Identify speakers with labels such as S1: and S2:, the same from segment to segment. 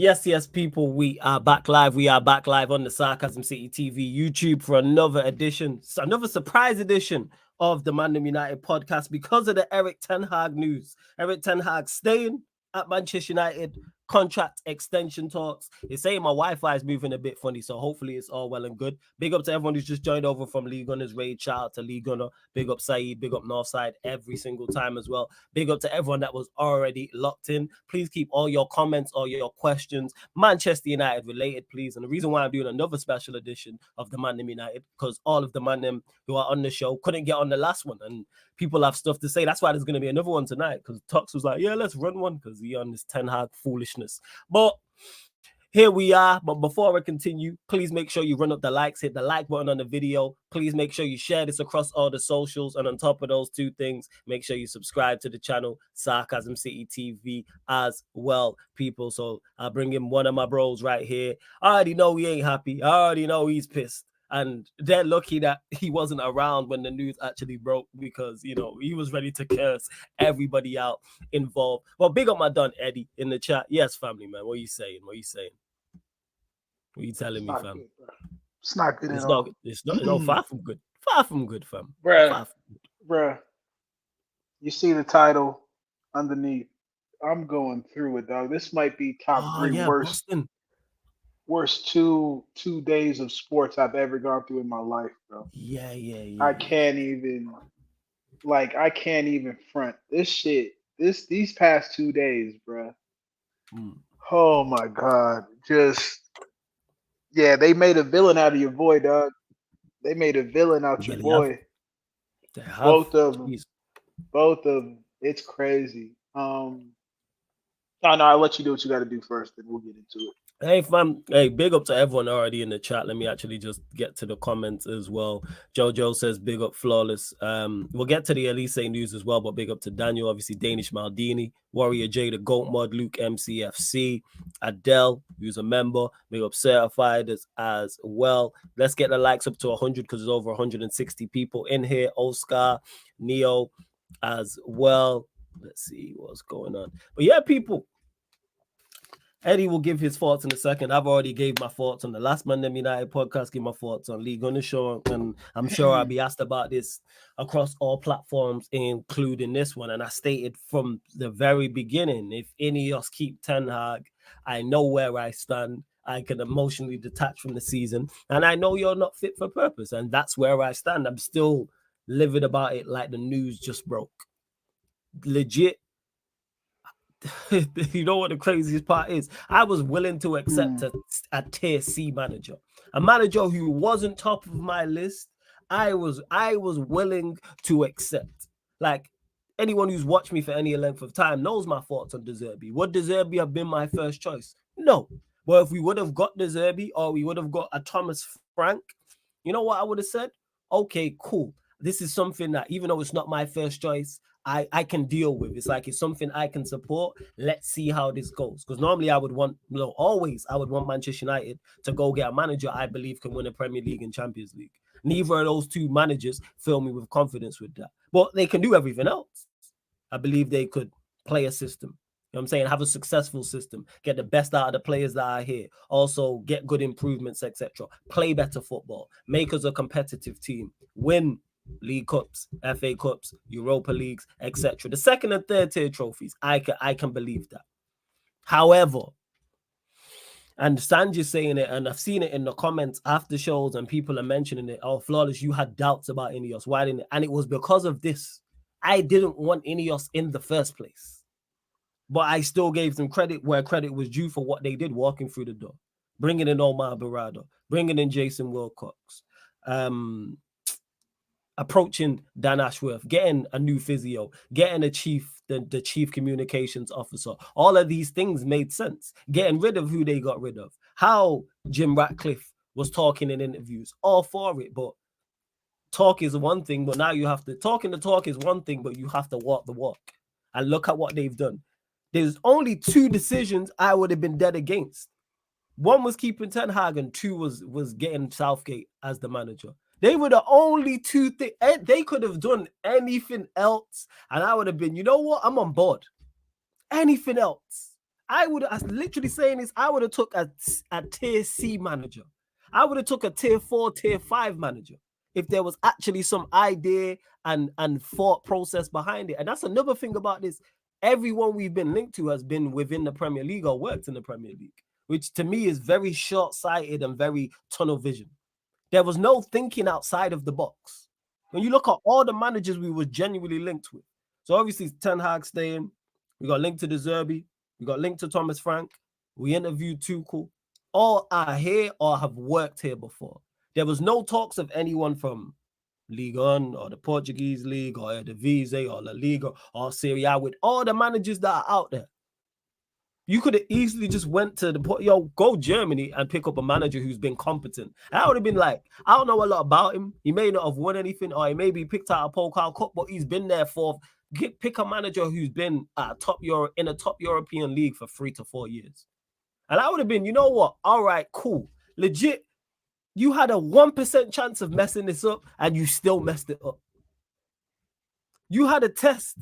S1: Yes, people, we are back live. We are back live on the Sarcasm City TV YouTube for another edition, another surprise edition of the ManDem United podcast because of the ERIK Ten Hag news. ERIK Ten Hag staying at Manchester United, contract extension talks. It's saying my Wi-Fi is moving a bit funny, so hopefully it's all well and good. Big up to everyone who's just joined over from League Gunner's Raid. Shout out to League Gunner. Big up Saeed. Big up Northside every single time as well. Big up to everyone that was already locked in. Please keep all your comments, all your questions, Manchester United related, please. And the reason why I'm doing another special edition of the ManDem United, because all of the ManDem who are on the show couldn't get on the last one, and people have stuff to say. That's why there's going to be another one tonight, because Tux was like, yeah, let's run one, because he on this Ten Hag foolishness. But here we are. But before I continue, please make sure you run up the likes, hit the like button on the video. Please make sure you share this across all the socials. And on top of those two things, make sure you subscribe to the channel, Sarcasm City TV, as well, people. So I'll bring in one of my bros right here. I already know he ain't happy. I already know he's pissed. And they're lucky that he wasn't around when the news actually broke, because, you know, he was ready to curse everybody out involved. Well, big up my Don Eddie in the chat. Yes, family, man. What are you saying? What are you saying? What are you telling me, fam?
S2: It's not good at all.
S1: It's not far from good. Far from good, fam.
S2: Bruh. You see the title underneath. I'm going through it, dog. This might be top three worst two days of sports I've ever gone through in my life, bro.
S1: Yeah.
S2: I can't even front this shit. These past 2 days, bro. Oh my god. They made a villain out of your boy, dog. They made a villain out your boy. Both of them. It's crazy. No, I'll let you do what you got to do first, then we'll get into it.
S1: Hey, fam. Hey, big up to everyone already in the chat. Let me actually just get to the comments as well. Jojo says, big up Flawless. We'll get to the Elise news as well, but big up to Daniel, obviously Danish Maldini, Warrior J, the Goat Mod, Luke MCFC, Adele, who's a member, big up Certified as well. Let's get the likes up to 100, because there's over 160 people in here. Oscar, Neo as well. Let's see what's going on. But yeah, people, Eddie will give his thoughts in a second. I've already gave my thoughts on the last ManDem United podcast, give my thoughts on League on the show, and I'm sure I'll be asked about this across all platforms, including this one. And I stated from the very beginning, if INEOS keep Ten Hag, I know where I stand. I can emotionally detach from the season, and I know you're not fit for purpose, and that's where I stand. I'm still livid about it like the news just broke. Legit. You know what the craziest part is? I was willing to accept a tier C manager, a manager who wasn't top of my list. I was willing to accept. Like, anyone who's watched me for any length of time knows my thoughts on De Zerbi. Would De Zerbi have been my first choice? No. Well, if we would have got De Zerbi, or we would have got a Thomas Frank, you know what I would have said? Okay, cool. This is something that, even though it's not my first choice, I can deal with. It's like, it's something I can support. Let's see how this goes. Because normally I would want Manchester United to go get a manager I believe can win a Premier League and Champions League. Neither of those two managers fill me with confidence with that. But they can do everything else. I believe they could play a system. You know what I'm saying? Have a successful system. Get the best out of the players that are here. Also get good improvements, etc. Play better football. Make us a competitive team. Win League Cups, FA Cups, Europa Leagues, etc. The second and third tier trophies, I can believe that. However, and Sanjay's saying it, and I've seen it in the comments after shows, and people are mentioning it. Oh, Flawless, you had doubts about INEOS. Why didn't it? And it was because of this. I didn't want INEOS in the first place. But I still gave them credit where credit was due for what they did walking through the door. Bringing in Omar Barada, bringing in Jason Wilcox, approaching Dan Ashworth, getting a new physio, getting the chief communications officer. All of these things made sense. Getting rid of who they got rid of. How Jim Ratcliffe was talking in interviews. All for it. But talk is one thing, but now you have to... Talking the talk is one thing, but you have to walk the walk. And look at what they've done. There's only two decisions I would have been dead against. One was keeping Ten Hag, and two was getting Southgate as the manager. They were the only two things. They could have done anything else, and I would have been, you know what? I'm on board. Anything else, I literally saying this, I would have took a tier C manager. I would have took a tier 4, tier 5 manager if there was actually some idea and thought process behind it. And that's another thing about this. Everyone we've been linked to has been within the Premier League or worked in the Premier League, which to me is very short-sighted and very tunnel vision. There was no thinking outside of the box. When you look at all the managers we were genuinely linked with. So obviously Ten Hag staying. We got linked to De Zerbi. We got linked to Thomas Frank. We interviewed Tuchel. All are here or have worked here before. There was no talks of anyone from Ligue 1 or the Portuguese League or Eredivisie or La Liga or Serie A with all the managers that are out there. You could have easily just went to go Germany and pick up a manager who's been competent. I would have been like, I don't know a lot about him. He may not have won anything, or he may be picked out a Pokal Cup, but he's been there for. Pick a manager who's been in a top European league for 3 to 4 years. And I would have been, you know what? All right, cool. Legit, you had a 1% chance of messing this up, and you still messed it up. You had a test.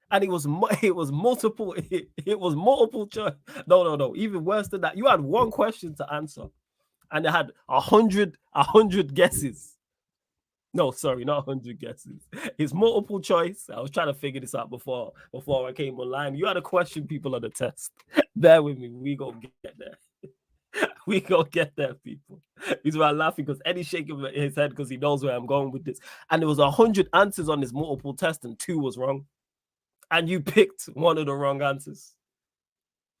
S1: And it was multiple choice. No. Even worse than that. You had one question to answer, and they had 100 guesses. No, sorry, not 100 guesses. It's multiple choice. I was trying to figure this out before I came online. You had a question, people, on the test. Bear with me. We gonna get there. We gonna get there, people. He's why I'm laughing, because Eddie's shaking his head because he knows where I'm going with this. And there was 100 answers on this multiple test, and 2 was wrong. And you picked one of the wrong answers.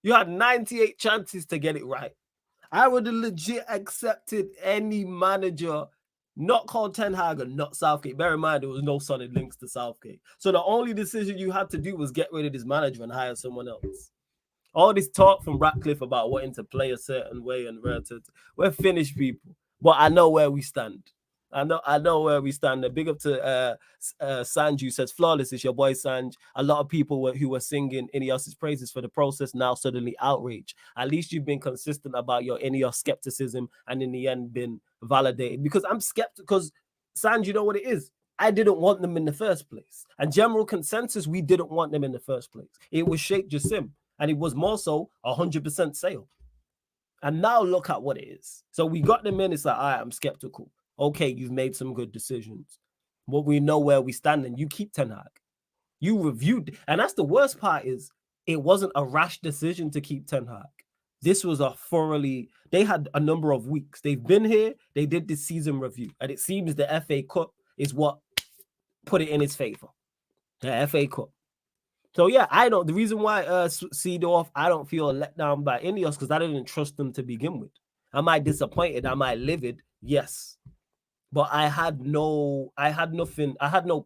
S1: You had 98 chances to get it right. I would have legit accepted any manager not called Ten Hag and not Southgate. Bear in mind, there was no solid links to Southgate. So the only decision you had to do was get rid of this manager and hire someone else. All this talk from Ratcliffe about wanting to play a certain way and we're finished, people. But I know where we stand. I know where we stand. A big up to Sanj, who says, flawless, it's your boy Sanj. A lot of people who were singing INEOS's praises for the process now suddenly outraged. At least you've been consistent about your INEOS skepticism and in the end been validated. Because I'm skeptical, because Sanj, you know what it is? I didn't want them in the first place. And general consensus, we didn't want them in the first place. It was Sheikh Jassim, and it was more so 100% sale. And now look at what it is. So we got them in, it's like, all right, I'm skeptical. Okay, you've made some good decisions. But we know where we stand, and you keep Ten Hag. You reviewed, and that's the worst part is it wasn't a rash decision to keep Ten Hag. This was they had a number of weeks. They've been here, they did this season review, and it seems the FA Cup is what put it in his favor. The FA Cup. So yeah, the reason why Seedorf, I don't feel let down by INEOS because I didn't trust them to begin with. Am I disappointed? Am I livid? Yes. But I had no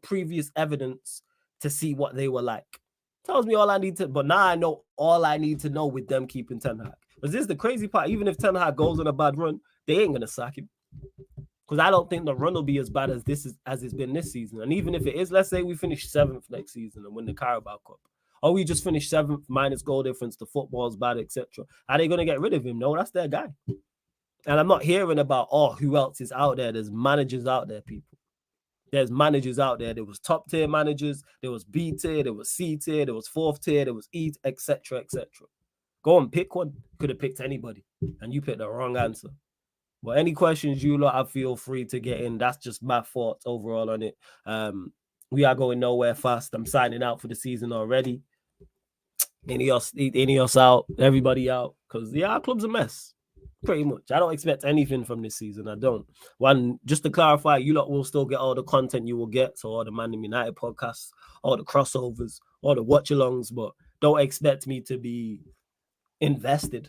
S1: previous evidence to see what they were like. Tells me all I need to, but now I know all I need to know with them keeping Ten Hag. Because this is the crazy part. Even if Ten Hag goes on a bad run, they ain't gonna sack him. Because I don't think the run will be as bad as it's been this season. And even if it is, let's say we finish 7th next season and win the Carabao Cup, or we just finish 7th minus goal difference, the football's bad, etc. Are they gonna get rid of him? No, that's their guy. And I'm not hearing about, who else is out there. There's managers out there, people. There's managers out there. There was top tier managers. There was B tier. There was C tier. There was 4th tier. There was E, etc., etc. Go and pick one. Could have picked anybody. And you picked the wrong answer. But any questions you lot, I feel free to get in. That's just my thoughts overall on it. We are going nowhere fast. I'm signing out for the season already. INEOS out. Everybody out. Because, our club's a mess. Pretty much. I don't expect anything from this season. I don't. Just to clarify, you lot will still get all the content you will get. So all the ManDem United podcasts, all the crossovers, all the watch-alongs, but don't expect me to be invested.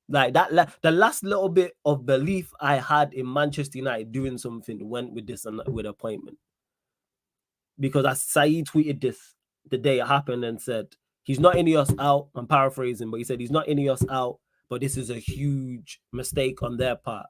S1: Like that, the last little bit of belief I had in Manchester United doing something went with this and with appointment. Because Saeed tweeted this the day it happened and said, he's not INEOS out. I'm paraphrasing, but he said he's not INEOS out. But this is a huge mistake on their part.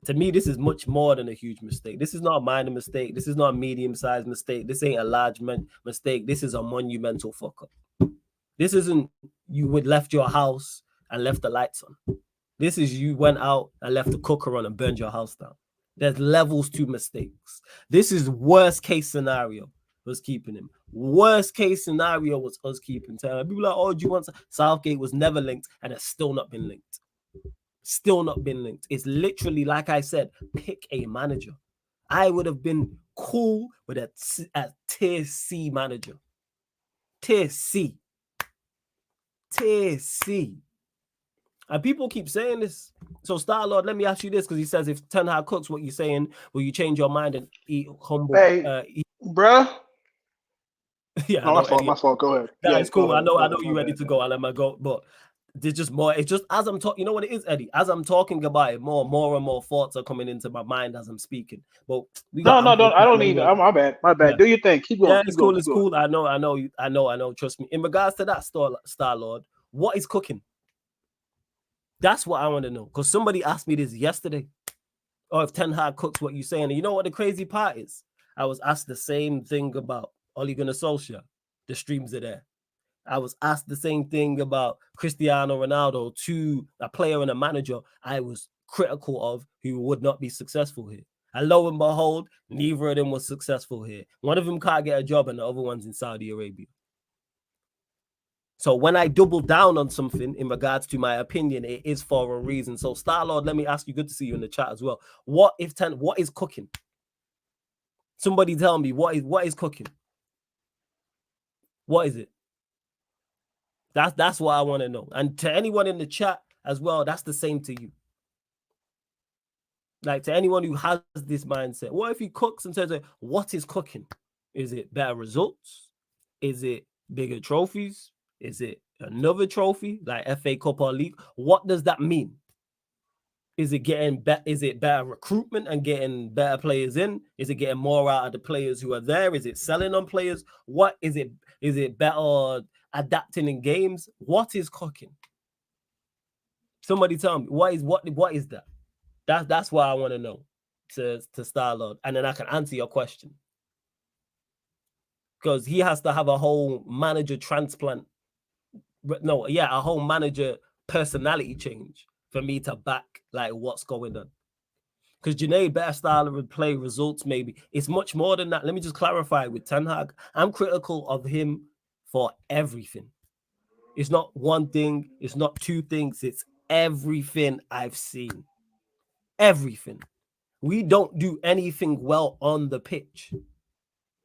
S1: To me, this is much more than a huge mistake. This is not a minor mistake. This is not a medium-sized mistake. This ain't a large mistake. This is a monumental fuck up. This isn't you would left your house and left the lights on. This is you went out and left the cooker on and burned your house down. There's levels to mistakes. This is worst case scenario was keeping him. Worst case scenario was us keeping Ten Hag. People are like, oh, do you want Southgate was never linked and has still not been linked. Still not been linked. It's literally, like I said, pick a manager. I would have been cool with a tier C manager. Tier C. Tier C. And people keep saying this. So, Star Lord, let me ask you this, because he says if Ten Hag cooks, what you saying, will you change your mind and eat humble?
S2: Hey, bruh.
S1: Yeah,
S2: no, my fault. Go ahead.
S1: Nah, it's cool. I know you're ready to go. I'll let my go. But there's just more. It's just as I'm talking. You know what it is, Eddie? As I'm talking about it, more and more thoughts are coming into my mind as I'm speaking. But we got
S2: I don't need it. My bad. Yeah. Do your thing. Keep going.
S1: Yeah, it's cool. It's cool. I know. Trust me. In regards to that, Star Lord, what is cooking? That's what I want to know. Because somebody asked me this yesterday. Or if Ten Hag cooks, what you saying? And you know what the crazy part is? I was asked the same thing about Ole Gunnar Solskjaer. The streams are there. I was asked the same thing about Cristiano Ronaldo, a player and a manager I was critical of who would not be successful here. And lo and behold, neither of them was successful here. One of them can't get a job and the other one's in Saudi Arabia. So when I double down on something in regards to my opinion, it is for a reason. So Star Lord, let me ask you, good to see you in the chat as well. What is cooking? Somebody tell me what is cooking? What is it? That's what I want to know. And to anyone in the chat as well, that's the same to you. Like to anyone who has this mindset, what if he cooks and says, what is cooking? Is it better results? Is it bigger trophies? Is it another trophy like FA Cup or League? What does that mean? Is it getting is it better recruitment and getting better players in? Is it getting more out of the players who are there? Is it selling on players? What is it? Is it better adapting in games? What is cooking? Somebody tell me what is that? That's what I want to know to Star Lord, and then I can answer your question. Because he has to have a whole manager transplant. A whole manager personality change for me to back like what's going on. Because Junaid, better style of play, results maybe. It's much more than that. Let me just clarify with Ten Hag. I'm critical of him for everything. It's not one thing. It's not two things. It's everything I've seen. Everything. We don't do anything well on the pitch.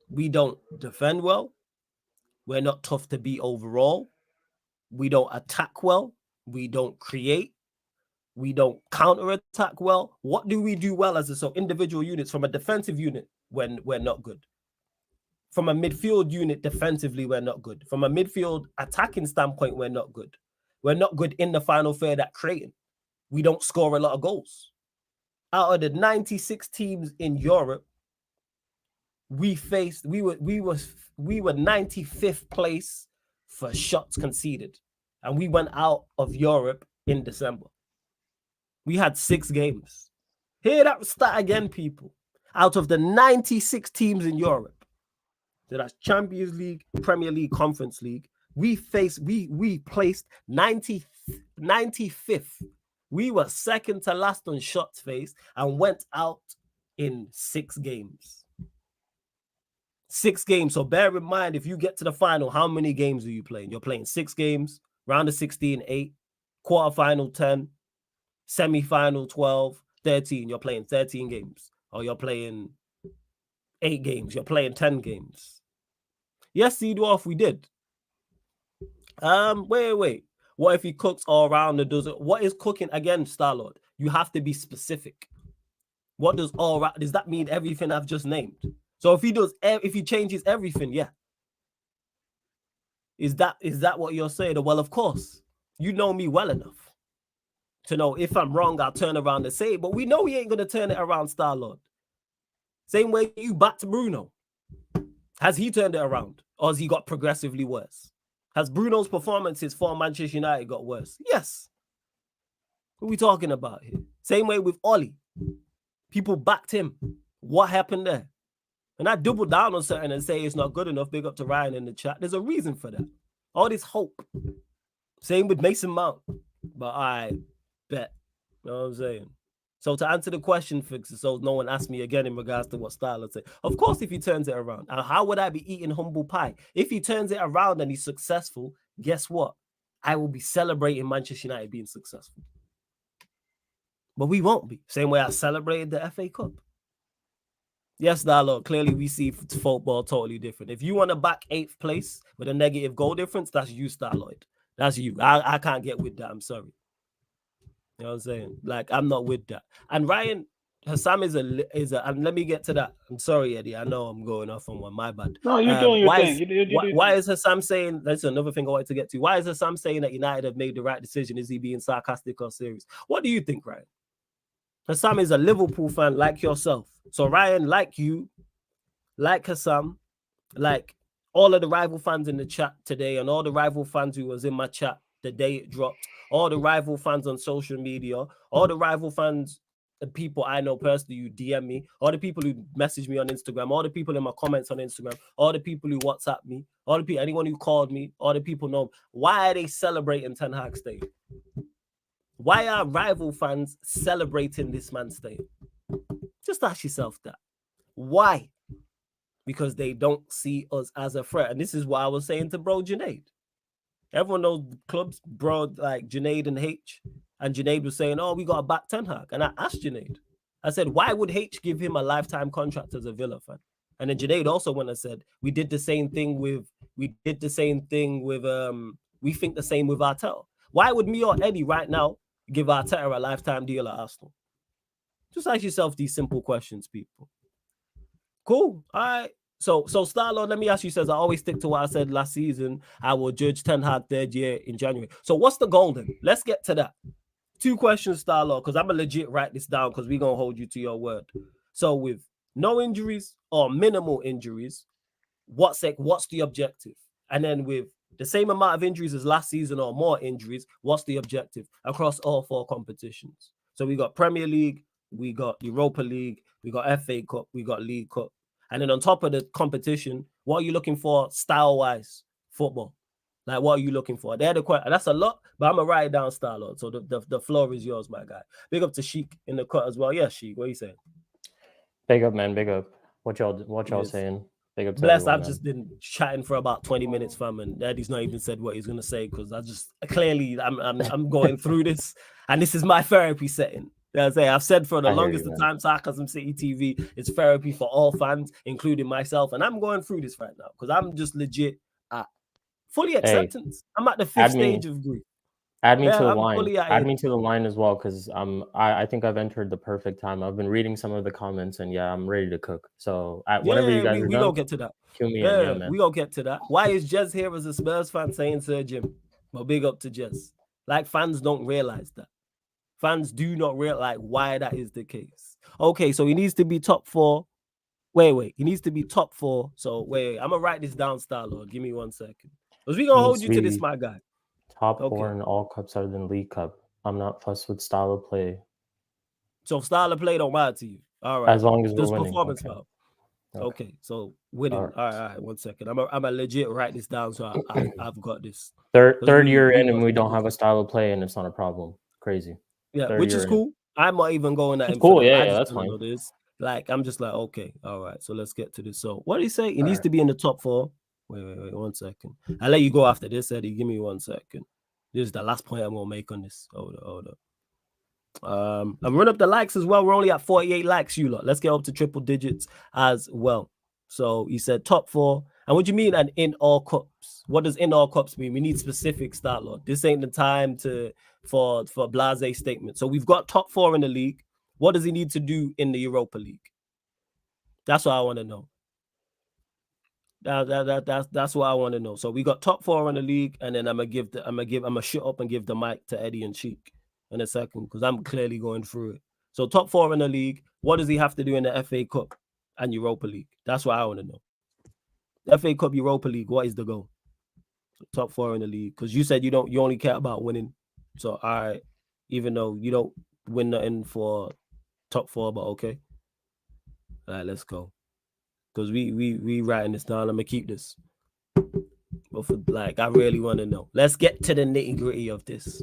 S1: We don't defend well. We're not tough to beat overall. We don't attack well. We don't create. We don't counter-attack well. What do we do well as individual units? From a defensive unit, when we're not good. From a midfield unit, defensively, we're not good. From a midfield attacking standpoint, we're not good. We're not good in the final third at creating. We don't score a lot of goals. Out of the 96 teams in Europe, we were 95th place for shots conceded. And we went out of Europe in December. We had 6 games. Hear that stat again, people. Out of the 96 teams in Europe, so that's Champions League, Premier League, Conference League, we placed 95th. We were second to last on shots faced and went out in 6 games. 6 games. So bear in mind, if you get to the final, how many games are you playing? You're playing 6 games, round of 16, 8, quarterfinal 10, semi-final 12, 13. You're playing 13 games. Or you're playing 8 games. You're playing 10 games. Yes, Seedorf, we did. Wait. What if he cooks all around and does it? What is cooking? Again, Starlord, you have to be specific. What does all right? Does that mean everything I've just named? So if he changes everything, yeah. Is that what you're saying? Well, of course. You know me well enough to know if I'm wrong, I'll turn around and say it. But we know he ain't going to turn it around, Starlord. Same way you backed Bruno. Has he turned it around? Or has he got progressively worse? Has Bruno's performances for Manchester United got worse? Yes. What are we talking about here? Same way with Oli. People backed him. What happened there? And I double down on something and say it's not good enough. Big up to Ryan in the chat. There's a reason for that. All this hope. Same with Mason Mount. But I bet. You know what I'm saying? So to answer the question, Fixer, so no one asked me again in regards to what Starlord said. Of course, if he turns it around, and how would I be eating humble pie? If he turns it around and he's successful, guess what? I will be celebrating Manchester United being successful. But we won't be. Same way I celebrated the FA Cup. Yes, Starlord, clearly we see football totally different. If you want to back 8th place with a negative goal difference, that's you, Starlord. That's you. I can't get with that. I'm sorry. You know what I'm saying? Like, I'm not with that. And Ryan Hassam is a and let me get to that. I'm sorry, Eddie. I know I'm going off on one. My bad.
S2: No, you're doing your thing.
S1: Why is Hassam saying, that's another thing I wanted to get to. Why is Hassam saying that United have made the right decision? Is he being sarcastic or serious? What do you think, Ryan? Hassam is a Liverpool fan like yourself. So Ryan, like you, like Hassam, like all of the rival fans in the chat today and all the rival fans who was in my chat the day it dropped, all the rival fans on social media, all the rival fans and people I know personally who DM me, all the people who message me on Instagram, all the people in my comments on Instagram, all the people who WhatsApp me, all the people, anyone who called me, all the people know, why are they celebrating Ten Hag staying? Why are rival fans celebrating this man staying? Just ask yourself that. Why? Because they don't see us as a threat. And this is what I was saying to bro Junaid. Everyone knows the clubs, bro, like Junaid and H. And Junaid was saying, oh, we got to back Ten Hag. And I asked Junaid, I said, why would H give him a lifetime contract as a Villa fan? And then Junaid also went and said, we did the same thing with, we think the same with Arteta. Why would me or Eddie right now give Arteta a lifetime deal at Arsenal? Just ask yourself these simple questions, people. Cool. All right. So Starlord, let me ask you, says, I always stick to what I said last season. I will judge Ten Hag third year in January. So what's the goal then? Let's get to that. 2 questions, Starlord, because I'm going to legit write this down because we're going to hold you to your word. So with no injuries or minimal injuries, what's the objective? And then with the same amount of injuries as last season or more injuries, what's the objective across all 4 competitions? So we got Premier League, we got Europa League, we got FA Cup, we got League Cup. And then on top of the competition, what are you looking for style-wise football? Like, what are you looking for? They're the question. That's a lot, but I'm going to write it down, Starlord. So the floor is yours, my guy. Big up to Sheik in the cut as well. Yeah, Sheik, what are you saying?
S3: Big up, man. Big up. What y'all saying? Big up to
S1: Bless,
S3: everyone,
S1: I've just been chatting for about 20 minutes, fam, and Eddie's not even said what he's going to say because I just, clearly, I'm going through this, and this is my therapy setting. I've said for the longest time, Sarcasm City TV, it's therapy for all fans, including myself. And I'm going through this right now because I'm just legit at fully acceptance. I'm at the 5th stage of grief.
S3: Add me to the line. Add me to the line as well because I think I've entered the perfect time. I've been reading some of the comments and yeah, I'm ready to cook. So whenever you guys are done,
S1: we gonna get to that.
S3: Cue me in, man.
S1: We gonna get to that. Why is Jez here as a Spurs fan saying Sir Jim? Well, big up to Jez. Like, fans don't realize that. Fans do not realize why that is the case. Okay, so he needs to be top 4. Wait. He needs to be top 4. So wait. I'm gonna write this down, Starlord. Give me 1 second. Because we gonna hold you to this, my guy.
S3: Top 4 in all cups other than League Cup. I'm not fussed with style of play.
S1: So style of play don't matter to you. All right.
S3: As long as we're winning.
S1: Performance foul. Okay. So winning. All right. 1 second. I'm a legit write this down so I've got this.
S3: Third year in and we don't have a style of play and it's not a problem. Crazy.
S1: Yeah, which is cool. I'm not even going at him.
S3: Cool. Yeah, that's fine.
S1: Like, I'm just like, okay, all right. So let's get to this. So what did he say? He needs to be in the top 4. Wait, 1 second. I'll let you go after this, Eddie. Give me 1 second. This is the last point I'm gonna make on this. Hold up. And run up the likes as well. We're only at 48 likes, you lot. Let's get up to triple digits as well. So he said top 4. And what do you mean and in all cups? What does in all cups mean? We need specific, Starlord. This ain't the time for blase statement. So we've got top 4 in the league. What does he need to do in the Europa League? That's what I want to know. That's what I want to know. So we got top 4 in the league, and then I'm gonna shut up and give the mic to Eddie and Cheek in a second because I'm clearly going through it. So top 4 in the league. What does he have to do in the FA Cup and Europa League? That's what I want to know. FA Cup, Europa League. What is the goal? Top 4 in the league, because you said you only care about winning. So all right, even though you don't win nothing for top 4, but okay. All right, let's go. Because we writing this down. I'm gonna keep this. But I really want to know. Let's get to the nitty-gritty of this.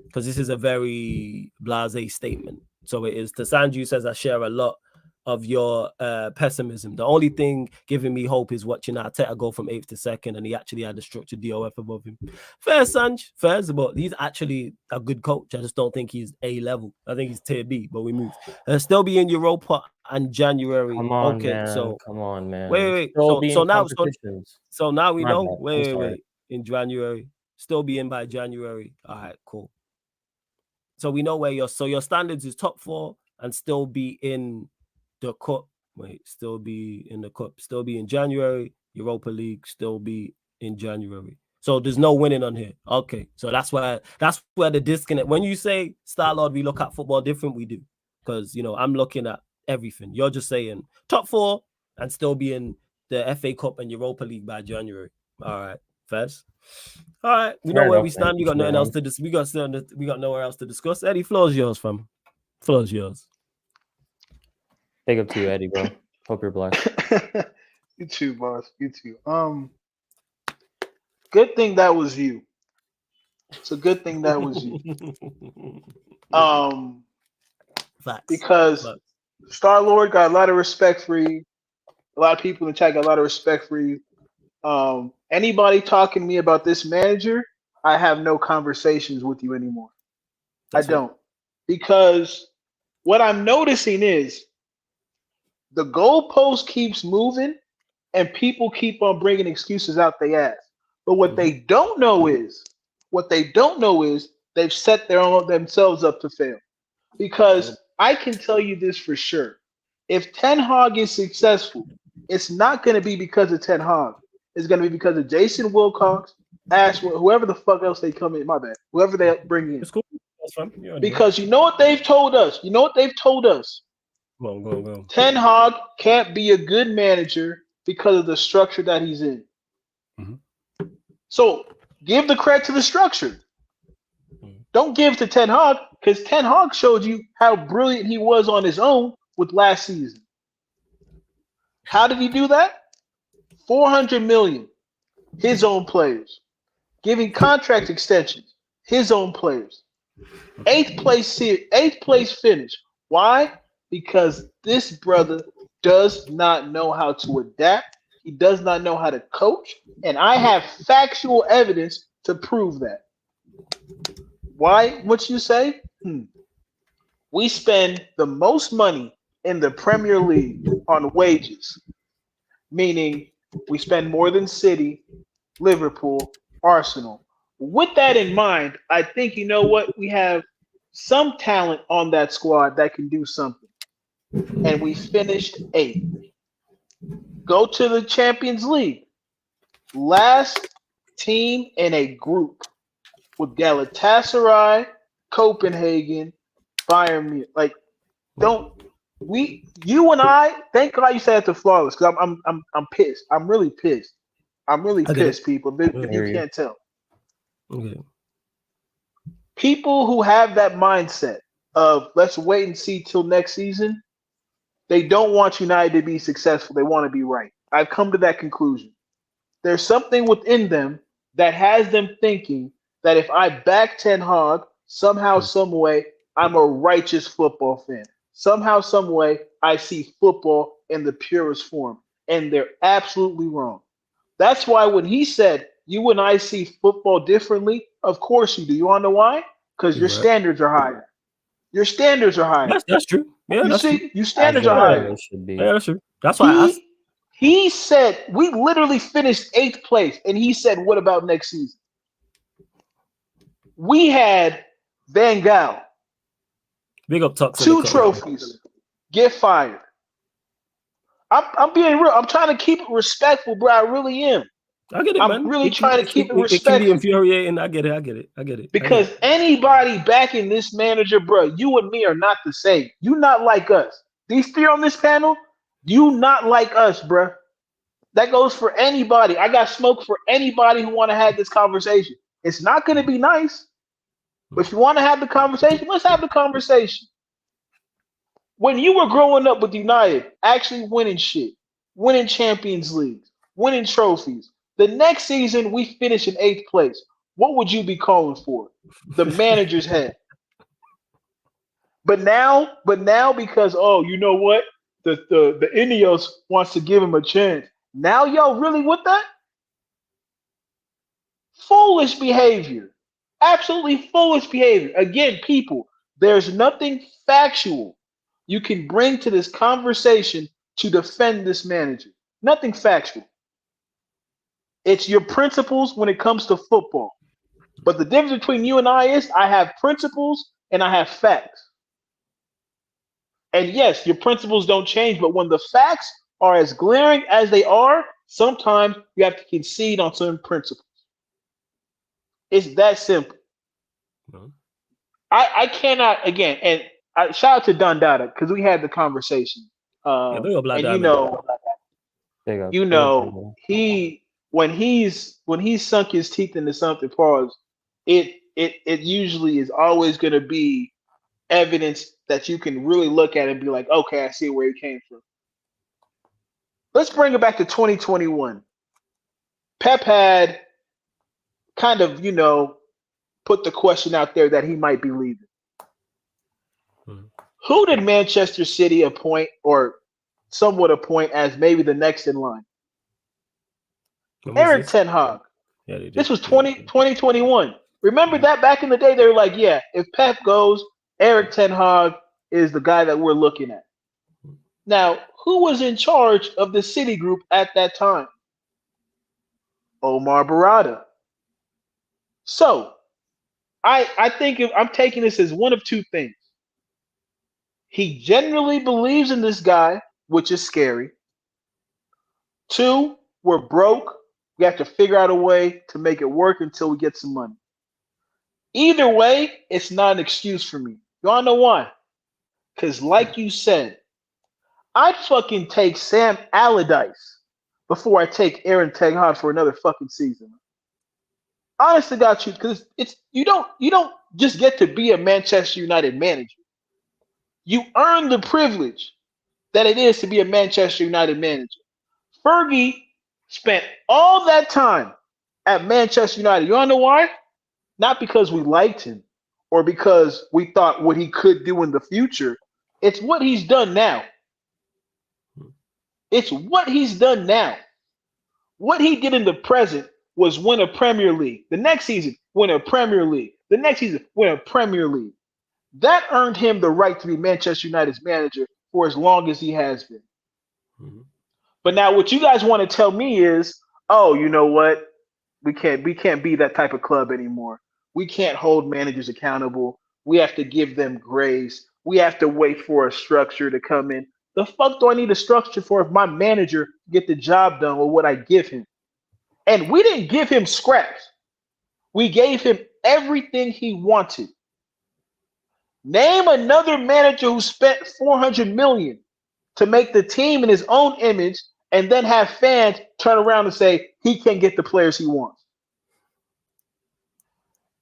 S1: Because this is a very blasé statement. So it is. Tasanju says, I share a lot of your pessimism. The only thing giving me hope is watching Arteta go from 8th to 2nd, and he actually had a structured DOF above him. Fair, Sanj. Fair, but he's actually a good coach. I just don't think he's A level. I think he's tier B, but we move. Still be in Europa and January.
S3: Come on,
S1: okay,
S3: man.
S1: so
S3: come on, man.
S1: Wait. So now we know. Wait. In January, still be in by January. All right, cool. So we know where your standards is top 4 and still be in the cup. Still be in the cup. Still be in January. Europa League. Still be in January. So there's no winning on here. Okay, so that's where the disconnect. When you say Star Lord, we look at football different. We do, because I'm looking at everything. You're just saying top 4 and still be in the FA Cup and Europa League by January. All right, first. All right, we know where we stand. We got nothing else to discuss. We got nowhere else to discuss. Eddie, floor's yours, fam. Floor's yours.
S3: Big up to you, Eddie, bro. Hope you're blessed.
S2: You too, boss. You too. Good thing that was you. It's a good thing that was you.
S1: Facts.
S2: Because Star Lord got a lot of respect for you. A lot of people in the chat got a lot of respect for you. Anybody talking to me about this manager, I have no conversations with you anymore. I don't. Because what I'm noticing is the goalpost keeps moving and people keep on bringing excuses out they ass. But what they don't know is they've set themselves up to fail. Because I can tell you this for sure. If Ten Hag is successful, it's not going to be because of Ten Hag. It's going to be because of Jason Wilcox, Ashworth, whoever the fuck else they come in. My bad. Whoever they bring in. It's cool. That's fine. Because you know what they've told us.
S1: Go.
S2: Ten Hag can't be a good manager because of the structure that he's in. Mm-hmm. So give the credit to the structure. Don't give to Ten Hag, because Ten Hag showed you how brilliant he was on his own with last season. How did he do that? 400 million, his own players. Giving contract extensions, his own players. 8th place finish. Why? Because this brother does not know how to adapt. He does not know how to coach. And I have factual evidence to prove that. Why? What you say? We spend the most money in the Premier League on wages, meaning we spend more than City, Liverpool, Arsenal. With that in mind, I think, you know what? We have some talent on that squad that can do something. And we finished 8th. Go to the Champions League. Last team in a group with Galatasaray, Copenhagen, Bayern Munich. Like, you and I, thank God you said it to Flawless, because I'm pissed. I'm really pissed. I'm really pissed, people, if you can't tell.
S1: Okay.
S2: People who have that mindset of let's wait and see till next season, they don't want United to be successful. They want to be right. I've come to that conclusion. There's something within them that has them thinking that if I back Ten Hag, somehow, some way, I'm a righteous football fan. Somehow, some way, I see football in the purest form. And they're absolutely wrong. That's why when he said, you and I see football differently, of course you do. You want to know why? Because your standards are higher. Your standards are higher.
S1: That's true. Yeah,
S2: you see, your standards are higher.
S1: Yeah, that's true. That's why I asked.
S2: He said, we literally finished 8th place. And he said, what about next season? We had Van Gaal.
S1: Big up Tucks.
S2: 2 trophies. Get fired. I'm being real. I'm trying to keep it respectful, bro. I really am.
S1: I get it, man.
S2: I'm really trying to keep it respectful.
S1: It can be infuriating. I get it.
S2: Because anybody backing this manager, bro, you and me are not the same. You not like us. These 3 on this panel, you not like us, bro. That goes for anybody. I got smoke for anybody who want to have this conversation. It's not going to be nice, but if you want to have the conversation, let's have the conversation. When you were growing up with United, actually winning shit, winning Champions Leagues, winning trophies, the next season we finish in 8th place, what would you be calling for? The manager's head. But now because you know what? The INEOS wants to give him a chance. Now y'all really with that? Foolish behavior. Absolutely foolish behavior. Again, people, there's nothing factual you can bring to this conversation to defend this manager. Nothing factual. It's your principles when it comes to football. But the difference between you and I is I have principles and I have facts. And yes, your principles don't change, but when the facts are as glaring as they are, sometimes you have to concede on certain principles. It's that simple. Mm-hmm. I cannot, again, and shout out to Don Dada because we had the conversation. And when he's sunk his teeth into something, pause, it usually is always going to be evidence that you can really look at and be like, okay, I see where he came from. Let's bring it back to 2021. Pep had kind of, put the question out there that he might be leaving. Mm-hmm. Who did Manchester City appoint or somewhat appoint as maybe the next in line? ERIK Ten Hag. Yeah, this was 2021. Remember that back in the day, they were like, yeah, if Pep goes, ERIK Ten Hag is the guy that we're looking at. Now, who was in charge of the City group at that time? Omar Barada. So, I think I'm taking this as one of two things. He genuinely believes in this guy, which is scary. Two, we're broke. We have to figure out a way to make it work until we get some money. Either way, it's not an excuse for me. You all know why? Because like you said, I'd fucking take Sam Allardyce before I take Aaron Ten Hag for another fucking season. Honest to God, because you don't just get to be a Manchester United manager. You earn the privilege that it is to be a Manchester United manager. Fergie spent all that time at Manchester United. You want to know why? Not because we liked him or because we thought what he could do in the future. It's what he's done now. It's what he's done now. What he did in the present was win a Premier League. The next season, win a Premier League. The next season, win a Premier League. That earned him the right to be Manchester United's manager for as long as he has been. Mm-hmm. But now what you guys want to tell me is, oh, you know what? We can't be that type of club anymore. We can't hold managers accountable. We have to give them grace. We have to wait for a structure to come in. The fuck do I need a structure for if my manager get the job done with what I give him? And we didn't give him scraps. We gave him everything he wanted. Name another manager who spent $400 million to make the team in his own image and then have fans turn around and say he can't get the players he wants.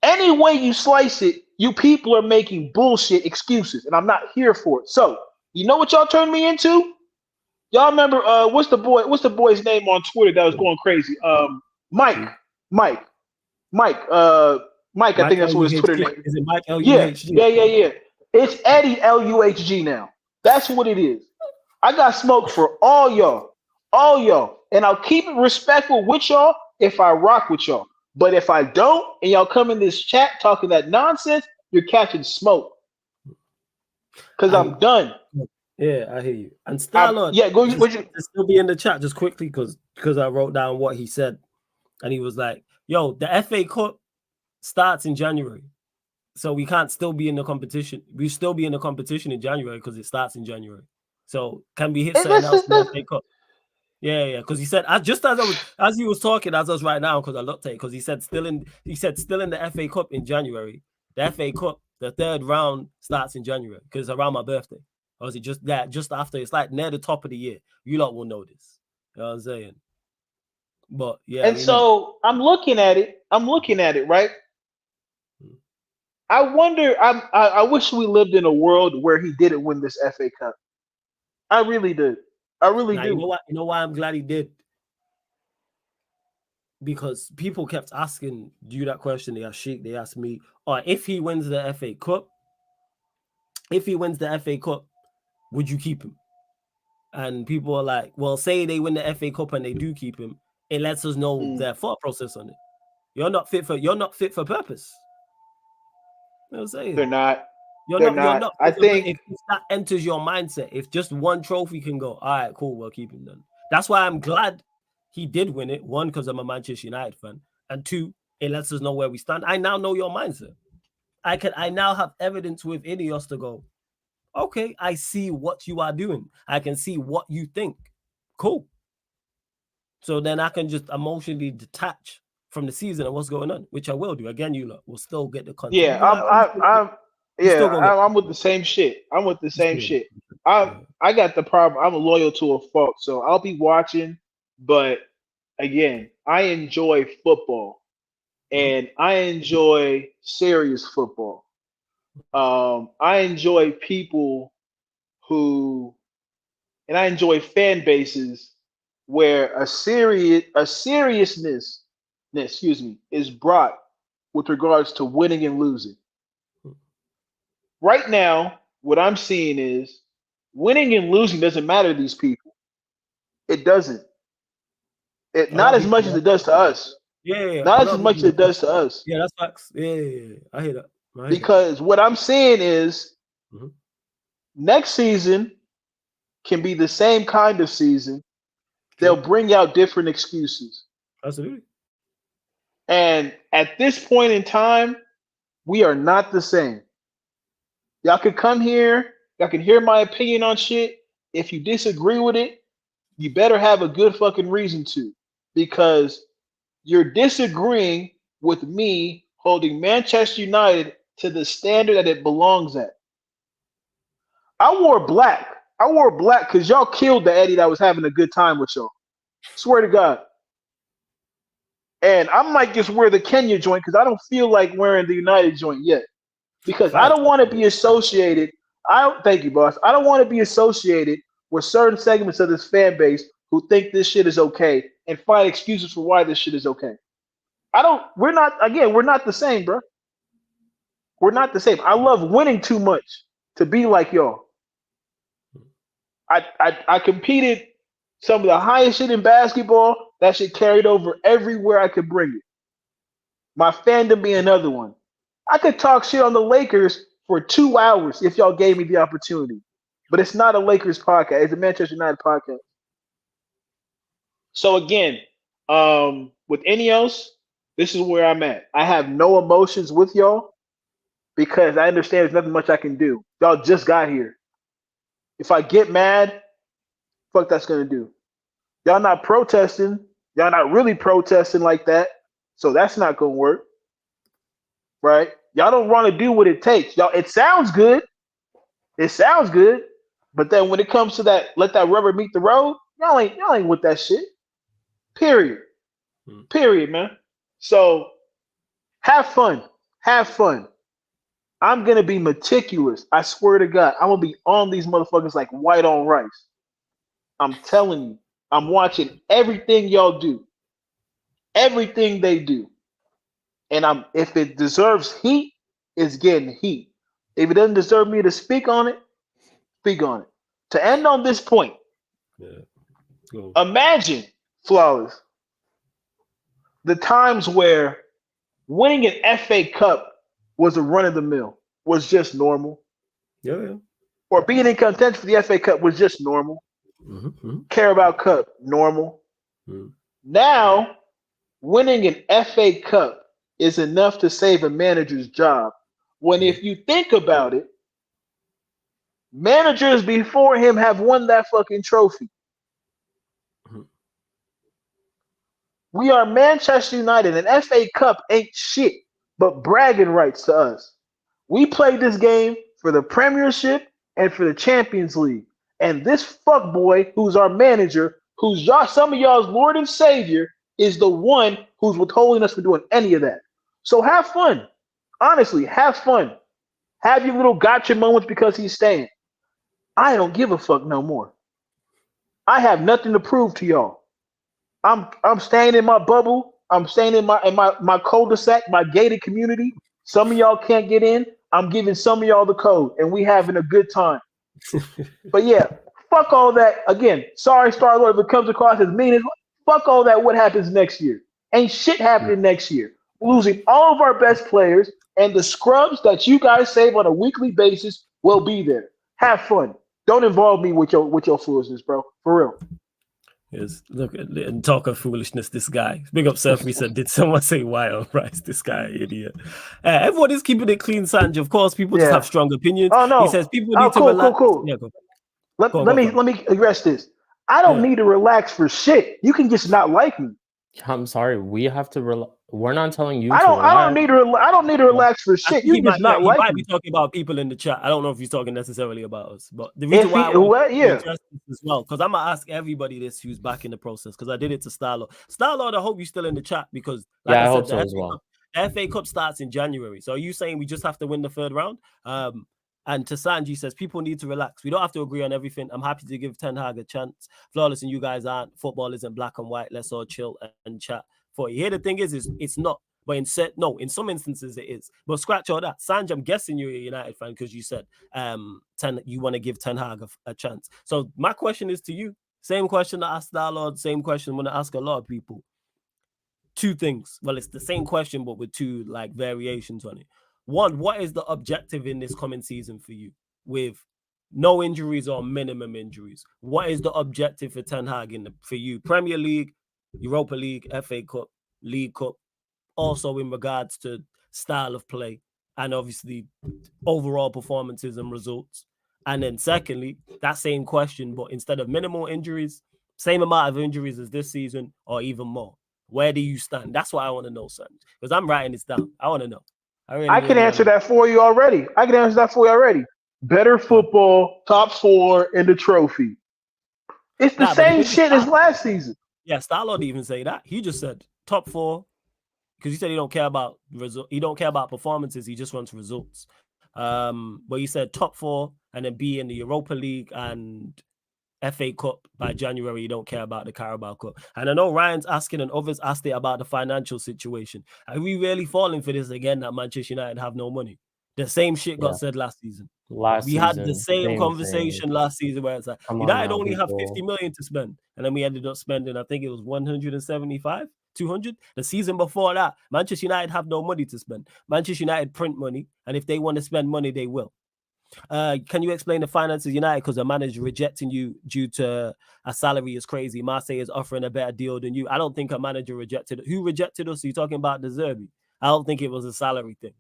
S2: Any way you slice it, you people are making bullshit excuses, and I'm not here for it. So, you know what y'all turned me into? Y'all remember what's the boy's name on Twitter that was going crazy? Mike. I think that's what his Twitter name is. Is it Mike Luhg? Yeah. It's Eddie Luhg now. That's what it is. I got smoke for all y'all. And I'll keep it respectful with y'all if I rock with y'all. But if I don't, and y'all come in this chat talking that nonsense, you're catching smoke. Because I'm done.
S1: Yeah, I hear you. And Starlord, still be in the chat just quickly because I wrote down what he said. And he was like, yo, the FA Cup starts in January. So we can't still be in the competition. We still be in the competition in January because it starts in January. So can we hit something else in the FA Cup? Yeah. Because he said, as he was talking, as I was right now, because I looked at it, because he said still in the FA Cup in January. The FA Cup, the third round starts in January because it's around my birthday. Or is it just after? It's like near the top of the year. You lot will know this. You know what I'm saying? But yeah.
S2: And so I'm looking at it, right? I wonder, I wish we lived in a world where he didn't win this FA Cup. I really did. I really do.
S1: You know why I'm glad he did? Because people kept asking you that question. They asked Sheik, they asked me, if he wins the FA Cup, if he wins the FA Cup, would you keep him? And people are like, well, say they win the FA Cup and they do keep him, it lets us know their thought process on it. You're not fit for purpose. You know what I'm saying?
S2: They're not.
S1: You're not. I think if that enters your mindset, if just one trophy can go, all right, cool, we'll keep him then. That's why I'm glad he did win it. One, because I'm a Manchester United fan, and two, it lets us know where we stand. I now know your mindset. I now have evidence with INEOS to go, okay, I see what you are doing. I can see what you think. Cool. So then I can just emotionally detach from the season and what's going on, which I will do. Again, you lot will still get the content.
S2: Yeah, I'm with the same shit. I'm with the same shit. I got the problem. I'm loyal to a fault, so I'll be watching. But again, I enjoy football, and I enjoy serious football. I enjoy people and I enjoy fan bases where a seriousness, is brought with regards to winning and losing. Right now, what I'm seeing is winning and losing doesn't matter to these people. It doesn't. Not as much as it does to us.
S1: Yeah.
S2: Not as much as it does to us.
S1: Yeah, that's facts. Yeah. I hear that.
S2: Because what I'm saying is next season can be the same kind of season. They'll bring out different excuses.
S1: Absolutely.
S2: And at this point in time, we are not the same. Y'all can come here. Y'all can hear my opinion on shit. If you disagree with it, you better have a good fucking reason to. Because you're disagreeing with me holding Manchester United to the standard that it belongs at. I wore black because y'all killed the Eddie that was having a good time with y'all. Swear to God. And I might just wear the Kenya joint because I don't feel like wearing the United joint yet. Because I don't want to be associated. Thank you, boss. I don't want to be associated with certain segments of this fan base who think this shit is okay and find excuses for why this shit is okay. We're not the same, bro. We're not the same. I love winning too much to be like y'all. I competed some of the highest shit in basketball. That shit carried over everywhere I could bring it. My fandom being another one. I could talk shit on the Lakers for 2 hours if y'all gave me the opportunity. But it's not a Lakers podcast. It's a Manchester United podcast. So again, with INEOS, this is where I'm at. I have no emotions with y'all because I understand there's nothing much I can do. Y'all just got here. If I get mad, fuck that's going to do. Y'all not protesting. Y'all not really protesting like that. So that's not going to work. Right? Y'all don't want to do what it takes. Y'all, it sounds good. But then when it comes to that, let that rubber meet the road, y'all ain't with that shit. Period. Period, man. So have fun. I'm going to be meticulous. I swear to God, I'm going to be on these motherfuckers like white on rice. I'm telling you, I'm watching everything y'all do. Everything they do. And if it deserves heat, it's getting heat. If it doesn't deserve me to speak on it, speak on it. To end on this point, imagine, Flawless, the times where winning an FA Cup was a run of the mill, was just normal.
S1: Yeah.
S2: Or being in contention for the FA Cup was just normal. Carabao Cup, normal. Now, winning an FA Cup is enough to save a manager's job. When if you think about it, managers before him have won that fucking trophy. We are Manchester United, and FA Cup ain't shit but bragging rights to us. We played this game for the Premiership and for the Champions League. And this fuckboy, who's our manager, who's some of y'all's Lord and Savior, is the one who's withholding us from doing any of that. So have fun. Honestly, have fun. Have your little gotcha moments because he's staying. I don't give a fuck no more. I have nothing to prove to y'all. I'm staying in my bubble. I'm staying in my cul-de-sac, my gated community. Some of y'all can't get in. I'm giving some of y'all the code, and we having a good time. But yeah, fuck all that. Again, sorry, Star-Lord, if it comes across as mean as fuck all that. What happens next year? Ain't shit happening next year. We're losing all of our best players, and the scrubs that you guys save on a weekly basis will be there. Have fun. Don't involve me with your foolishness, bro. For real.
S1: Yes, look and talk of foolishness. This guy, big up Surf. He said, "Did someone say why on Rice? This guy, idiot." Everyone is keeping it clean, Sanj. Of course, people just have strong opinions.
S2: Oh no.
S1: He says people need to relax. Yeah, go.
S2: Let me address this. I don't need to relax for shit. You can just not like me.
S3: I'm sorry. We have to. We're not telling you.
S2: I don't need to relax for shit. You just not like me.
S1: He might be talking about people in the chat. I don't know if he's talking necessarily about us, but the reason why I want to address this as well, because I'm gonna ask everybody this who's back in the process, because I did it to Starlord. Starlord, I hope you're still in the chat, because like I said, the FA Cup starts in January. So are you saying we just have to win the third round? And to Sanji says people need to relax. We don't have to agree on everything. I'm happy to give Ten Hag a chance. Flawless and you guys aren't. Football isn't black and white. Let's all chill and chat. For you. Here the thing is it's not. But in some instances it is. But scratch all that. Sanj, I'm guessing you're a United fan because you said you want to give Ten Hag a chance. So my question is to you. Same question I asked Starlord, same question I'm going to ask a lot of people. Two things. Well, it's the same question, but with two like variations on it. One, what is the objective in this coming season for you with no injuries or minimum injuries? What is the objective for Ten Hag for you? Premier League, Europa League, FA Cup, League Cup, also in regards to style of play and obviously overall performances and results. And then secondly, that same question, but instead of minimal injuries, same amount of injuries as this season or even more. Where do you stand? That's what I want to know, son. Because I'm writing this down. I want to know.
S2: I can answer that for you already. Better football, top 4 in the trophy. It's the same shit as last season.
S1: Yeah, Starlord didn't even say that. He just said top 4 because he said he don't care about he don't care about performances. He just wants results. But he said top 4 and then be in the Europa League and FA Cup by January. You don't care about the Carabao Cup. And I know Ryan's asking and others asked it about the financial situation. Are we really falling for this again that Manchester United have no money? The same shit got said last season. We had the same conversation last season where it's like United only have 50 million to spend. And then we ended up spending, I think it was 175, 200. The season before that, Manchester United have no money to spend. Manchester United print money. And if they want to spend money, they will. Can you explain the finances United? Because the manager rejecting you due to a salary is crazy. Marseille is offering a better deal than you. I don't think a manager rejected. Who rejected us? Are you talking about De Zerbi? I don't think it was a salary thing.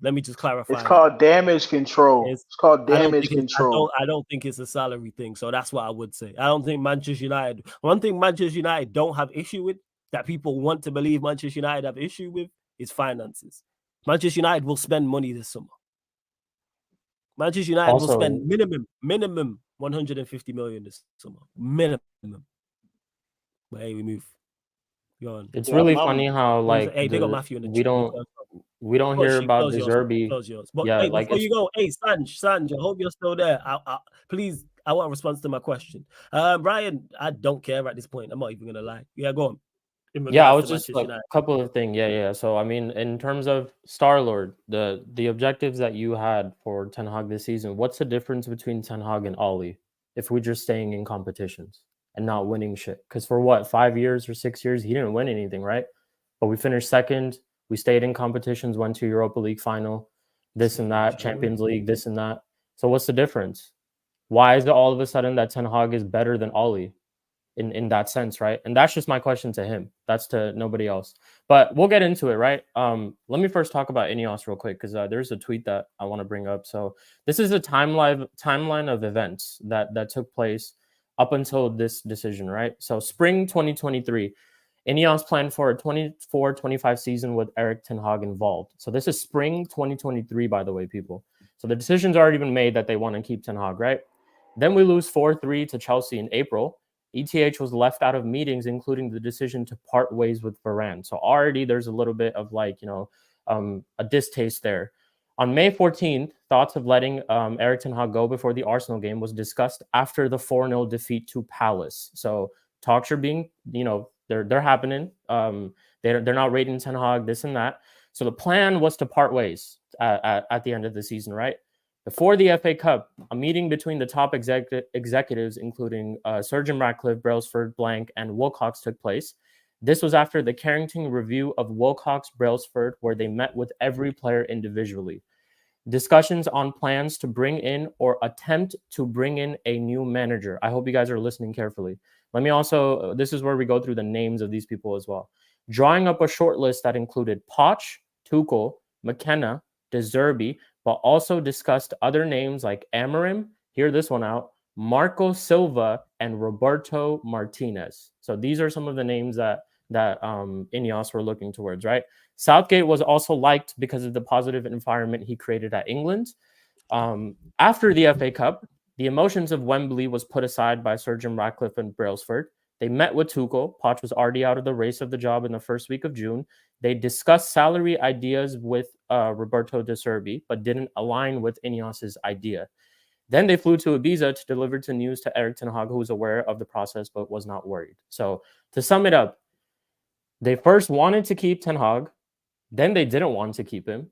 S1: Let me just clarify.
S2: It's called damage control. It's called damage control.
S1: I don't think it's a salary thing. So that's what I would say. I don't think Manchester United. One thing Manchester United don't have issue with that people want to believe Manchester United have issue with is finances. Manchester United will spend money this summer. Manchester United will spend minimum 150 million this summer. Minimum. But hey, we move. Go on.
S3: It's really funny how like
S1: they got Matthew in the
S3: we don't hear about De Zerbi.
S1: But hey, before you go, hey Sanj, I hope you're still there. Please, I want a response to my question. Brian, I don't care at this point. I'm not even gonna lie. Yeah, go on.
S3: Yeah, I was just like a couple of things. Yeah. So I mean, in terms of Star-Lord, the objectives that you had for Ten Hag this season, what's the difference between Ten Hag and Oli if we're just staying in competitions and not winning shit? Because for what, 5 years or 6 years, he didn't win anything, right? But we finished second. We stayed in competitions, went to Europa League final, this and that, Champions League, this and that. So what's the difference? Why is it all of a sudden that Ten Hag is better than Oli? In that sense, right? And that's just my question to him. That's to nobody else. But we'll get into it, right? Let me first talk about INEOS real quick because there's a tweet that I want to bring up. So this is a timeline of events that took place up until this decision, right? So spring 2023, INEOS planned for a 24-25 season with ERIK Ten Hag involved. So this is spring 2023, by the way, people. So the decision's already been made that they want to keep Ten Hag, right? Then we lose 4-3 to Chelsea in April. ETH was left out of meetings, including the decision to part ways with Varane. So already there's a little bit of like, a distaste there. On May 14th, thoughts of letting ERIK Ten Hag go before the Arsenal game was discussed after the 4-0 defeat to Palace. So talks are being, they're happening. They're not rating Ten Hag, this and that. So the plan was to part ways at the end of the season, right? Before the FA Cup, a meeting between the top executives, including Sir Jim Ratcliffe, Brailsford, Blank, and Wilcox took place. This was after the Carrington review of Wilcox Brailsford, where they met with every player individually. Discussions on plans to bring in or attempt to bring in a new manager. I hope you guys are listening carefully. Let me also, this is where we go through the names of these people as well. Drawing up a short list that included Poch, Tuchel, McKenna, De Zerbi, but also discussed other names like Amorim, hear this one out, Marco Silva, and Roberto Martinez. So these are some of the names that INEOS were looking towards, right? Southgate was also liked because of the positive environment he created at England. After the FA Cup, the emotions of Wembley was put aside by Sir Jim Ratcliffe and Brailsford. They met with Tuchel. Poch was already out of the race of the job in the first week of June. They discussed salary ideas with Roberto De Zerbi, but didn't align with INEOS's idea. Then they flew to Ibiza to deliver the news to ERIK Ten Hag, who was aware of the process but was not worried. So to sum it up, they first wanted to keep Ten Hag, then they didn't want to keep him.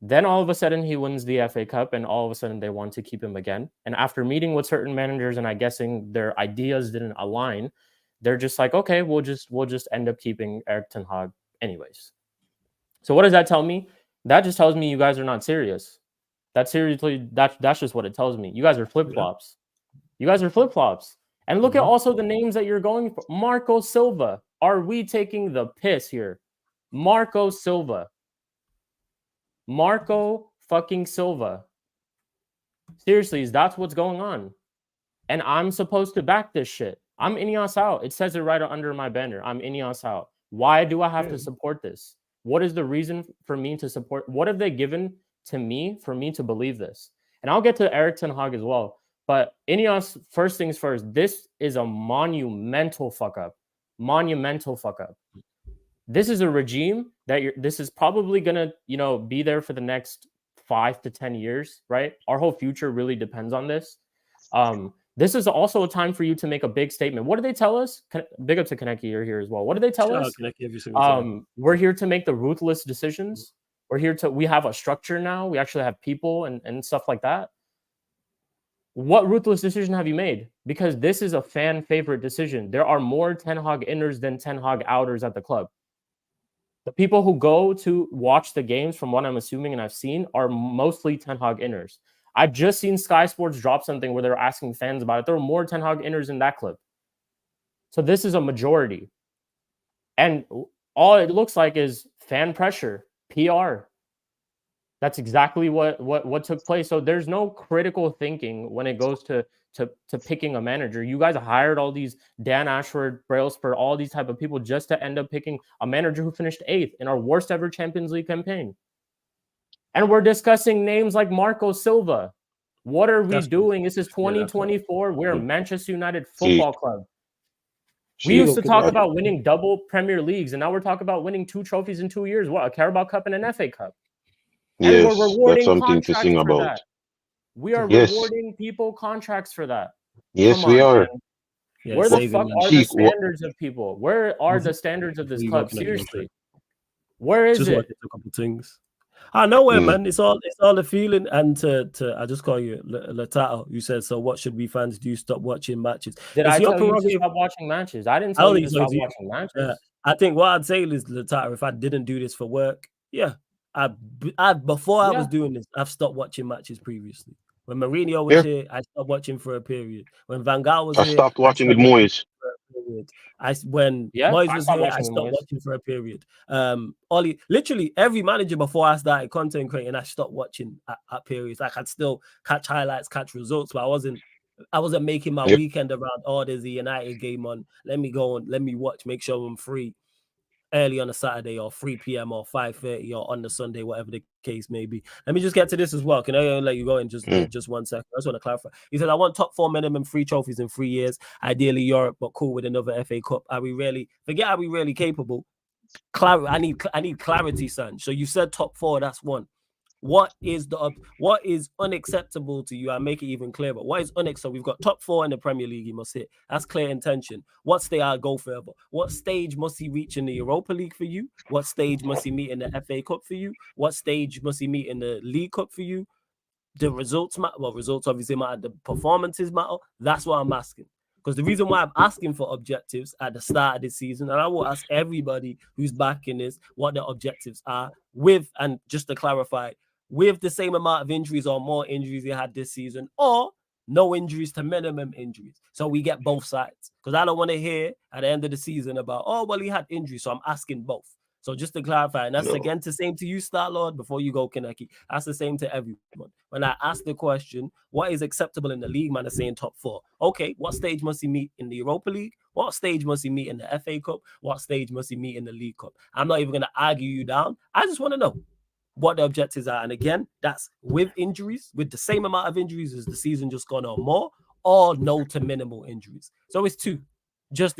S3: Then all of a sudden he wins the FA Cup, and all of a sudden they want to keep him again. And after meeting with certain managers, and I guessing their ideas didn't align, they're just like, okay, we'll just end up keeping ERIK Ten Hag anyways. So what does that tell me? That just tells me you guys are not serious. That's just what it tells me. You guys are flip-flops. You guys are flip-flops. And look at also the names that you're going for. Marco Silva. Are we taking the piss here? Marco Silva. Marco fucking Silva. Seriously, that's what's going on. And I'm supposed to back this shit. I'm INEOS out. It says it right under my banner. I'm INEOS out. Why do I have to support this? What is the reason for me to support? What have they given to me for me to believe this? And I'll get to ERIK Ten Hag as well. But INEOS, first things first, this is a monumental fuck up. Monumental fuck up. This is a regime that this is probably gonna, be there for the next 5 to 10 years, right? Our whole future really depends on this. This is also a time for you to make a big statement. What do they tell us? Big up to Kaneki, you're here as well. What do they tell us? We're here to make the ruthless decisions. We have a structure now. We actually have people and stuff like that. What ruthless decision have you made? Because this is a fan favorite decision. There are more Ten Hag inners than Ten Hag outers at the club. The people who go to watch the games, from what I'm assuming and I've seen, are mostly Ten Hag inners. I've just seen Sky Sports drop something where they're asking fans about it. There were more Ten Hag inners in that clip. So this is a majority. And all it looks like is fan pressure, PR. That's exactly what took place. So there's no critical thinking when it goes to picking a manager. You guys hired all these Dan Ashford, Brailsford, all these type of people just to end up picking a manager who finished 8th in our worst ever Champions League campaign. And we're discussing names like Marco Silva. What are we doing? This is 2024. We're Manchester United Football Club. We used to talk about winning double Premier Leagues, and now we're talking about winning 2 trophies in 2 years. What, a Carabao Cup and an FA Cup? And
S4: yes,
S3: we're rewarding
S4: that's something to sing about.
S3: That. We are rewarding people contracts for that.
S4: Yes, we are.
S3: Yeah, where the fuck are the standards of people? Where are the standards of this club? Seriously, where is it?
S1: A couple things. I know where, man. It's all the feeling. And to I just call you Latato. You said, so what should we fans do? Stop watching matches.
S3: Did I tell you to stop watching matches? I didn't tell you to stop watching matches.
S1: I think what I'd say is, Latato, if I didn't do this for work, before I was doing this, I've stopped watching matches previously. When Mourinho was here, I stopped watching for a period. When Van Gaal was here,
S4: I stopped watching with Moyes.
S1: When Moyes was here, I stopped watching for a period. Literally every manager before I started content creating, I stopped watching at periods. Like, I'd still catch highlights, catch results, but I wasn't making my weekend around, there's a United game on. Let me go and let me watch, make sure I'm free early on a Saturday or 3 p.m. or 5:30 or on the Sunday, whatever the case may be. Let me just get to this as well. Can I let you go in just 1 second? I just want to clarify. He said, I want top 4 minimum 3 trophies in 3 years, ideally Europe, but cool with another FA Cup. Are we really capable? I need clarity, son. So you said top 4, that's 1. what is unacceptable to you? I make it even clearer. What is unacceptable? We've got top 4 in the Premier League. He must hit. That's clear intention. What's the go further? What stage must he reach in the Europa League for you? What stage must he meet in the FA Cup for you? What stage must he meet in the League Cup for you? The results matter. Well, results obviously matter. The performances matter. That's what I'm asking. Because the reason why I'm asking for objectives at the start of this season, and I will ask everybody who's backing this what the objectives are with, and just to clarify, with the same amount of injuries or more injuries he had this season, or no injuries to minimum injuries. So we get both sides. Because I don't want to hear at the end of the season about, oh, well, he had injuries. So I'm asking both. So just to clarify, and that's again the same to you, Star-Lord, before you go, Kaneki. That's the same to everyone. When I ask the question, what is acceptable in the league, man, is saying top 4. Okay, what stage must he meet in the Europa League? What stage must he meet in the FA Cup? What stage must he meet in the League Cup? I'm not even going to argue you down. I just want to know what the objectives are. And again, that's with injuries, with the same amount of injuries as the season just gone on, more, or no to minimal injuries. So it's 2. Just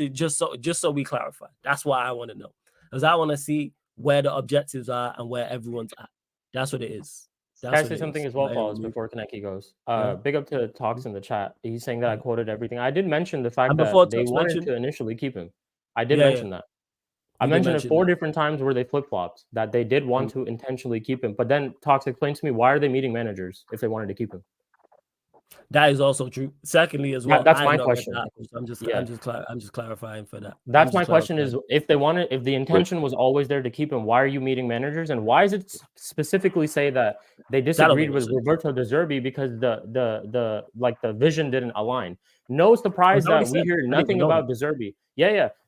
S1: so we clarify. That's what I want to know. Because I want to see where the objectives are and where everyone's at. That's what it is.
S3: Can I say something as well, Falls, before Kaneki goes? Big up to Talks in the chat. He's saying that I quoted everything. I did mention the fact that they wanted to initially keep him. I did mention that. I mentioned it 4 different times where they flip-flopped, that they did want to intentionally keep him. But then Talks explained to me, why are they meeting managers if they wanted to keep him?
S1: That is also true. Secondly, as well,
S3: that's my question.
S1: I'm just clarifying for that.
S3: That's my question: is if the intention was always there to keep him, why are you meeting managers? And why does it specifically say that they disagreed with Roberto De Zerbi because the vision didn't align? No surprise that we hear nothing about De Zerbi.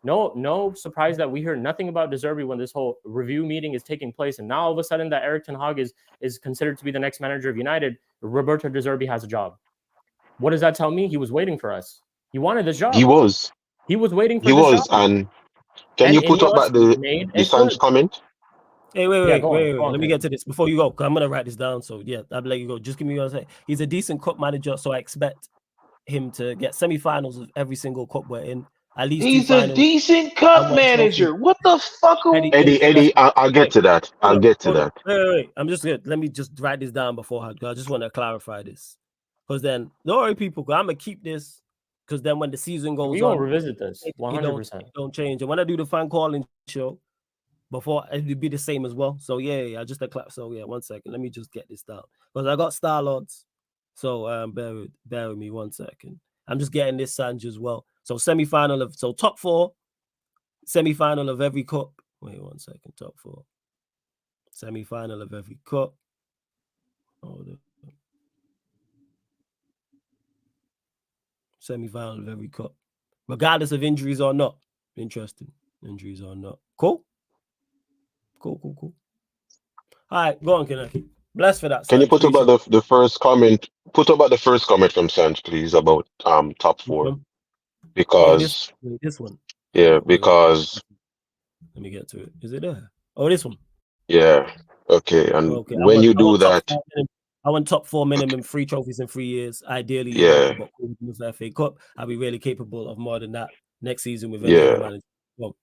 S3: No surprise that we hear nothing about De Zerbi when this whole review meeting is taking place, and now all of a sudden that ERIK Ten Hag is considered to be the next manager of United. Roberto De Zerbi has a job. What does that tell me? He was waiting for us. He wanted this job.
S4: He was
S3: waiting for this job.
S4: And can you put up back the Sanj comment?
S1: Hey, wait. Let me get to this before you go. I'm gonna write this down. So yeah, I'll let you go. Just give me what I say. He's a decent cup manager, so I expect him to get semi-finals of every single cup we're in. At least
S2: he's a decent cup manager. What the fuck?
S4: Eddie, I'll get to that. I'll get to that.
S1: Wait. I'm just good. Let me just write this down beforehand. I just want to clarify this. Because then, don't worry, people. I'm gonna keep this. Because then, when the season goes on,
S3: we will revisit this 100%.
S1: Don't change. And when I do the fan calling show, before it'll be the same as well. So yeah. Just a clap. So yeah, 1 second. Let me just get this down because I got Star Lords. So bear with me 1 second. I'm just getting this Sanj as well. So top 4, semi-final of every cup. Wait 1 second. Top 4, semi-final of every cup. Hold on. Semi-final of every cup, regardless of injuries or not. Interesting. Injuries or not. Cool. All right, go on, Kaneki. Bless for that.
S4: Can you put about the first comment? Put about the first comment from Sanj, please, about top 4. Because
S1: this one.
S4: Yeah, because
S1: let me get to it. Is it there? Oh, this one.
S4: Yeah. Okay. And when you do that,
S1: I want top 4 minimum, 3 trophies in 3 years. Ideally, but with the FA Cup, I'll be really capable of more than that next season with any manager. Well,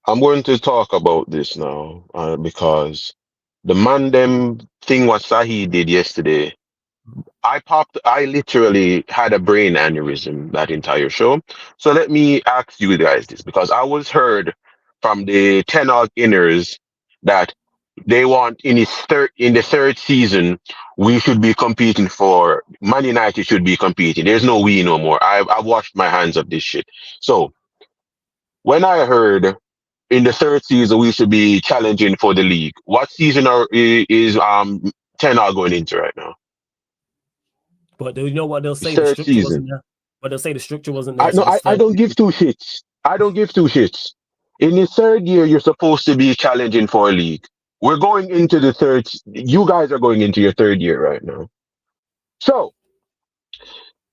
S4: I'm going to talk about this now because the ManDem thing what Sahi did yesterday, I literally had a brain aneurysm that entire show. So let me ask you guys this, because I was heard from the Ten Hag inners that they want in the 3rd season, we should be competing for Man United should be competing. There's no we no more. I've washed my hands of this shit. So when I heard in the 3rd season we should be challenging for the league, what season is Ten Hag going into right now?
S1: But you know what they'll say?
S4: The 3rd season.
S1: But they'll say the structure wasn't there.
S4: I don't give 2 shits. I don't give 2 shits. In the 3rd year, you're supposed to be challenging for a league. We're going into the 3rd. You guys are going into your 3rd year right now. So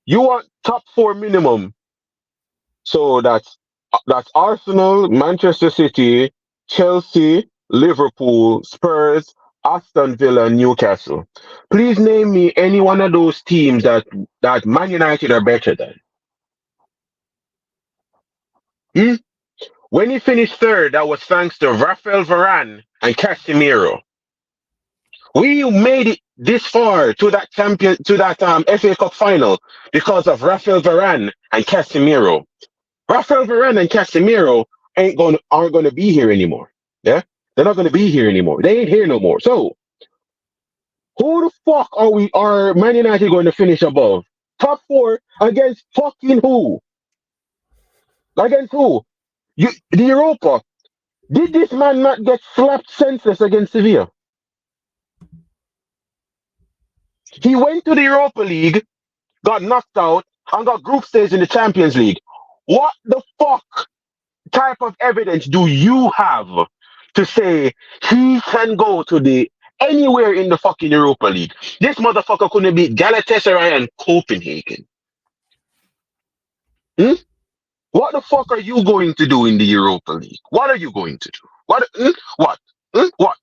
S4: you want top 4 minimum. So that's Arsenal, Manchester City, Chelsea, Liverpool, Spurs, Aston Villa, Newcastle. Please name me any one of those teams that Man United are better than. When he finished 3rd, that was thanks to Rafael Varane and Casemiro. We made it this far to that FA Cup final because of Rafael Varane and Casemiro. Rafael Varane and Casemiro aren't going to be here anymore. Yeah, they're not going to be here anymore. They ain't here no more. So who the fuck are Man United going to finish above? Top 4 against fucking who? Against who? The Europa. Did this man not get slapped senseless against Sevilla? He went to the Europa League, got knocked out, and got group stage in the Champions League. What the fuck type of evidence do you have to say he can go to anywhere in the fucking Europa League? This motherfucker couldn't beat Galatasaray and Copenhagen. What the fuck are you going to do in the Europa League? What are you going to do? What? What?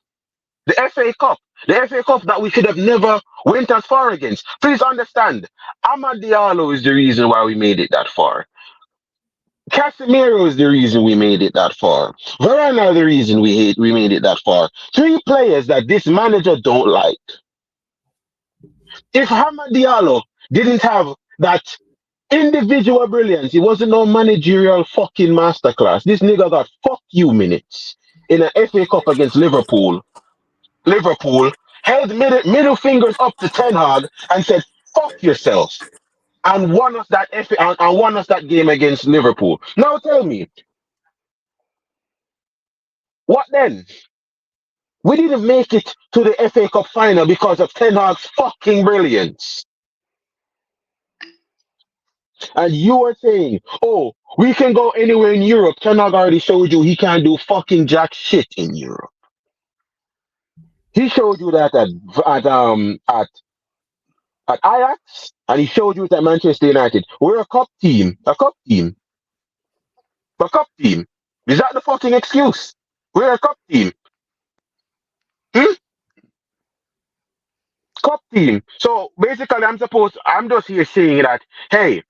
S4: The FA Cup. The FA Cup that we should have never went as far against. Please understand, Amad Diallo is the reason why we made it that far. Casemiro is the reason we made it that far. Varane is the reason we made it that far. 3 players that this manager don't like. If Amad Diallo didn't have that individual brilliance, it wasn't no managerial fucking masterclass. This nigga got fuck you minutes in an FA Cup against Liverpool. Liverpool held middle fingers up to Ten Hag and said, fuck yourself. And won us that game against Liverpool. Now tell me, what then? We didn't make it to the FA Cup final because of Ten Hag's fucking brilliance. And you are saying, oh, we can go anywhere in Europe. Ten Hag already showed you he can't do fucking jack shit in Europe. He showed you that at Ajax, and he showed you it at Manchester United. We're a cup team. A cup team. Is that the fucking excuse? We're a cup team. Cup team. So basically, I'm just here saying that, hey,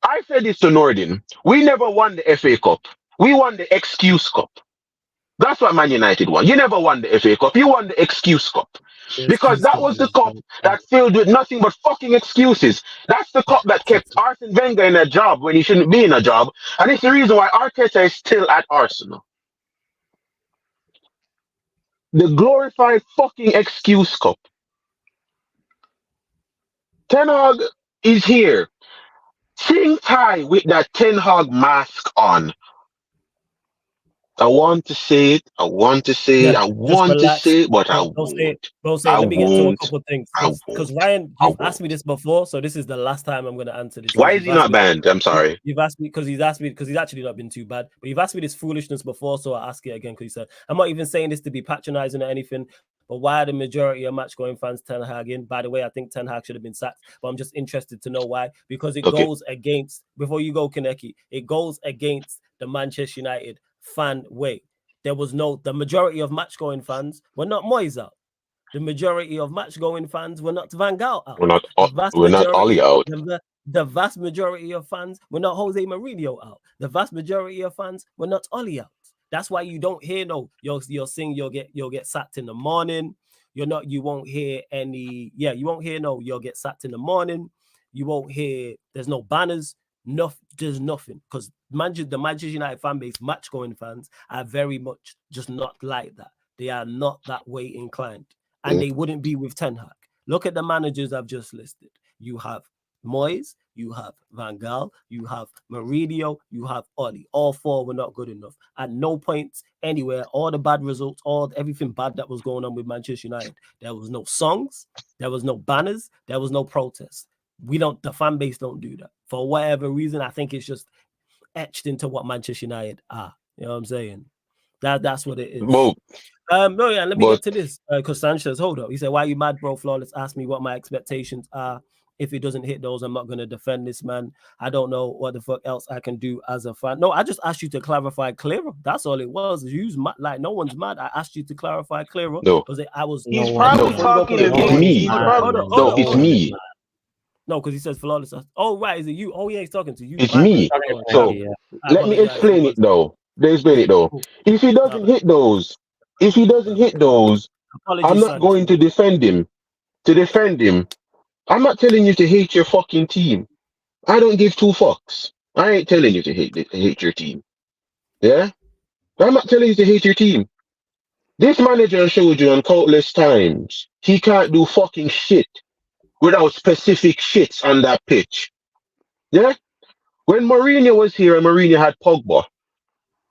S4: I said this to Nordin. We never won the FA Cup. We won the Excuse Cup. That's what Man United won. You never won the FA Cup. You won the Excuse Cup. Because that was the cup that filled with nothing but fucking excuses. That's the cup that kept Arsene Wenger in a job when he shouldn't be in a job. And it's the reason why Arteta is still at Arsenal. The glorified fucking Excuse Cup. Ten Hag is here. Sing tie with that Ten Hag mask on. I want to say it, but I won't.
S1: Bro, let me get to a couple of things. Because Ryan, you've asked me this before, so this is the last time I'm going to answer this.
S4: Why is he not banned? I'm sorry.
S1: You've asked me because he's actually not been too bad. But you've asked me this foolishness before, so I'll ask it again because he said, I'm not even saying this to be patronizing or anything, but why are the majority of match-going fans Ten Hag in? By the way, I think Ten Hag should have been sacked, but I'm just interested to know why. Because it goes against, before you go, Kaneki, it goes against the Manchester United fan way. The majority of match-going fans were not Moyes out. The majority of match-going fans were not Van Gaal out.
S4: We're not Ollie out.
S1: The vast majority of fans were not Jose Mourinho out. The vast majority of fans were not Ollie out. That's why you don't hear you'll sing, you'll get sacked in the morning. You won't hear you'll get sacked in the morning. You won't hear, there's no banners. There's nothing, because the Manchester United fan base, match-going fans, are very much just not like that. They are not that way inclined, and they wouldn't be with Ten Hag. Look at the managers I've just listed. You have Moyes, you have Van Gaal, you have Mourinho, you have Ollie. All 4 were not good enough. At no point anywhere, all the bad results, everything bad that was going on with Manchester United, there was no songs, there was no banners, there was no protests. The fan base don't do that. For whatever reason, I think it's just etched into what Manchester United are. You know what I'm saying? That's what it is. Let me get to this. Because Sanchez, hold up. He said, why are you mad, bro? Flawless asked me what my expectations are. If he doesn't hit those, I'm not going to defend this man. I don't know what the fuck else I can do as a fan. No, I just asked you to clarify clearer. That's all it was. No one's mad. I asked you to clarify clearer.
S4: No.
S2: He's probably talking to me.
S4: It's me.
S1: No, because he says flawless. Oh, right. Is it you? Oh, yeah, he's talking to you.
S4: It's me. So let me explain it though. If he doesn't hit those, I'm not going to defend him. To defend him, I'm not telling you to hate your fucking team. I don't give two fucks. I ain't telling you to hate your team. Yeah? I'm not telling you to hate your team. This manager showed you on countless times he can't do fucking shit without specific shits on that pitch. Yeah? When Mourinho was here and Mourinho had Pogba,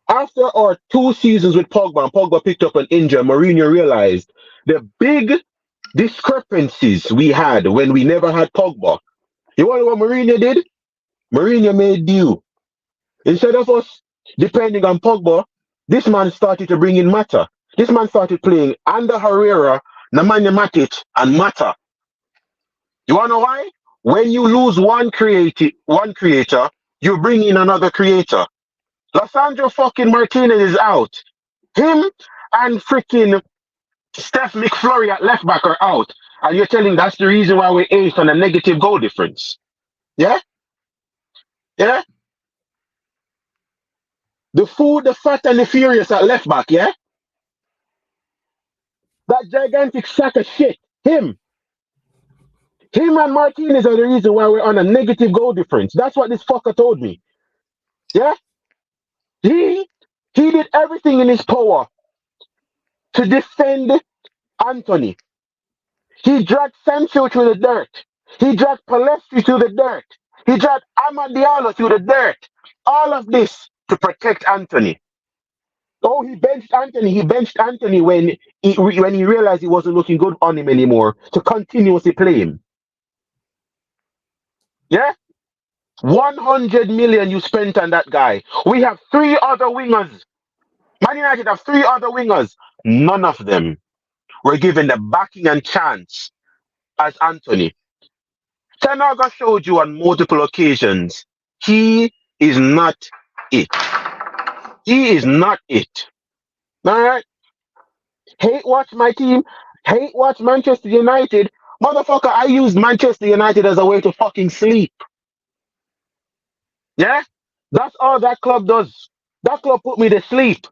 S4: after our 2 seasons with Pogba and Pogba picked up an injury, Mourinho realized the big discrepancies we had when we never had Pogba. You want to know what Mourinho did? Mourinho made do. Instead of us depending on Pogba, this man started to bring in Mata. This man started playing under Herrera, Nemanja Matic, and Mata. You want to know why? When you lose one creator, you bring in another creator. Lissandro fucking Martinez is out. Him and freaking Steph McFlurry at left back are out. And you're telling that's the reason why we're ace on a negative goal difference. Yeah? Yeah? The food, the fat, and the furious at left back, yeah? That gigantic sack of shit. Him and Martinez are the reason why we're on a negative goal difference. That's what this fucker told me. Yeah? He did everything in his power to defend Anthony. He dragged Sancho through the dirt. He dragged Palestri through the dirt. He dragged Amad Diallo through the dirt. All of this to protect Anthony. Oh, he benched Anthony. He benched Anthony when he realized he wasn't looking good on him anymore to continuously play him. Yeah? 100 million you spent on that guy. We have 3 other wingers. Man United have 3 other wingers. None of them were given the backing and chance as Anthony. Ten Hag showed you on multiple occasions. He is not it. He is not it. Alright? Hate watch my team. Hate watch Manchester United. Motherfucker, I used Manchester United as a way to fucking sleep. Yeah? That's all that club does. That club put me to sleep.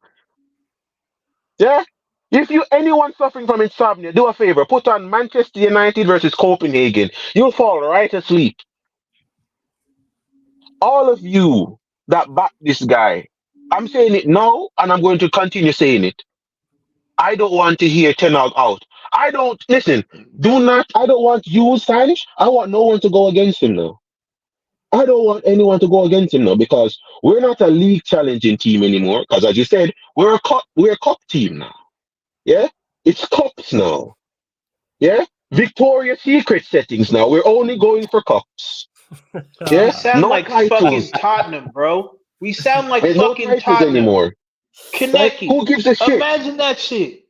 S4: Yeah? If anyone suffering from insomnia, do a favor. Put on Manchester United versus Copenhagen. You'll fall right asleep. All of you that back this guy, I'm saying it now, and I'm going to continue saying it. I don't want to hear Ten Hag out. I don't want you signing. I want no one to go against him now. I don't want anyone to go against him now because we're not a league challenging team anymore. Because as you said, we're a cup team now. Yeah? It's cups now. Yeah? Victoria's Secret settings now. We're only going for cups.
S2: Yeah? We sound like fucking Tottenham, bro. We sound like fucking Tottenham
S4: anymore.
S2: Kaneki,
S4: like, who gives a shit?
S2: Imagine that shit.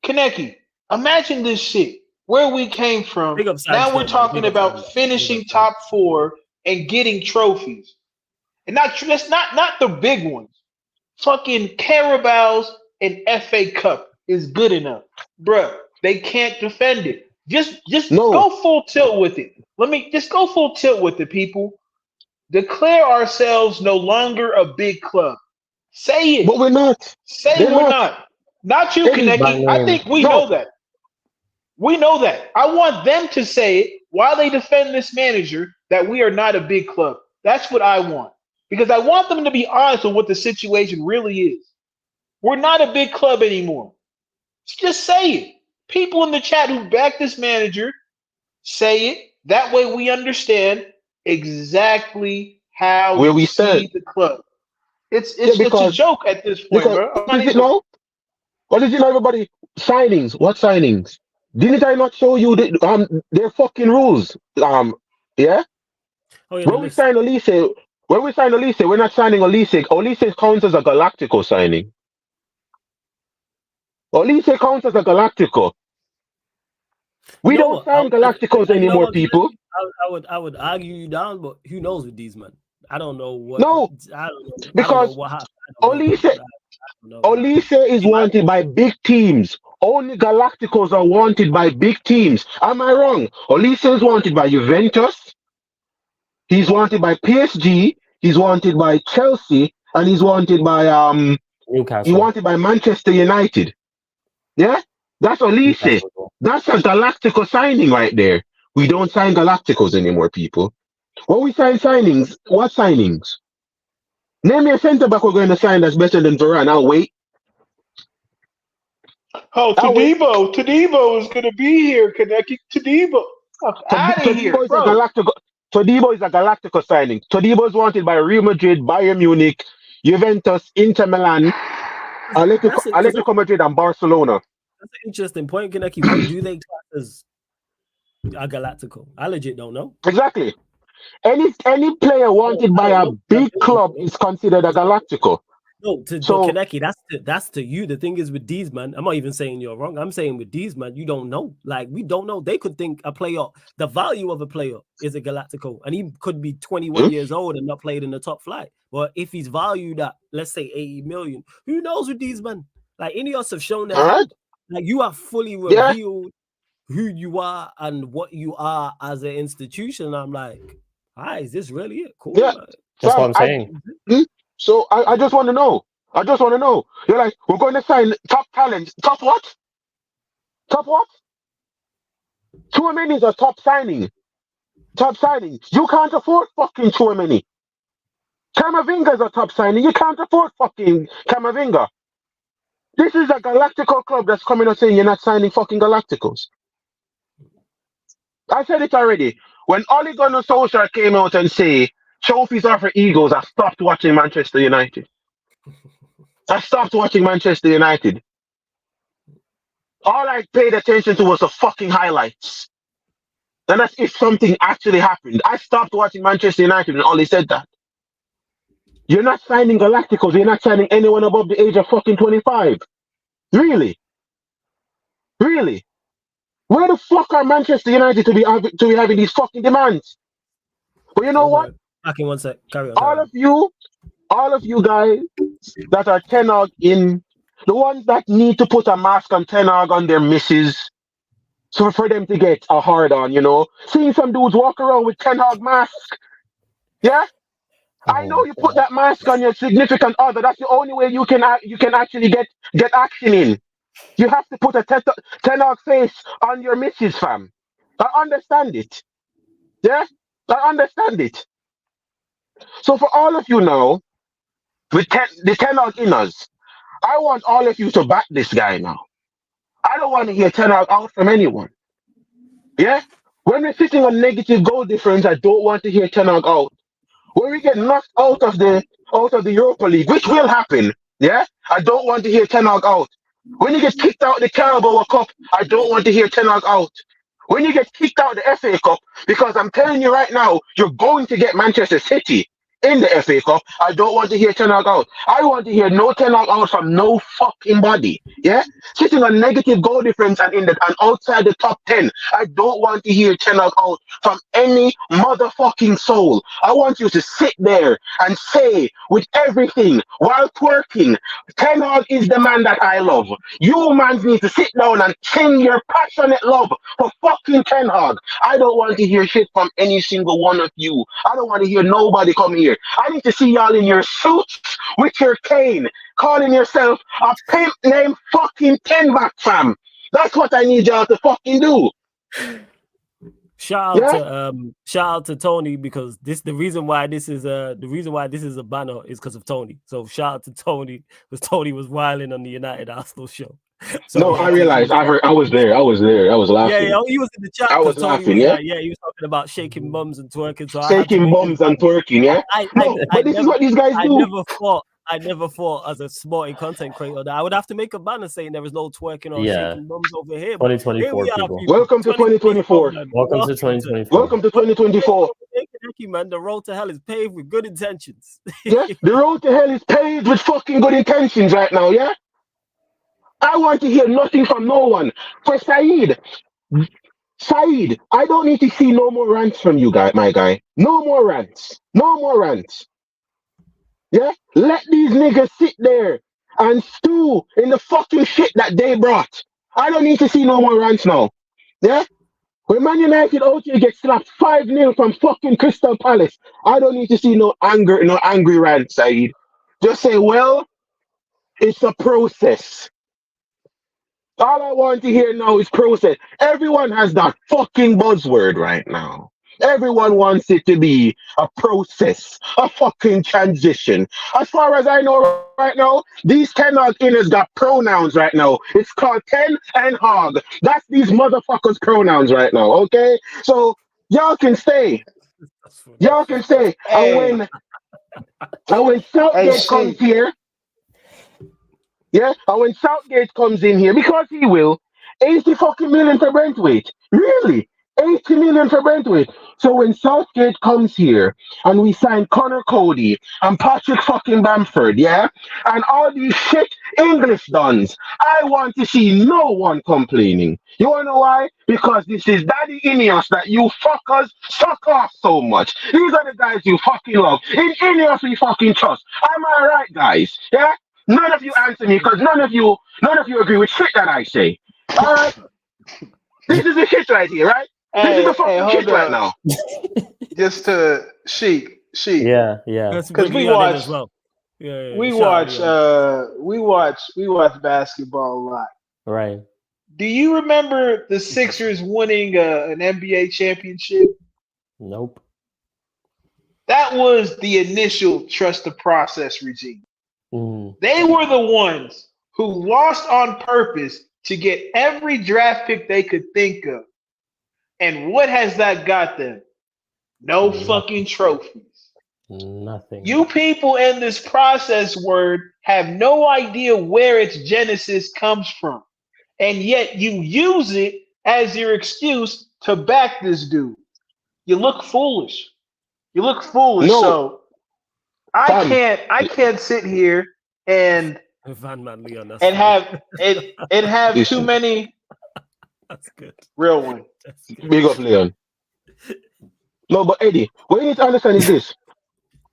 S2: Kaneki, imagine this shit. Where we came from. Now we're talking about finishing top 4 and getting trophies. And that's not the big ones. Fucking Carabao's and FA Cup is good enough. Bruh, they can't defend it. Just go full tilt with it. Just go full tilt with it, people. Declare ourselves no longer a big club. Say it.
S4: But we're not.
S2: We're not. Not you, Kaneki. I think we know that. We know that. I want them to say it while they defend this manager that we are not a big club. That's what I want. Because I want them to be honest with what the situation really is. We're not a big club anymore. Just say it. People in the chat who back this manager, say it. That way we understand exactly how
S4: we
S2: see the club. It's a joke at this point, bro.
S4: What is it now? What is it now, everybody? Signings. What signings? Didn't I not show you their fucking rules? Yeah?
S1: Oh, yeah,
S4: when we sign Olise, we're not signing Olise. Olise counts as a Galactico signing. Olise counts as a Galactico. We don't sign Galacticos anymore, people.
S1: I would argue you down, but who knows with these men? I don't know what.
S4: No,
S1: I don't know,
S4: because Olise is wanted by big teams. Only Galacticos are wanted by big teams. Am I wrong? Olise is wanted by Juventus. He's wanted by PSG. He's wanted by Chelsea, and he's wanted by
S3: Newcastle.
S4: He's wanted by Manchester United. Yeah. That's Olise. That's a Galactico signing right there. We don't sign Galacticos anymore, people. When we sign signings, what signings? Name me a centre back we're going to sign that's better than Varane. I'll wait.
S2: Oh, Todibo. Todibo is going to be here. Kaneki Todibo. Out of here, bro.
S4: Todibo is a Galactico signing. Todibo is wanted by Real Madrid, Bayern Munich, Juventus, Inter Milan, Atletico Madrid, and Barcelona.
S1: That's an interesting point, Kaneki. What do they class as a Galactico? I legit don't know.
S4: Exactly. Any player wanted by a big club is considered a Galactico.
S1: No, but Kaneki, that's to you. The thing is with these, man, I'm not even saying you're wrong. I'm saying with these, man, you don't know. Like, we don't know. They could think a player, the value of a player is a Galactico, and he could be 21 years old and not played in the top flight. But if he's valued at, let's say, 80 million, who knows with these, man? Like, INEOS have shown that, like, you have fully revealed who you are and what you are as an institution. I'm like, is this really it? Cool.
S4: Yeah.
S3: That's what I'm saying.
S4: So I just want to know. You're like, we're going to sign top talent. Top what? Top what? Tchouaméni is a top signing. Top signing. You can't afford fucking Tchouaméni. Camavinga is a top signing. You can't afford fucking Camavinga. This is a Galactico club that's coming and saying you're not signing fucking Galacticos. I said it already. When Ole Gunnar Solskjaer came out and say trophies are for egos, I stopped watching Manchester United. All I paid attention to was the fucking highlights. And that's if something actually happened. I stopped watching Manchester United when Ole said that. You're not signing Galacticos. You're not signing anyone above the age of fucking 25. Really? Where the fuck are Manchester United to be having these fucking demands? But you know what?
S1: Back in 1 sec. Carry on.
S4: All of you guys that are Ten Hag in, the ones that need to put a mask on Ten Hag on their misses, so for them to get a hard on, you know, seeing some dudes walk around with Ten Hag mask. Yeah, I know you put that mask on your significant other. That's the only way you can actually get action in. You have to put a Ten Hag face on your misses, fam. I understand it. Yeah, I understand it. So for all of you now, with the Ten Hag in us, I want all of you to back this guy now. I don't want to hear Ten Hag out from anyone. Yeah? When we're sitting on negative goal difference, I don't want to hear Ten Hag out. When we get knocked out of the Europa League, which will happen, yeah? I don't want to hear Ten Hag out. When you get kicked out the Carabao Cup, I don't want to hear Ten Hag out. When you get kicked out the FA Cup, because I'm telling you right now, you're going to get Manchester City in the FA Cup, I don't want to hear Ten Hag out. I want to hear no Ten Hag out from no fucking body. Yeah? Sitting on negative goal difference and outside the top 10. I don't want to hear Ten Hag out from any motherfucking soul. I want you to sit there and say with everything while twerking, Ten Hag is the man that I love. You man need to sit down and sing your passionate love for fucking Ten Hag. I don't want to hear shit from any single one of you. I don't want to hear nobody come here. I need to see y'all in your suits with your cane, calling yourself a pimp named fucking Ten Hag, fam. That's what I need y'all to fucking do.
S1: Shout out to Tony, because the reason why this is a banner is because of Tony. So shout out to Tony, because Tony was wilding on the United Arsenal show. So
S4: no, I realized. I was there. I was laughing.
S1: Yeah, he was in the chat.
S4: I was laughing. He
S1: was talking about shaking bums and twerking. So
S4: shaking bums and twerking. Yeah. But this is what these guys do.
S1: I never thought as a sporting content creator that I would have to make a banner saying there is no twerking or shaking bums over here.
S3: 2024 people.
S4: Welcome to 2024.
S3: Welcome to 2024.
S4: Welcome to 2024.
S1: Man, the road to hell is paved with good intentions.
S4: Yeah, the road to hell is paved with fucking good intentions right now. Yeah. I want to hear nothing from no one. For Saeed, I don't need to see no more rants from you, my guy. No more rants. Yeah? Let these niggas sit there and stew in the fucking shit that they brought. I don't need to see no more rants now. Yeah? When Man United OT gets slapped 5-0 from fucking Crystal Palace, I don't need to see no angry rants, Saeed. Just say, well, it's a process. All I want to hear now is process. Everyone has that fucking buzzword right now. Everyone wants it to be a process, a fucking transition. As far as I know right now, these Ten Hag inners got pronouns right now. It's called Ten and Hag. That's these motherfuckers' pronouns right now, okay? So y'all can stay. Y'all can stay.
S2: Hey.
S4: And when Southgate comes here, yeah, and when Southgate comes in here, because he will, 80 fucking million for Brentwaite. Really? 80 million for Brentwaite. So when Southgate comes here and we sign Connor Cody and Patrick fucking Bamford, yeah, and all these shit English dons, I want to see no one complaining. You wanna know why? Because this is Daddy INEOS that you fuckers suck off so much. These are the guys you fucking love. In INEOS we fucking trust. Am I right, guys? Yeah? None of you answer me because none of you agree with shit that I say. All right? This is the shit right here, right? This is the fucking shit right now.
S2: Just to Sheik.
S3: Yeah.
S2: Because we watch as well. We watch basketball a lot.
S3: Right.
S2: Do you remember the Sixers winning an NBA championship?
S3: Nope.
S2: That was the initial trust the process regime. They were the ones who lost on purpose to get every draft pick they could think of. And what has that got them? No fucking trophies.
S3: Nothing.
S2: You people in this process word have no idea where its genesis comes from. And yet you use it as your excuse to back this dude. You look foolish. No. So I can't sit here and have too many.
S1: That's good.
S2: Real one.
S4: Big up, Leon. No, but Eddie, what you need to understand is this.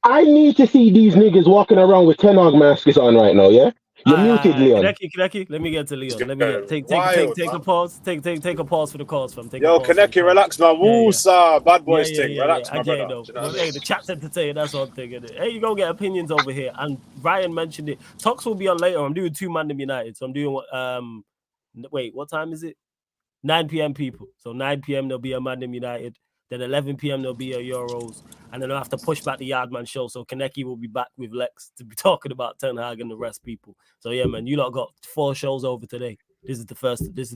S4: I need to see these niggas walking around with Ten Hag masks on right now, yeah? You're muted, Leon.
S1: Kaneki, let me get to Leon. Let me take a pause. Take a pause for the calls, fam.
S5: Kaneki, relax, man. Woosa, bad boys thing. Relax, my brother.
S1: You know hey, the chat's entertaining. That's one thing. Hey, you gonna get opinions over here. And Ryan mentioned it. Talks will be on later. I'm doing 2 ManDem United. So I'm doing wait, what time is it? 9 p.m. people. So 9 p.m. there'll be a ManDem United. Then 11 p.m. there'll be a Euros. And then I'll have to push back the Yardman show. So Kaneki will be back with Lex to be talking about Ten Hag and the rest people. So yeah, man, you lot got 4 shows over today. This is the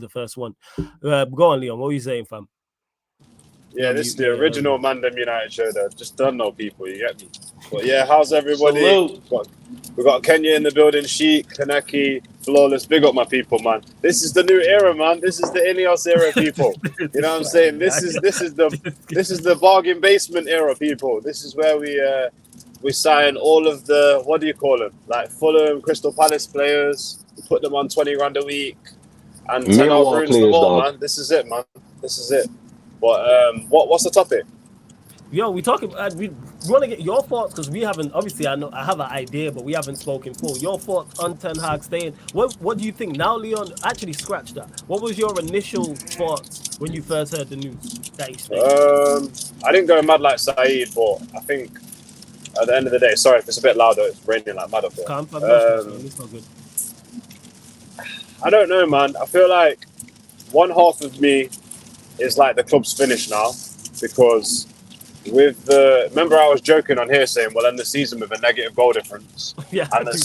S1: first one. Go on, Leon. What were you saying, fam?
S5: Yeah, this is the original ManDem United show that just don't know people, you get me? But yeah, how's everybody? We got Kenya in the building, Sheik, Kaneki, Flawless. Big up my people, man. This is the new era, man. This is the INEOS era, people. You know what I'm saying? This is the bargain basement era, people. This is where we sign all of the, what do you call them? Like Fulham, Crystal Palace players. We put them on 20 grand a week. And Ten Hag ruins them all, man. This is it, man. This is it. But what's the topic?
S1: Yo, we talking. We want to get your thoughts because we haven't. Obviously, I have an idea, but we haven't spoken full. Your thoughts on Ten Hag staying? What do you think now, Leon? Actually, scratch that. What was your initial thoughts when you first heard the news that he stayed?
S5: I didn't go mad like Saeed, but I think at the end of the day, sorry if it's a bit louder. It's raining like mad up here.
S1: It's not good.
S5: I don't know, man. I feel like one half of me is like the club's finished now because. Remember I was joking on here saying we'll end the season with a negative goal difference, and then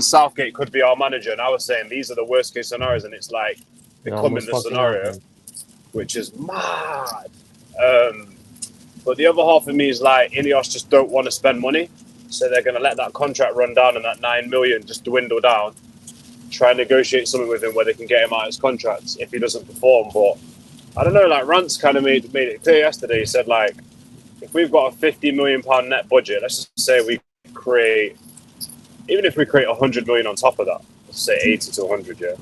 S5: Southgate could be our manager, and I was saying these are the worst case scenarios, and it's like becoming the scenario, which is mad. But the other half of me is like INEOS just don't want to spend money, so they're going to let that contract run down and that 9 million just dwindle down, try and negotiate something with him where they can get him out of his contracts if he doesn't perform. But I don't know, like Rance kind of made it clear yesterday. He said, like, if we've got a £50 million net budget, let's just say even if we create 100 million on top of that, let's say 80 to 100, yeah.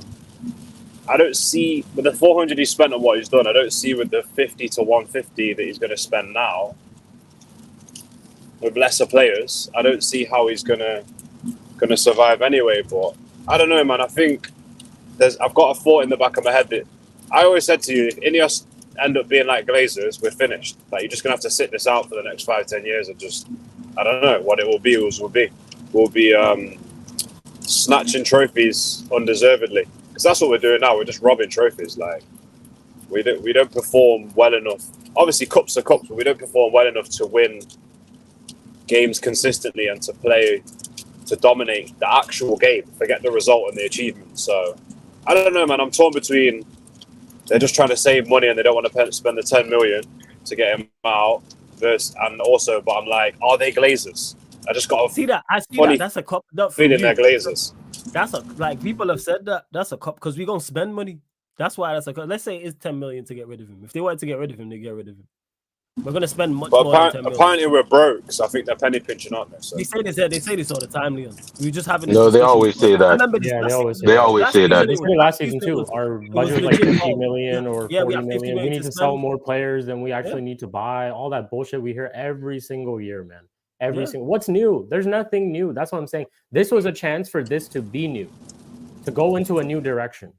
S5: I don't see, with the 400 he spent on what he's done, I don't see with the 50 to 150 that he's going to spend now, with lesser players, I don't see how he's gonna survive anyway. But I don't know, man. I think I've got a thought in the back of my head that I always said to you, if INEOS end up being like Glazers, we're finished. Like, you're just going to have to sit this out for the next 5-10 years and just, I don't know what it will be. We'll be snatching trophies undeservedly. Because that's what we're doing now. We're just robbing trophies. Like we don't perform well enough. Obviously, cups are cups, but we don't perform well enough to win games consistently and to dominate the actual game. Forget the result and the achievement. So I don't know, man. I'm torn between they're just trying to save money and they don't want to spend the 10 million to get him out. And also, but I'm like, are they Glazers? I just got
S1: see that. I see that. That's a cop. Not for
S5: feeling
S1: you.
S5: they're Glazers.
S1: That's a like people have said that. That's a cop because we're gonna spend money. That's why that's a cop. Let's say it's 10 million to get rid of him. If they wanted to get rid of him, they get rid of him. We're gonna spend much more than 10 million.
S5: Apparently we're broke, so I think they're penny pinching, aren't they? So.
S1: They say this all the time, Leon. We just having.
S4: No, they always say that.
S3: Yeah, they always
S4: say that.
S3: They said it last season too. Our budget was like 50 million or 40 million. We need to sell more players than we actually need to buy. All that bullshit we hear every single year, man. Every single. What's new? There's nothing new. That's what I'm saying. This was a chance for this to be new, to go into a new direction.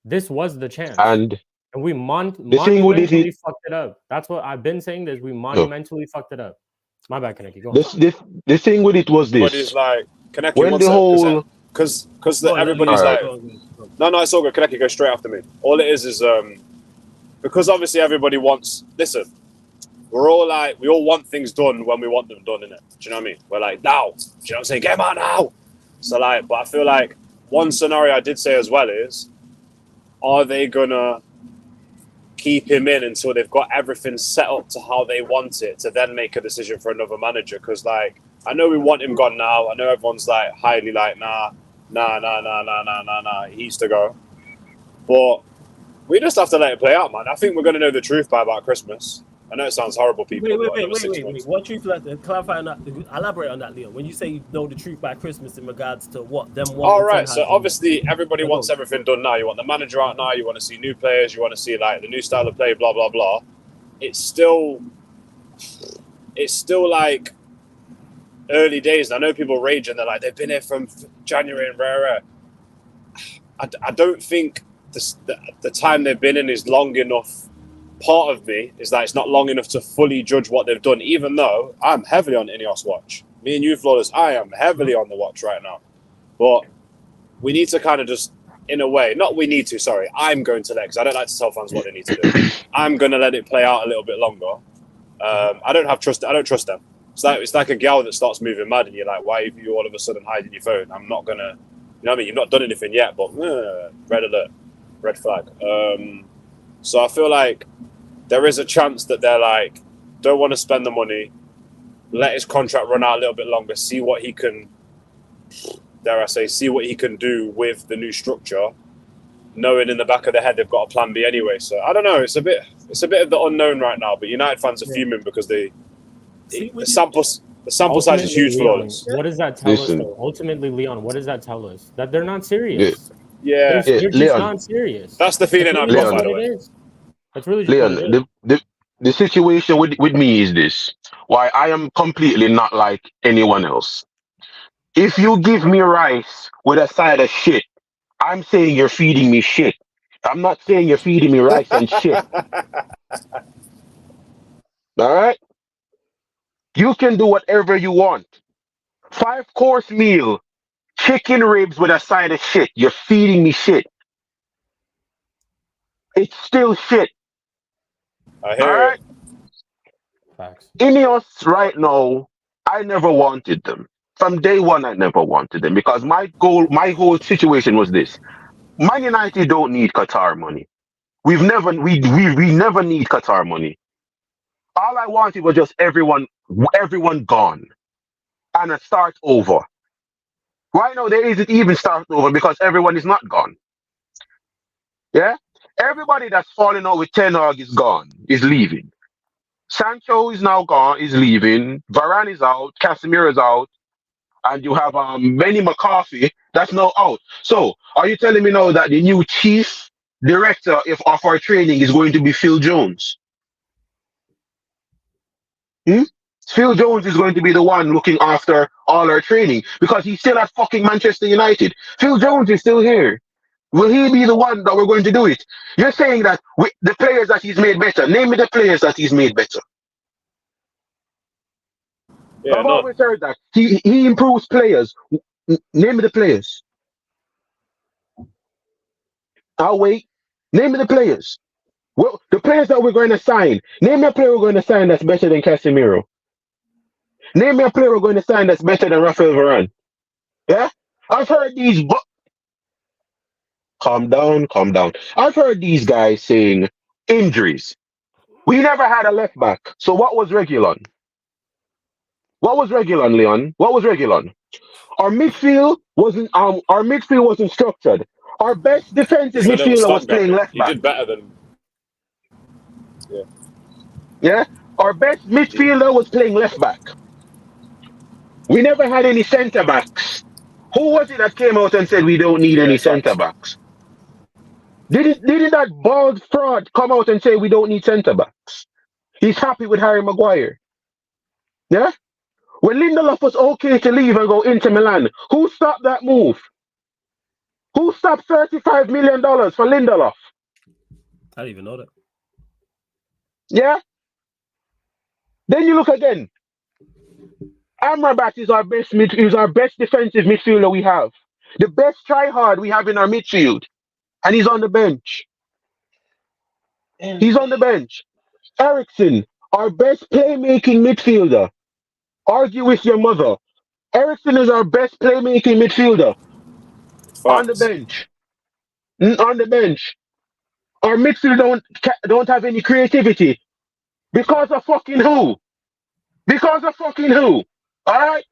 S3: This was the chance. And we monumentally fucked it up. That's what I've been saying. This we monumentally fucked it up. My bad, Kaneki. Go on.
S4: The thing with it was this.
S5: Everybody's like, Kaneki,
S4: when the whole
S5: because everybody's like, no, it's all good. Kaneki, go straight after me. All it is because obviously everybody wants. Listen, we're all like, we all want things done when we want them done, innit? Do you know what I mean? We're like, now. Do you know what I'm saying? Get him out now. So like, but I feel like one scenario I did say as well is, are they gonna keep him in until they've got everything set up to how they want it to then make a decision for another manager? Because like, I know we want him gone now. I know everyone's like highly like, nah, he needs to go. But we just have to let it play out, man. I think we're gonna know the truth by about Christmas. I know it sounds horrible, people.
S1: Wait. What truth? Clarify on that. Elaborate on that, Leon. When you say you know the truth by Christmas in regards to what?
S5: All right. So obviously everybody wants everything done now. You want the manager out now. You want to see new players. You want to see like the new style of play. Blah blah blah. It's still like early days. I know people rage and they're like, they've been here from January and rare. I don't think the time they've been in is long enough. Part of me is that it's not long enough to fully judge what they've done, even though I'm heavily on INEOS watch. Me and you, Flawless, I am heavily on the watch right now. But we need to kind of just, in a way, I'm going to let, because I don't like to tell fans what they need to do. I'm going to let it play out a little bit longer. I don't trust them. It's like a gal that starts moving mad and you're like, why are you all of a sudden hiding your phone? I'm not going to, you know what I mean? You've not done anything yet, but red alert, red flag. So I feel like there is a chance that they're like, don't want to spend the money, let his contract run out a little bit longer, see what he can, see what he can do with the new structure, knowing in the back of their head they've got a plan B anyway. So I don't know, it's a bit of the unknown right now, but United fans are fuming because the sample size is huge, Flawless.
S3: What does that tell us though? Ultimately, Leon, what does that tell us? That they're not serious.
S5: Yeah.
S3: They're just
S4: Leon,
S3: not serious.
S5: That's the feeling I've got, by the way.
S3: That's really
S4: Leon, the situation with me is this. Why I am completely not like anyone else. If you give me rice with a side of shit, I'm saying you're feeding me shit. I'm not saying you're feeding me rice and shit. All right? You can do whatever you want. 5-course meal, chicken ribs with a side of shit. You're feeding me shit. It's still shit.
S5: I hear it.
S3: Facts.
S4: INEOS right now, I never wanted them. From day one, I never wanted them because my whole situation was this. Man United don't need Qatar money. We never need Qatar money. All I wanted was just everyone gone and a start over. Right now, there isn't even start over because everyone is not gone. Yeah? Everybody that's falling out with Ten Hag is gone, is leaving. Sancho is now gone, is leaving. Varane is out. Casemiro is out. And you have Benny McCarthy that's now out. So, are you telling me now that the new chief director of our training is going to be Phil Jones? Phil Jones is going to be the one looking after all our training because he's still at fucking Manchester United. Phil Jones is still here. Will he be the one that we're going to do it? You're saying that the players that he's made better. Name me the players that he's made better.
S5: Yeah,
S4: I've always heard that. He improves players. Name me the players. I'll wait. Name me the players. Well, the players that we're going to sign. Name me a player we're going to sign that's better than Casemiro. Name me a player we're going to sign that's better than Rafael Varane. Yeah? I've heard these. Calm down, calm down. I've heard these guys saying injuries. We never had a left back. So what was Regulon? What was Regulon, Leon? What was Regulon? Our midfield wasn't structured. Our best defensive
S5: So there was
S4: midfielder was
S5: stuck
S4: playing
S5: then.
S4: left
S5: He
S4: back.
S5: did better than. Yeah.
S4: Yeah? Our best midfielder was playing left back. We never had any centre backs. Who was it that came out and said we don't need any centre
S5: Facts.
S4: backs? Didn't that bald fraud come out and say we don't need centre backs? He's happy with Harry Maguire. Yeah? When Lindelof was okay to leave and go into Milan, who stopped that move? Who stopped $35 million for Lindelof?
S1: I didn't even know that.
S4: Yeah? Then you look again. Amrabat is our best defensive midfielder we have. The best tryhard we have in our midfield. And he's on the bench. He's on the bench. Eriksen, our best playmaking midfielder. Argue with your mother. Eriksen is our best playmaking midfielder.
S5: Facts.
S4: On the bench. On the bench. Our midfield don't have any creativity. Because of fucking who? Because of fucking who? Alright?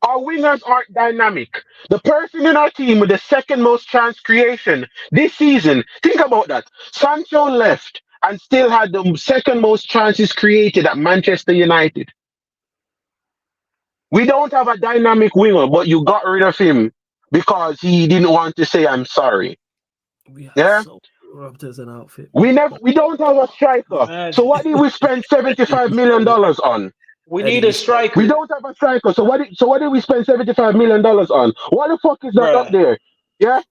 S4: Our wingers aren't dynamic. The person in our team with the second most chance creation this season, think about that. Sancho left and still had the second most chances created at Manchester United. We don't have a dynamic winger, but you got rid of him because he didn't want to say I'm sorry. Yeah?
S1: So rubbed as an outfit.
S4: We don't have a striker. So what did we spend $75 million on?
S2: We need a striker.
S4: We don't have a striker. So what did we spend $75 million on? What the fuck is that up there? Yeah?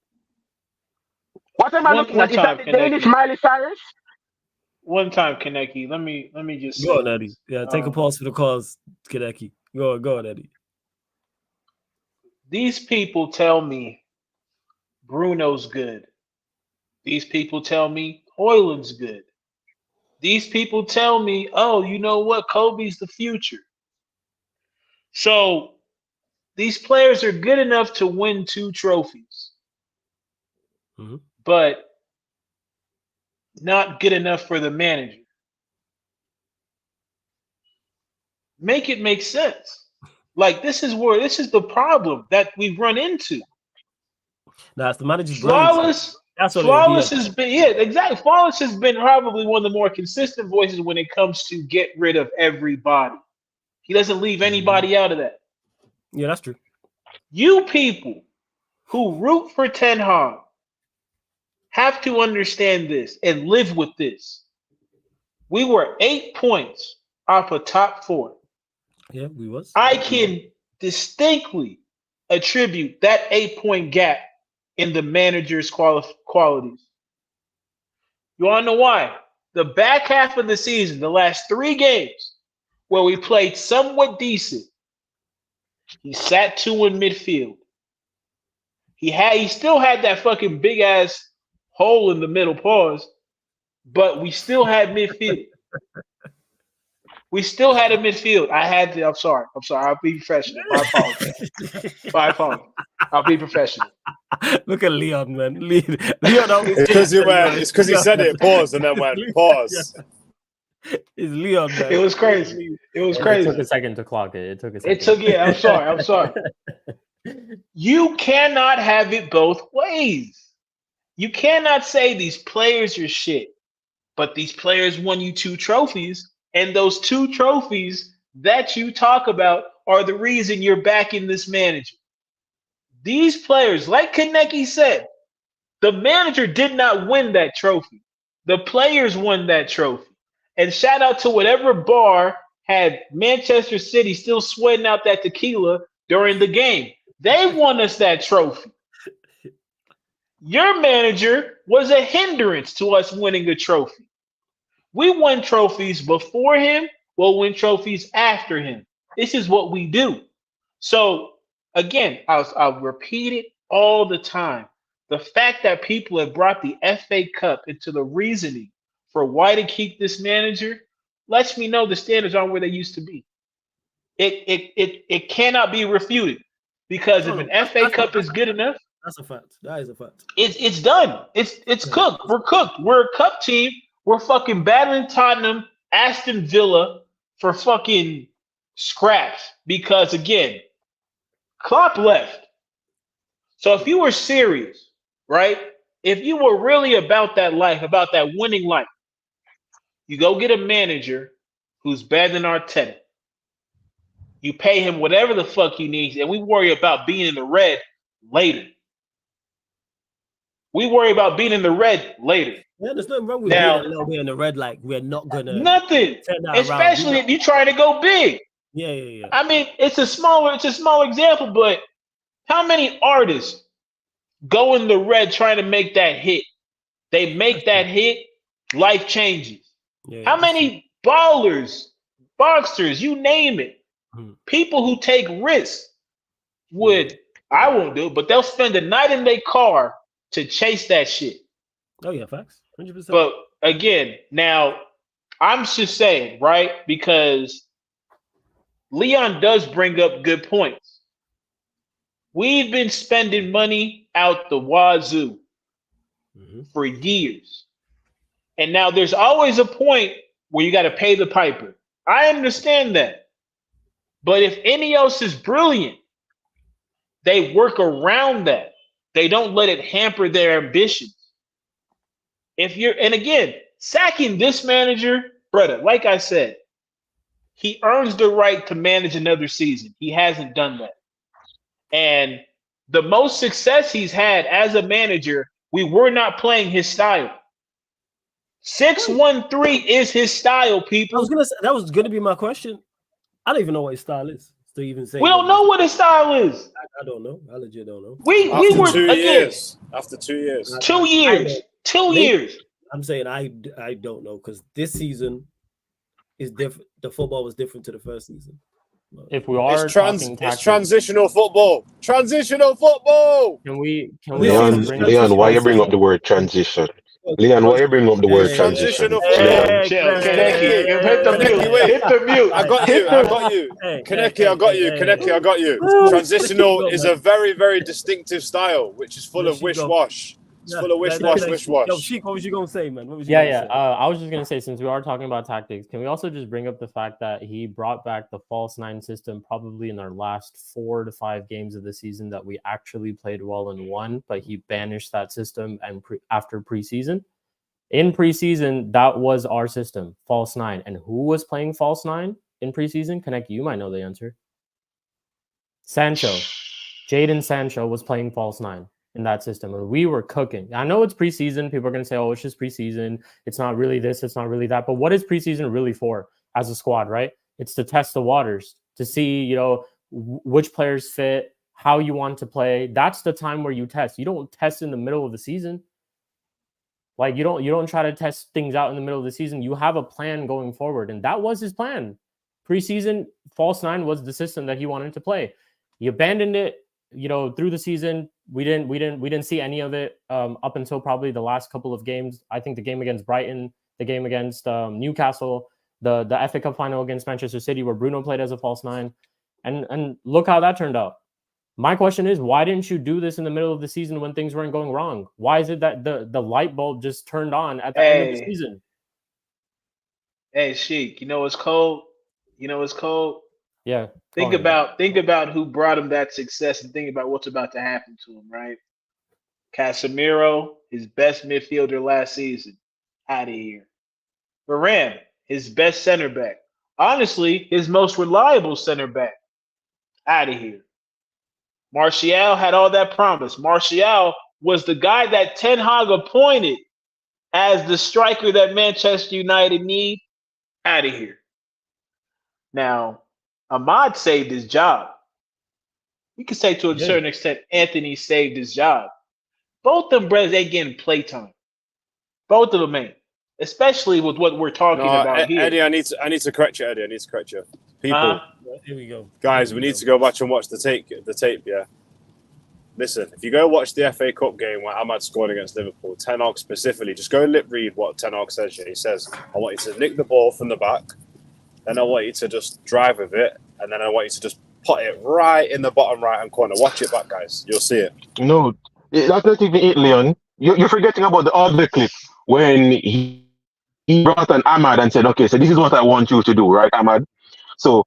S4: What am I looking at? Is that the Danish Miley Cyrus?
S2: One time, Kaneki. Let me just
S1: go on, Eddie. Yeah, take a pause for the cause, Kaneki. Go on, Eddie.
S2: These people tell me Bruno's good. These people tell me Hoyland's good. These people tell me, oh, you know what? Kobe's the future. So these players are good enough to win 2 trophies, but not good enough for the manager. Make it make sense. Like this is the problem that we've run into.
S1: That's the manager's
S2: flawless.
S1: That's
S2: Flawless has been exactly. Flawless has been probably one of the more consistent voices when it comes to get rid of everybody. He doesn't leave anybody out of that.
S1: Yeah, that's true.
S2: You people who root for Ten Hag have to understand this and live with this. We were 8 points off a top 4.
S1: Yeah, we was.
S2: I can distinctly attribute that 8-point gap in the manager's qualities. You want to know why? The back half of the season, the last 3 games where we played somewhat decent, he sat 2 in midfield. He still had that fucking big ass hole in the middle, pause, but we still had midfield. We still had a midfield. I'm sorry. I'll be professional. My apologies. I'll be professional.
S1: Look at Leon, man. Leon always.
S5: It's because he said it. Pause and then went pause.
S1: It's Leon, man.
S2: It was crazy. It took
S3: a second to clock it.
S2: I'm sorry. You cannot have it both ways. You cannot say these players are shit, but these players won you 2 trophies. And those 2 trophies that you talk about are the reason you're backing this manager. These players, like Kaneki said, the manager did not win that trophy. The players won that trophy. And shout out to whatever bar had Manchester City still sweating out that tequila during the game. They won us that trophy. Your manager was a hindrance to us winning a trophy. We won trophies before him. We'll win trophies after him. This is what we do. So, again, I'll repeat it all the time. the fact that people have brought the FA Cup into the reasoning for why to keep this manager lets me know the standards aren't where they used to be. It cannot be refuted because if an FA Cup is good enough,
S1: that's a fact. That is a fact.
S2: It's done. It's cooked. We're cooked. We're a cup team. We're fucking battling Tottenham, Aston Villa for fucking scraps because again, Klopp left. So if you were serious, right? If you were really about that life, about that winning life, you go get a manager who's better than Arteta. You pay him whatever the fuck he needs, and we worry about being in the red later. We worry about being in the red later.
S1: Yeah, there's nothing wrong with being a little bit in the red. Like we're not gonna
S2: nothing, especially if you try to go big.
S1: Yeah.
S2: I mean, it's a small example, but how many artists go in the red trying to make that hit? They make that hit, life changes. Yeah, how many ballers, boxers, you name it, people who take risks would, I won't do it, but they'll spend the night in their car to chase that shit.
S1: Oh yeah, facts, 100%.
S2: But again, now I'm just saying, right? Because Leon does bring up good points. We've been spending money out the wazoo for years. And now there's always a point where you got to pay the piper. I understand that. But if INEOS is brilliant, they work around that. They don't let it hamper their ambitions. And again, sacking this manager, brother, like I said, he earns the right to manage another season. He hasn't done that. And the most success he's had as a manager, we were not playing his style. 6-1-3 is his style, people.
S1: That was gonna be my question. I don't even know what his style is. To even say
S2: we don't know what his style is.
S1: I don't know. I legit don't know.
S5: After 2 years. After 2 years.
S2: 2 years. 2 years.
S1: I'm saying I don't know because this season is different. The football was different to the first season.
S3: If we are
S5: it's transitional football. Transitional football.
S3: Can we
S4: Leon, why you bring up the word transition? Leon, why you bring up the word transition?
S2: Hit the mute.
S5: I got you. Kaneki, I got you. Transitional is a very, very distinctive style, which is full of wish-wash. It's full of wish-wash.
S1: Yo, Sheik, what was you gonna say, man?
S3: I was just gonna say, since we are talking about tactics, can we also just bring up the fact that he brought back the false nine system probably in our last 4 to 5 games of the season that we actually played well and won, but he banished that system and after preseason. In preseason, that was our system, false nine. And who was playing false nine in preseason? Kaneki, you might know the answer. Sancho. Jadon Sancho was playing false nine in that system, and we were cooking. I know it's preseason. People are going to say, oh, it's just preseason. It's not really this. It's not really that. But what is preseason really for as a squad, right? It's to test the waters, to see, which players fit, how you want to play. That's the time where you test. You don't test in the middle of the season. Like, you don't try to test things out in the middle of the season. You have a plan going forward, and that was his plan. Preseason, false nine was the system that he wanted to play. He abandoned it, through the season. We didn't see any of it up until probably the last couple of games. I think the game against Brighton, the game against Newcastle, the FA Cup final against Manchester City, where Bruno played as a false nine, and look how that turned out. My question is, why didn't you do this in the middle of the season when things weren't going wrong? Why is it that the light bulb just turned on at the end of the season?
S2: Hey, Sheik, what's cold?
S3: Yeah.
S2: Think about who brought him that success and think about what's about to happen to him, right? Casemiro, his best midfielder last season, out of here. Varane, his best center back. Honestly, his most reliable center back, out of here. Martial had all that promise. Martial was the guy that Ten Hag appointed as the striker that Manchester United need, out of here. Now, Ahmad saved his job. You could say to a certain extent, Anthony saved his job. Both them brothers, they getting playtime. Both of them ain't. Especially with what we're talking about here.
S5: Eddie, I need to correct you, People,
S1: here we go.
S5: Guys, we need to go back and watch the tape, yeah? listen, if you go watch the FA Cup game where Ahmad scored against Liverpool, Ten Hag specifically, just go lip read what Ten Hag says here. He says, I want you to nick the ball from the back, then I want you to just drive with it, and then I want you to just put it right in the bottom right-hand corner. Watch it back, guys. You'll see it.
S4: No, that's not even it, Leon. You're forgetting about the other clip when he brought an Ahmad and said, okay, so this is what I want you to do, right, Ahmad? So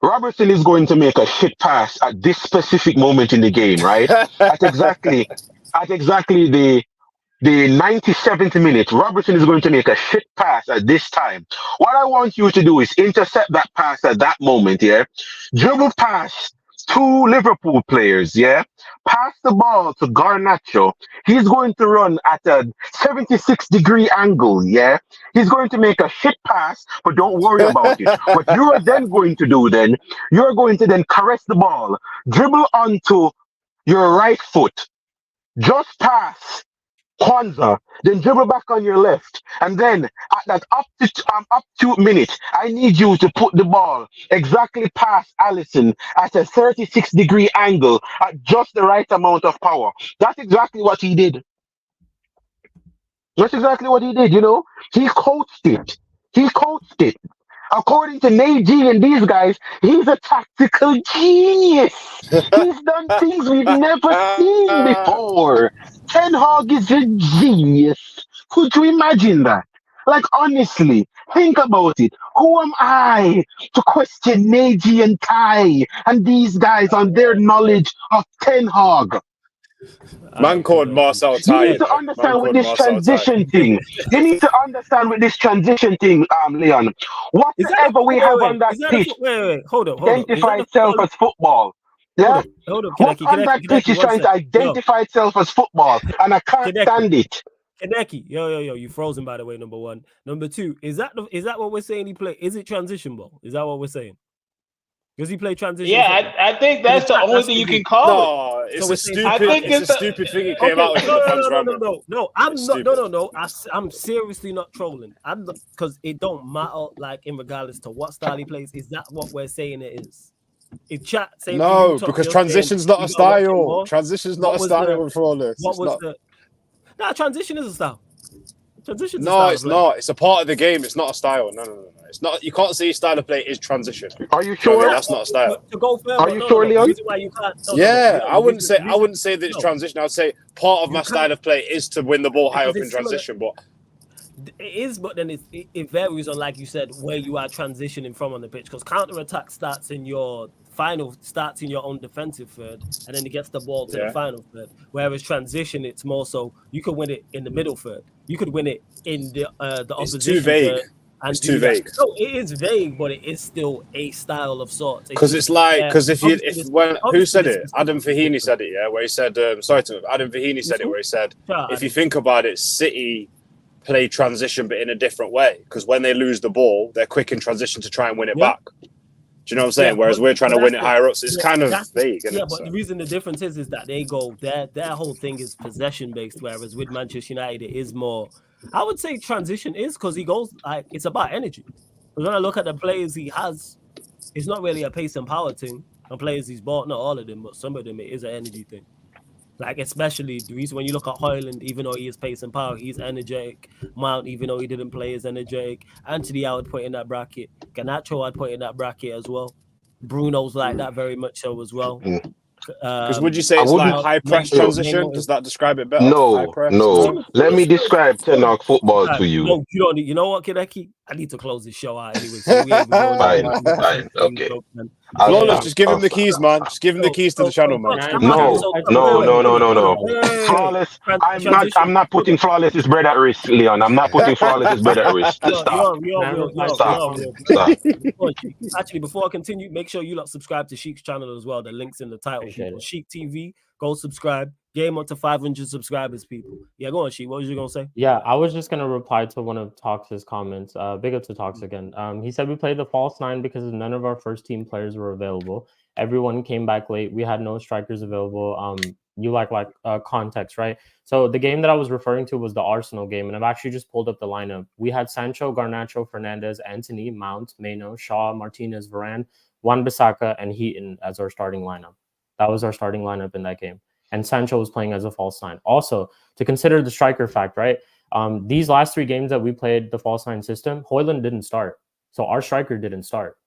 S4: Robertson is going to make a shit pass at this specific moment in the game, right? at exactly the 97th minute, Robertson is going to make a shit pass at this time. What I want you to do is intercept that pass at that moment, yeah? Dribble past two Liverpool players, yeah? Pass the ball to Garnacho. He's going to run at a 76-degree angle, yeah? He's going to make a shit pass, but don't worry about it. What you're then going to do then, you're going to then caress the ball, dribble onto your right foot, just pass Kwanzaa, then dribble back on your left, and then at that up to minute, I need you to put the ball exactly past Allison at a 36-degree angle at just the right amount of power. That's exactly what he did. That's exactly what he did, you know? He coached it. According to Nadine and these guys, he's a tactical genius. He's done things we've never seen before. Ten Hag is a genius. Could you imagine that? Like, honestly, think about it. Who am I to question Neji and Kai and these guys on their knowledge of Ten Hag?
S5: Man called Marcel
S4: You
S5: tired.
S4: need to understand with this transition thing. You need to understand with this transition thing, Leon. Whatever we have on that pitch,
S1: hold on.
S4: identify itself as football. Yeah?
S1: Hold up,
S4: What on that pitch is trying to identify itself as football, and I can't stand it.
S1: Kaneki, yo, you frozen by the way. Number one, number two, is that what we're saying? He play? Is it transition ball? Is that what we're saying? Does he play transition?
S2: Yeah, I think that's the only thing you can call it.
S5: No, it's
S1: So
S5: a stupid thing he came out with.
S1: No, I'm not. No. I'm seriously not trolling. I'm not, because it don't matter. Like in regardless to what style he plays, is that what we're saying it is? If chat saying
S5: no, because transition's not a style. Transition's not a style for all this.
S1: What was the? No, transition is a style. Transition.
S5: No, it's not. It's a part of the game. It's not a style. No. It's not. You can't say style of play is transition.
S4: Are you sure?
S5: That's not a style.
S1: To go further,
S4: are you sure, Leon?
S1: Why you can't?
S5: I wouldn't say that it's transition. I would say part of my style of play is to win the ball high up in transition. But
S1: it is, but then it varies on, like you said, where you are transitioning from on the pitch. Because counter attack starts in your own defensive third, and then it gets the ball to the final third. Whereas transition, it's more so you could win it in the middle third. You could win it in the opposition.
S5: It's too vague.
S1: Third.
S5: It's too vague.
S1: No, it is vague, but it is still a style of sorts.
S5: Because it's like, who said it? Adam Fahini said it, where he said, Adam Fahini said it, where he said, if you think about it, City play transition, but in a different way. Because when they lose the ball, they're quick in transition to try and win it back. Do you know what I'm saying? Whereas we're trying to win it higher up. So it's kind of vague.
S1: But the reason the difference is that they go, their whole thing is possession based, whereas with Manchester United, it is more. I would say transition is because he goes like it's about energy. Because when I look at the players he has, it's not really a pace and power thing. The players he's bought, not all of them, but some of them it is an energy thing. Like especially the reason when you look at Højlund, even though he is pace and power, he's energetic. Mount, even though he didn't play, is energetic. Anthony, I would put in that bracket. Garnacho, I'd put in that bracket as well. Bruno's like that very much so as well.
S5: Because would you say it's like high press transition? Does that describe it better?
S4: No. Let me describe Ten Hag football to you.
S1: No, you know what, Kaneki? I need to close this show out anyway. So
S4: fine. Okay.
S5: Flawless, just give him the keys, man. Just give him the keys to the channel, man.
S4: No. Flawless. I'm not putting Flawless's bread at risk, Leon. I'm not putting Flawless's bread at risk. Stop.
S1: Actually, before I continue, make sure you lot subscribe to Sheik's channel as well. The link's in the title. Sheik TV. Go subscribe. Game up to 500 subscribers, people. Yeah, go on, Sheik. What was you gonna say?
S3: Yeah, I was just gonna reply to one of Tox's comments. Big up to Tox again. He said we played the false nine because none of our first team players were available. Everyone came back late. We had no strikers available. You like context, right? So the game that I was referring to was the Arsenal game, and I've actually just pulled up the lineup. We had Sancho, Garnacho, Fernandes, Antony, Mount, Meno, Shaw, Martinez, Varane, Wan-Bissaka, and Heaton as our starting lineup. That was our starting lineup in that game. and Sancho was playing as a false nine. Also, to consider the striker fact, right? These last 3 games that we played the false nine system, Højlund didn't start. So our striker didn't start.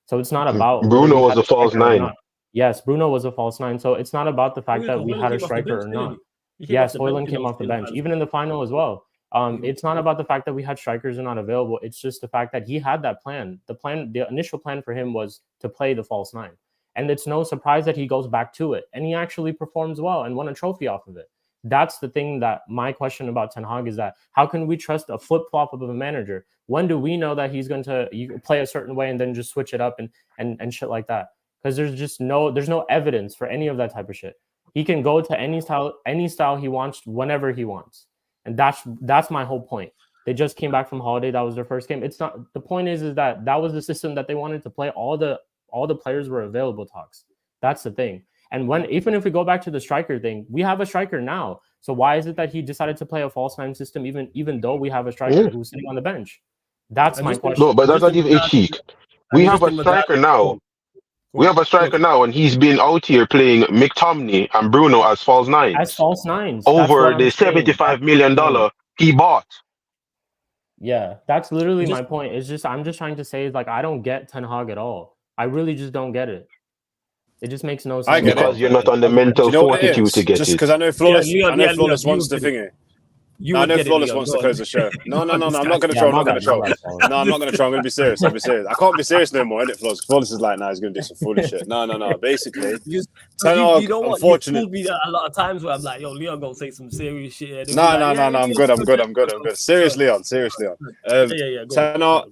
S3: So it's not about
S4: Bruno was a false 9.
S3: Yes, Bruno was a false 9. So it's not about the fact that we had a striker or not. Yes, Højlund came off the bench, even in the final as well. It's not about the fact that we had strikers are not available. It's just the fact that he had that plan. The initial plan for him was to play the false 9. And it's no surprise that he goes back to it. And he actually performs well and won a trophy off of it. That's the thing that my question about Ten Hag is that how can we trust a flip-flop of a manager? When do we know that he's going to play a certain way and then just switch it up and shit like that? Because there's no evidence for any of that type of shit. He can go to any style he wants whenever he wants. And that's my whole point. They just came back from holiday. That was their first game. It's not, the point is that was the system that they wanted to play. All the players were available, talks. That's the thing. And even if we go back to the striker thing, we have a striker now. So why is it that he decided to play a false 9 system even though we have a striker who's sitting on the bench? That's my question.
S4: No, but that's not even a cheek. We have a striker now. We have a striker now, and he's been out here playing McTominay and Bruno as false 9s.
S3: As false 9s.
S4: Over the $75 million he bought.
S3: Yeah, that's literally my point. It's just I'm just trying to say like I don't get Ten Hag at all. I really just don't get it. It just makes no sense.
S4: Because you're not on the mental fortitude to get
S5: just
S4: it.
S5: Because I know Flawless wants to thing it. I know Flawless wants to close the show. No, I'm not going to troll. I'm not going to troll. No, I'm not going to troll. I'm going to be serious. I can't be serious no more, innit, Flawless? Flawless is like, he's going to do some foolish shit. No. Basically,
S1: you know what? You told me that a lot of times where I'm like, yo, Leon going to say some serious shit.
S5: No. I'm good. Serious, Leon. Ten Hag,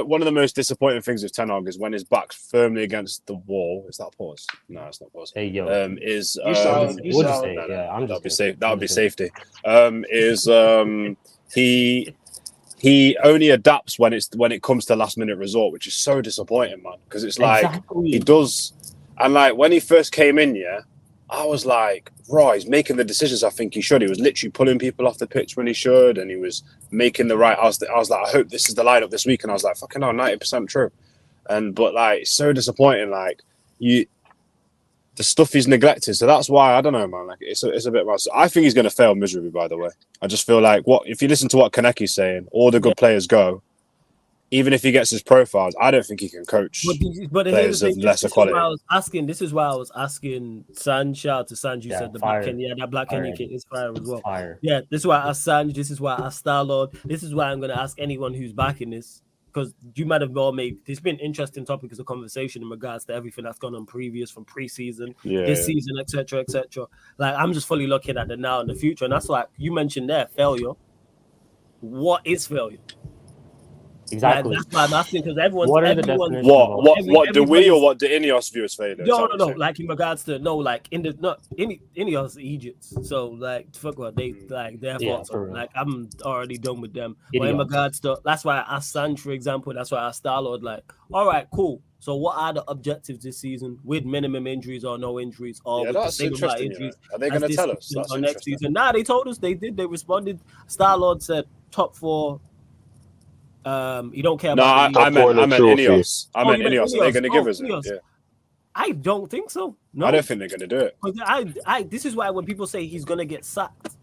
S5: one of the most disappointing things with Ten Hag is when his back's firmly against the wall. Is that pause? No, it's not pause.
S3: Hey, yo.
S5: Is
S3: I'm just
S5: safe. That would be safety. He only adapts when it comes to last minute resort, which is so disappointing, man. Because it's like he does, and like when he first came in, I was like, he's making the decisions I think he should. He was literally pulling people off the pitch when he should, and he was making the right. I was like, I hope this is the lineup this week, and I was like, fucking hell, 90% true. But like, it's so disappointing. Like the stuff he's neglected. So that's why I don't know, man. Like it's a bit mad. I think he's going to fail miserably. By the way, I just feel like if you listen to what Kaneki's saying, all the good players go. Even if he gets his profiles, I don't think he can coach players of lesser quality.
S1: This is why I was asking Sanj. Shout out to Sanj. You said the Black Kenya, that Black Kenya kit is fire as well.
S3: Fire.
S1: Yeah, this is why I asked Sanj. This is why I asked Starlord. This is why I'm going to ask anyone who's backing this. Because you might have all made it's been interesting topics of conversation in regards to everything that's gone on from pre-season, this season, etc. Like I'm just fully looking at the now and the future, and that's like you mentioned there, failure. What is failure?
S3: Exactly.
S1: Like, that's why I'm asking because everyone's.
S3: What are the definitions?
S5: What do we or what do INEOS view as failure?
S1: No. Like in regards to INEOS Egypt. So like fuck what they like their fault. Like I'm already done with them. But in regards to that's why I asked Sanj, for example. That's why I asked Starlord. Like, all right, cool. So what are the objectives this season with minimum injuries or no injuries or with
S5: that's interesting.
S1: Injuries?
S5: Are they going to tell us? That's
S1: next season. Nah, they told us they did. They responded. Starlord said top 4. You don't care about.
S5: No, I meant INEOS. I meant INEOS. Are they going to give us it? Yeah.
S1: I don't think so. No,
S5: I don't think they're going to do it.
S1: This is why when people say he's going to get sacked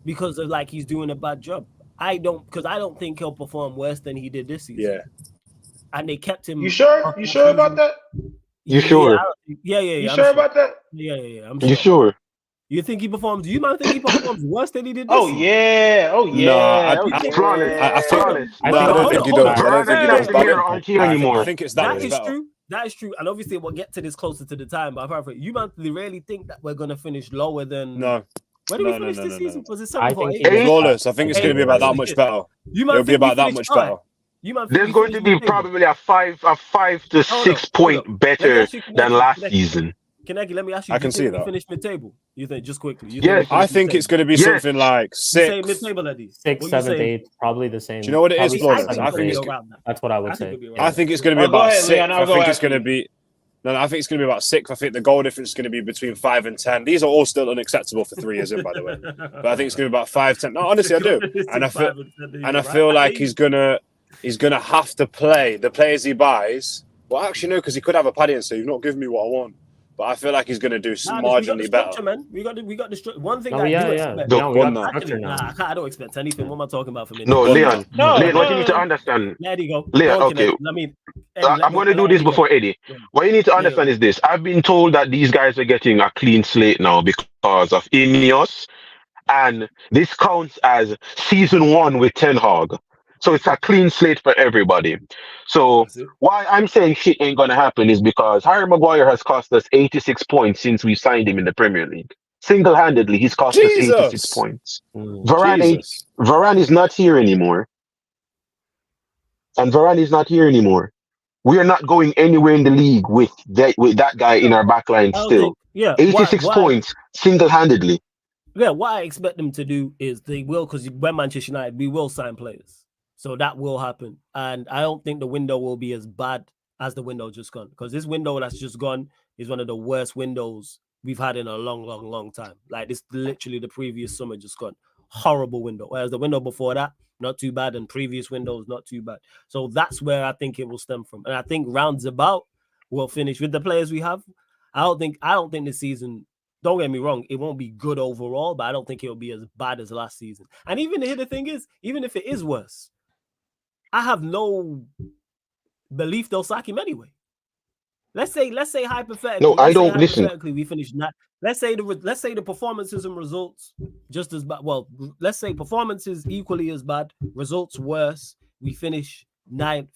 S1: because of like he's doing a bad job, I don't think he'll perform worse than he did this season.
S5: Yeah.
S1: And they kept him.
S2: You sure? You sure about that?
S4: You sure?
S1: Yeah.
S2: You sure about that?
S1: Yeah.
S4: You sure?
S1: You think he performs? Do you might think he performs worse than he did?
S2: Oh yeah.
S5: No, I don't think he does.
S4: I
S5: think it's that
S1: is true. That is true, and obviously we'll get to this closer to the time. But you might really think that we're gonna finish lower than?
S5: No.
S1: Where did we finish this season? Was it 7 or 8?
S5: Flawless. I think it's going to be about that much better. It'll be about that much better.
S4: There's going to be probably a 5 to 6 point better than last season.
S1: Kaneki, let me ask you.
S5: I can see that.
S1: Finish mid-table. You think just quickly?
S5: I think it's going to be something like 6.
S1: Mid-table, Eddie.
S3: 6, 7, 8, probably the same.
S5: Do you know what it is, Flawless?
S3: I think that's what I would say.
S5: I think it's going to be about 6. I think it's going to be. No, I think it's going to be about 6. I think the goal difference is going to be between 5 and 10. These are all still unacceptable for 3 years in, by the way. But I think it's going to be about 5, 10. No, honestly, I do. And I feel like he's gonna have to play the players he buys. Well, actually, no, because he could have a paddy and say, "You've not given me what I want." but I feel like he's going to do
S1: we got
S5: marginally
S1: the
S5: better.
S1: structure, man. We got the structure. One thing
S3: Oh,
S1: I
S3: yeah,
S1: do
S3: yeah.
S1: expect.
S3: No, we got the
S1: Actually,
S3: structure now.
S1: I don't expect anything. What am I talking about for me?
S4: No, Leon.
S2: No,
S4: Leon, what you
S2: no,
S4: need to
S2: no.
S4: understand.
S1: There you go.
S4: Leon,
S1: Go on,
S4: okay.
S1: Kenneth. Let me. Eddie,
S4: I'm going to do this
S1: Eddie go.
S4: before Eddie.
S1: Yeah.
S4: What you need to
S1: Yeah,
S4: understand
S1: yeah.
S4: is this. I've been told that these guys are getting a clean slate now because of INEOS, and this counts as season 1 with Ten Hag. So it's a clean slate for everybody. So
S1: That's it.
S4: why I'm saying shit ain't going to happen is because Harry Maguire has cost us 86 points since we signed him in the Premier League. Single-handedly, he's cost us 86
S5: Jesus!
S4: points. Varane
S5: Jesus.
S4: is not here anymore. And Varane is not here anymore. We are not going anywhere in the league with that guy in our backline
S1: I don't
S4: still.
S1: think. Yeah.
S4: 86 points single-handedly.
S1: Yeah. What I expect them to do is they will, because when Manchester United, we will sign players, so that will happen. And I don't think the window will be as bad as the window just gone, because this window that's just gone is one of the worst windows we've had in a long time. Like, this literally the previous summer just gone. Horrible window. Whereas the window before that, not too bad, and previous windows not too bad. So that's where I think it will stem from. And I think rounds about will finish with the players we have. I don't think this season, don't get me wrong, it won't be good overall, but I don't think it'll be as bad as last season. And even here, the thing is, even if it is worse, I have no belief they'll sack him anyway. Let's say hypothetically.
S4: No, I don't listen.
S1: We finish not. Let's say the performances and results just as bad. Well, let's say performances equally as bad, results worse. We finish 9th,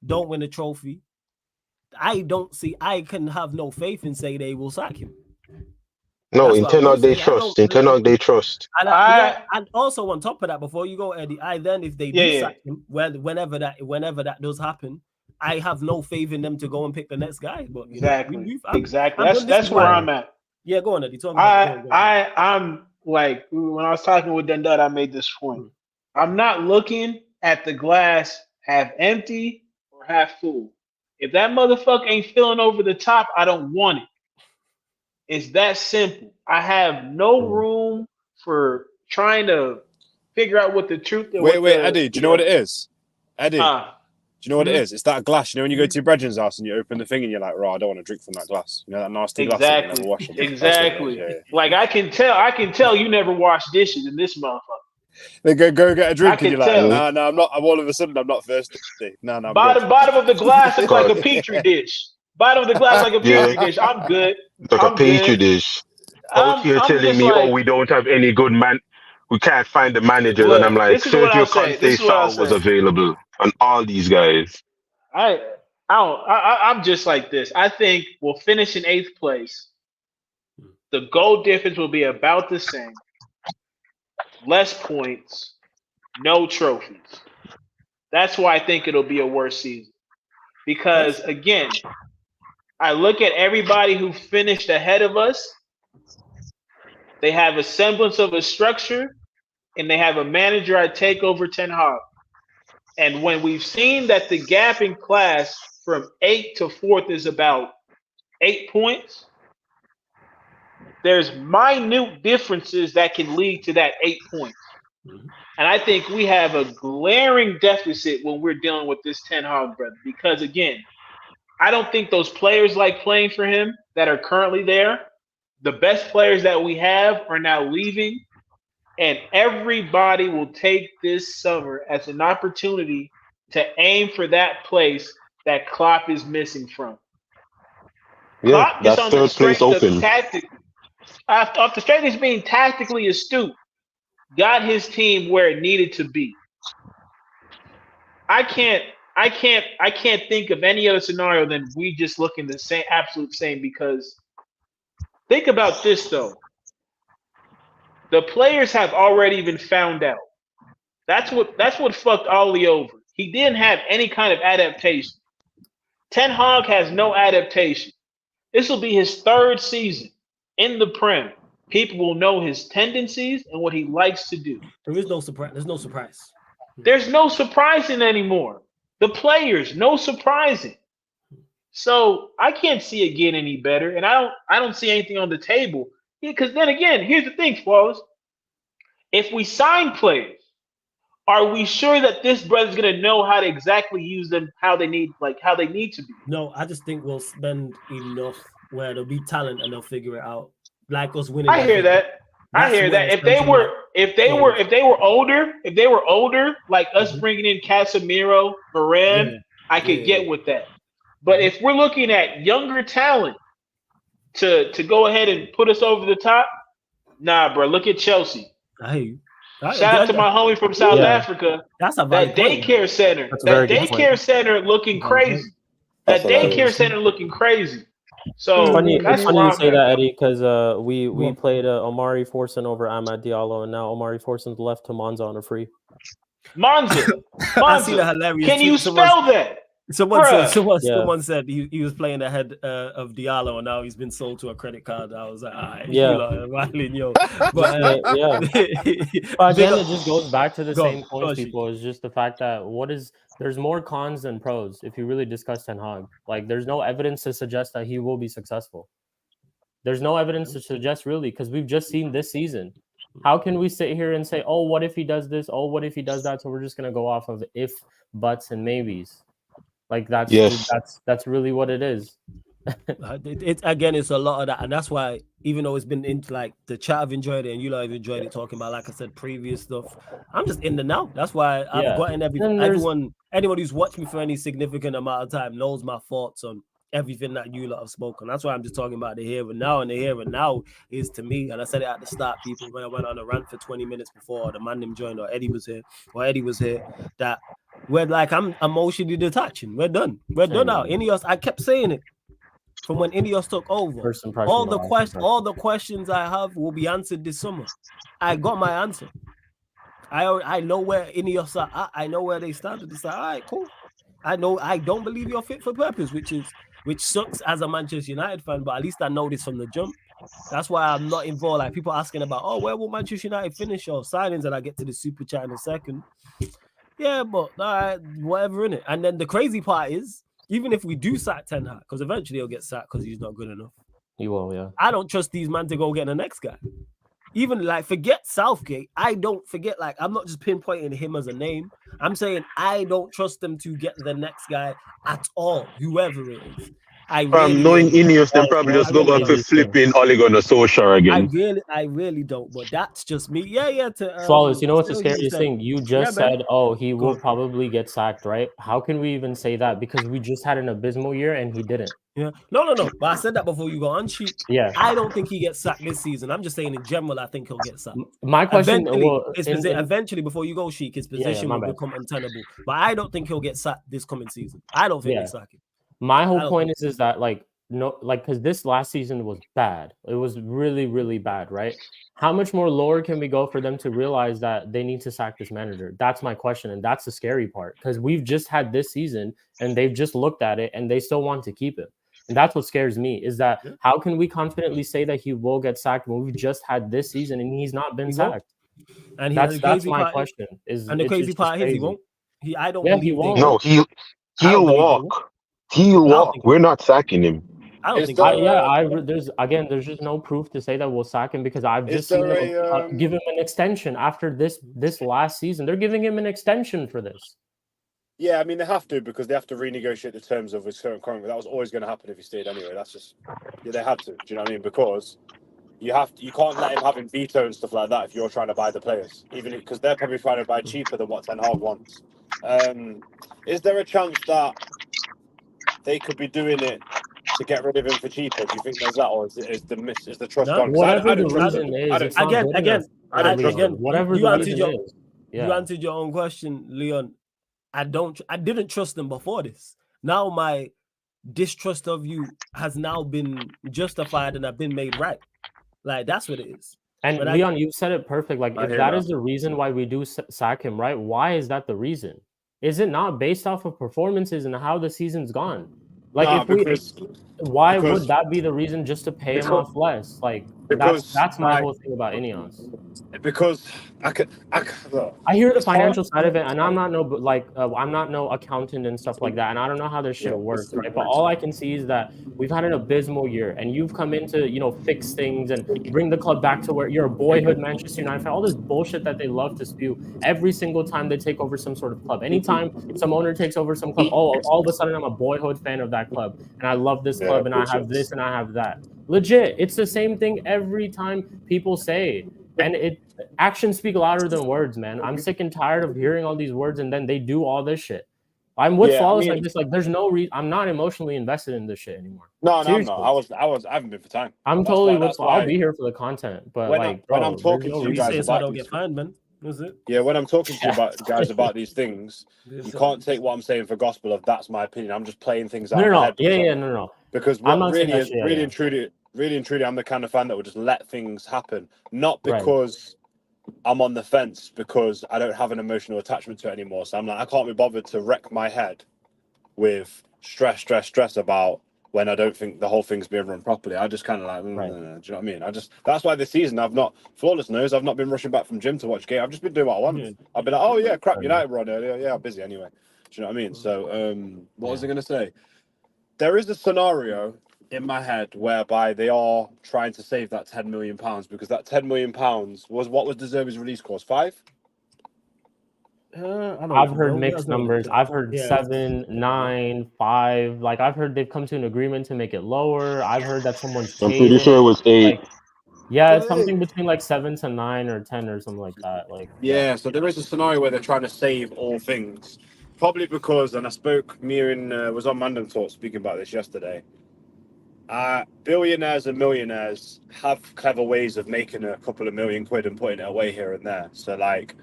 S1: don't win a trophy. I can have no faith in say they will sack him.
S4: No,
S1: That's
S4: in
S1: what
S4: Ten
S1: I'm
S4: Hag they
S1: saying.
S4: trust. In Ten Hag they trust.
S1: And also on top of that, before you go, Eddie, if they do sack him, whenever that does happen, I have no faith in them to go and pick the next guy. But
S2: exactly.
S1: I'm
S2: That's where I'm at.
S1: Yeah, go on, Eddie.
S2: I'm like, when I was talking with Dundad, I made this point. I'm not looking at the glass half empty or half full. If that motherfucker ain't filling over the top, I don't want it. It's that simple. I have no room for trying to figure out what the truth is.
S5: Wait, Eddie, do you know what it is? Eddie, do you know what it is? It's that glass. You know when you go to your brethren's house and you open the thing and you're like, "Right, I don't want to drink from that glass." You know that nasty glass that you never wash.
S2: Exactly. Yeah. Like I can tell you never wash dishes in this motherfucker.
S5: They go get a drink and you're like, "No, I'm not. I'm all of a sudden I'm not thirsty." No, I'm
S2: bottom of the glass looks like a petri dish. Bottom of the glass like a petri dish. I'm good.
S4: Like a petri dish. Out here telling me, "Oh, we don't have any good man. We can't find the managers." And I'm like, Sergio Conceicao was available, and all these guys.
S2: I'm just like this. I think we'll finish in 8th place. The goal difference will be about the same. Less points, no trophies. That's why I think it'll be a worse season. Because again, I look at everybody who finished ahead of us. They have a semblance of a structure, and they have a manager I take over Ten Hag. And when we've seen that the gap in class from 8th to 4th is about 8 points, there's minute differences that can lead to that 8 points. And I think we have a glaring deficit when we're dealing with this Ten Hag brother. Because again, I don't think those players like playing for him that are currently there. The best players that we have are now leaving. And everybody will take this summer as an opportunity to aim for that place that Klopp is missing from.
S4: Yeah,
S2: Klopp is on the strength of
S4: off
S2: the strength of being tactically astute, got his team where it needed to be. I can't think of any other scenario than we just look in the same absolute same, because think about this though. The players have already been found out. That's what fucked Ollie over. He didn't have any kind of adaptation. Ten Hag has no adaptation. This will be his 3rd season in the Prem. People will know his tendencies and what he likes to do.
S1: There is no surprise. There's no surprise.
S2: There's no surprising anymore. The players, no surprising. So I can't see it getting any better, and I don't see anything on the table. Because then again, here's the thing, Flawless. If we sign players, are we sure that this brother's gonna know how to exactly use them, how they need to be?
S1: No, I just think we'll spend enough where there'll be talent and they'll figure it out. Like us winning.
S2: I hear that. I hear that. If they were older, like us bringing in Casemiro, Varane, I could get with that. But if we're looking at younger talent to go ahead and put us over the top, nah, bro. Look at Chelsea. Shout out to my homie from South Africa.
S1: That's a
S2: that daycare center. That daycare center looking crazy. That daycare center looking crazy. So
S3: it's funny you say that, Eddie, because we played Omari Forson over Amad Diallo, and now Omari Forson's left to Monza on a free.
S2: Monza.
S1: I see the hilarious.
S2: Can you spell that?
S1: Someone said he was playing ahead of Diallo, and now he's been sold to a credit card. I was like, all right, But
S3: again, it just goes back to the same point, people. It's just the fact that there's more cons than pros if you really discuss Ten Hag. Like, there's no evidence to suggest that he will be successful. There's no evidence to suggest really, because we've just seen this season. How can we sit here and say, oh, what if he does this? Oh, what if he does that? So we're just gonna go off of if, buts, and maybes. Like that's really what it is.
S1: It's a lot of that, and that's why even though it's been into like the chat, I've enjoyed it, and you lot have enjoyed it talking about, like I said, previous stuff. I'm just in the now. That's why I've gotten anyone who's watched me for any significant amount of time knows my thoughts on everything that you lot have spoken. That's why I'm just talking about the here and now, and the here and now is to me, and I said it at the start, people, when I went on a rant for 20 minutes before the ManDem joined or Eddie was here, that we're like, I'm emotionally detaching. We're done now. INEOS, I kept saying it from when INEOS took over. All the questions I have will be answered this summer. I got my answer. I know where INEOS are at. I know where they started. It's like, all right, cool. I know I don't believe you're fit for purpose, which sucks as a Manchester United fan, but at least I know this from the jump. That's why I'm not involved. Like, people asking about, oh, where will Manchester United finish or signings, and I get to the super chat in a second. Yeah, but whatever, innit? And then the crazy part is, even if we do sack Ten Hag, because eventually he'll get sacked because he's not good enough.
S3: He will, yeah.
S1: I don't trust these men to go get the next guy. Even like, forget Southgate. I'm not just pinpointing him as a name. I'm saying I don't trust them to get the next guy at all, whoever it is.
S4: Knowing INEOS, then probably just go back to flipping Ole Gunnar Solskjaer again.
S1: I really don't, but that's just me. Yeah.
S3: Flawless, you know what's the scariest thing? You just said, oh, he will probably get sacked, right? How can we even say that? Because we just had an abysmal year and he didn't.
S1: Yeah. No. But I said that before you go on, Sheik.
S3: Yeah.
S1: I don't think he gets sacked this season. I'm just saying in general, I think he'll get sacked.
S3: My question,
S1: eventually, before you go, Sheik, his position will become untenable. But I don't think he'll get sacked this coming season. I don't think he'll sack him.
S3: My whole point is that because this last season was bad. It was really, really bad, right? How much more lower can we go for them to realize that they need to sack this manager? That's my question, and that's the scary part, because we've just had this season and they've just looked at it and they still want to keep him. And that's what scares me, is that how can we confidently say that he will get sacked when we've just had this season and he's not been sacked? And that's my question.
S1: And the crazy part is he won't.
S3: He won't.
S4: No, he'll walk. He'll walk. We're not sacking him.
S1: I don't think
S3: there's just no proof to say that we'll sack him, because I've just seen them give him an extension after this last season. They're giving him an extension for this.
S5: Yeah, I mean, they have to, because they have to renegotiate the terms of his current contract. That was always going to happen if he stayed anyway. That's just, they had to. Do you know what I mean? Because you can't let him having veto and stuff like that if you're trying to buy the players, even because they're probably trying to buy cheaper than what Ten Hag wants. Is there a chance that they could be doing it to get rid of him for cheaper? Do you think there's that, or is the trust gone?
S3: Whatever the reason is,
S1: you answered your own question, Leon. I didn't trust them before this. Now my distrust of you has now been justified and I've been made right. Like, that's what it is.
S3: And but Leon, you said it perfect. Like, if that is the reason why we do sack him, right? Why is that the reason? Is it not based off of performances and how the season's gone? Like, why would that be the reason, just to pay him off less? Like, that's my whole thing about INEOS.
S5: Because
S3: I hear the financial side of it, and I'm not no accountant and stuff like that, and I don't know how this shit works, right? But all I can see is that we've had an abysmal year, and you've come in to fix things and bring the club back to where you're a boyhood Manchester United fan. All this bullshit that they love to spew every single time they take over some sort of club. Anytime some owner takes over some club, all of a sudden I'm a boyhood fan of that that club, and I love this club, and I have this, and I have that. Legit, it's the same thing every time people say, and actions speak louder than words, man. I'm sick and tired of hearing all these words, and then they do all this shit. I'm with Flawless like this. Like, there's no reason. I'm not emotionally invested in this shit anymore.
S5: No, I'm not. I haven't been for time.
S3: I'm totally with. I'll be here for the content, but when
S5: I'm talking to you guys about,
S1: I don't get fined, man. Is it?
S5: Yeah, when I'm talking to you guys about these things, you can't take what I'm saying for gospel of that's my opinion. I'm just playing things out.
S3: No.
S5: Because what really and truly, I'm the kind of fan that will just let things happen, not because I'm on the fence, because I don't have an emotional attachment to it anymore. So I'm like, I can't be bothered to wreck my head with stress about when I don't think the whole thing's being run properly. I just kind of like, do you know what I mean? That's why this season Flawless knows I've not been rushing back from gym to watch game. I've just been doing what I want. I've been like, oh yeah, crap, United were on earlier. Yeah, I'm busy anyway. Do you know what I mean? So, what was I going to say? There is a scenario in my head whereby they are trying to save that £10 million, because that £10 million was what was De Zerbi's release cost? 5?
S3: I've heard mixed numbers. I've heard 7, 9, 5. Like, I've heard they've come to an agreement to make it lower. I've heard that someone's
S4: I'm pretty sure it was 8.
S3: Like, yeah, it's something between like 7 to 9 or 10 or something like that. Like,
S5: so there is a scenario where they're trying to save all things. Probably because, and I spoke, was on ManDem Talk speaking about this yesterday. Billionaires and millionaires have clever ways of making a couple of £1 million and putting it away here and there. So, like,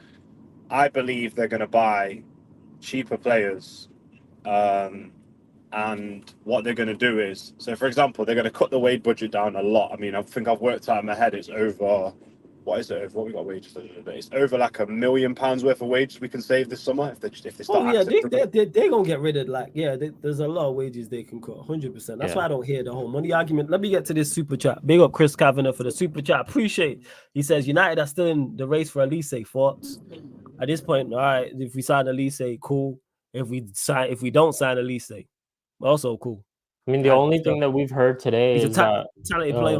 S5: I believe they're going to buy cheaper players, and what they're going to do is, so for example, they're going to cut the wage budget down a lot. I mean, I think I've worked out in my head, it's over. What is it? What we got wages? It's over like £1 million worth of wages we can save this summer if they start.
S1: They're gonna get rid of there's a lot of wages they can cut. 100%. That's why I don't hear the whole money argument. Let me get to this super chat. Big up Chris Kavanagh for the super chat. Appreciate. He says United are still in the race for Elise. Thoughts at this point? All right, if we sign Elise, cool. If we don't sign Elise, also cool.
S3: I mean, the only thing that we've heard today is that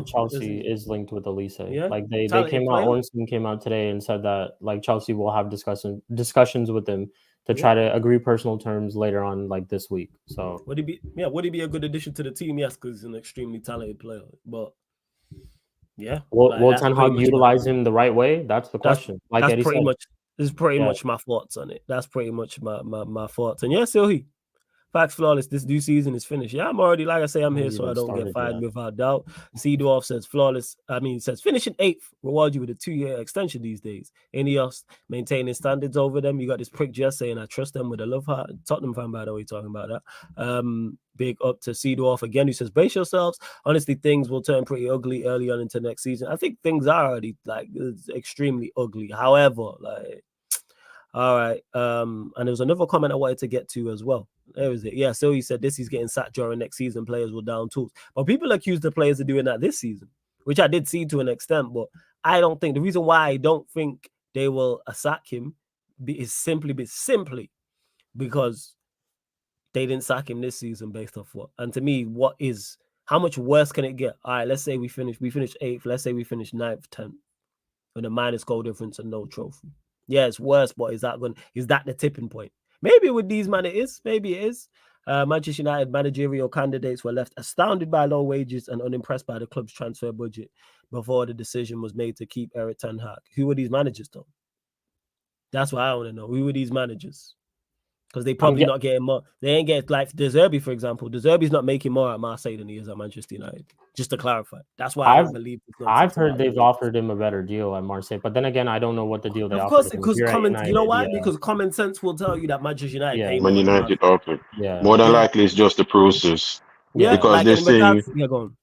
S3: Chelsea is linked with Elise.
S1: Yeah?
S3: Like they came out, Ornstein came out today and said that like Chelsea will have discussions with him to try to agree personal terms later on, like this week. So
S1: would he be a good addition to the team? Yes, because he's an extremely talented player. But
S3: will Ten Hag utilize him the right way? That's the question.
S1: This is pretty much my thoughts on it. That's pretty much my thoughts. And Silhy. Facts Flawless, this new season is finished. Yeah, I'm already, like I say, I'm here so I don't get fired without doubt. Seedorf says says finishing 8th reward you with a 2-year extension these days. INEOS maintaining standards over them. You got this prick Jess saying I trust them with a love heart. Tottenham fan, by the way, talking about that. Big up to Seedorf again, who says brace yourselves. Honestly, things will turn pretty ugly early on into next season. I think things are already extremely ugly. However, all right. And there was another comment I wanted to get to as well. There was it. Yeah, so he said he's getting sacked during next season. Players will down tools. But people accuse the players of doing that this season, which I did see to an extent. But I don't think the reason why I don't think they will sack him is simply because they didn't sack him this season based off what. And to me, how much worse can it get? All right, let's say we finished 8th. Let's say we finished 9th, 10th, with a minus goal difference and no trophy. Yeah, it's worse, but is that the tipping point? Maybe with these men it is. Maybe it is. Manchester United managerial candidates were left astounded by low wages and unimpressed by the club's transfer budget before the decision was made to keep ERIK Ten Hag. Who were these managers, though? That's what I want to know. Who were these managers? Because they probably not getting more. They ain't getting, like De Zerbi, for example. De Zerbi's not making more at Marseille than he is at Manchester United. Just to clarify. That's why I don't believe.
S3: I've heard they've offered him a better deal at Marseille. But then again, I don't know what the deal they offered.
S1: Of course, because you know why? Because common sense will tell you that Manchester United pay more.
S4: Man United offered. Yeah. More than likely, it's just the process.
S1: Yeah.
S4: Because they're saying...
S1: go on.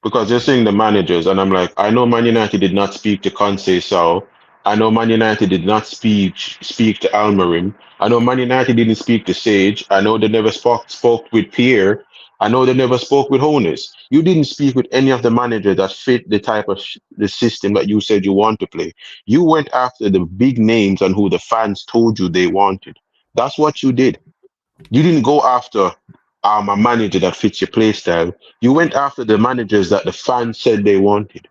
S4: Because they're saying the managers, and I'm like, I know Man United did not speak to Conceição. I know Man United did not speak to Almarim. I know Man United didn't speak to Sage. I know they never spoke with Pierre. I know they never spoke with Honus. You didn't speak with any of the managers that fit the type of the system that you said you want to play. You went after the big names and who the fans told you they wanted. That's what you did. You didn't go after a manager that fits your play style. You went after the managers that the fans said they wanted.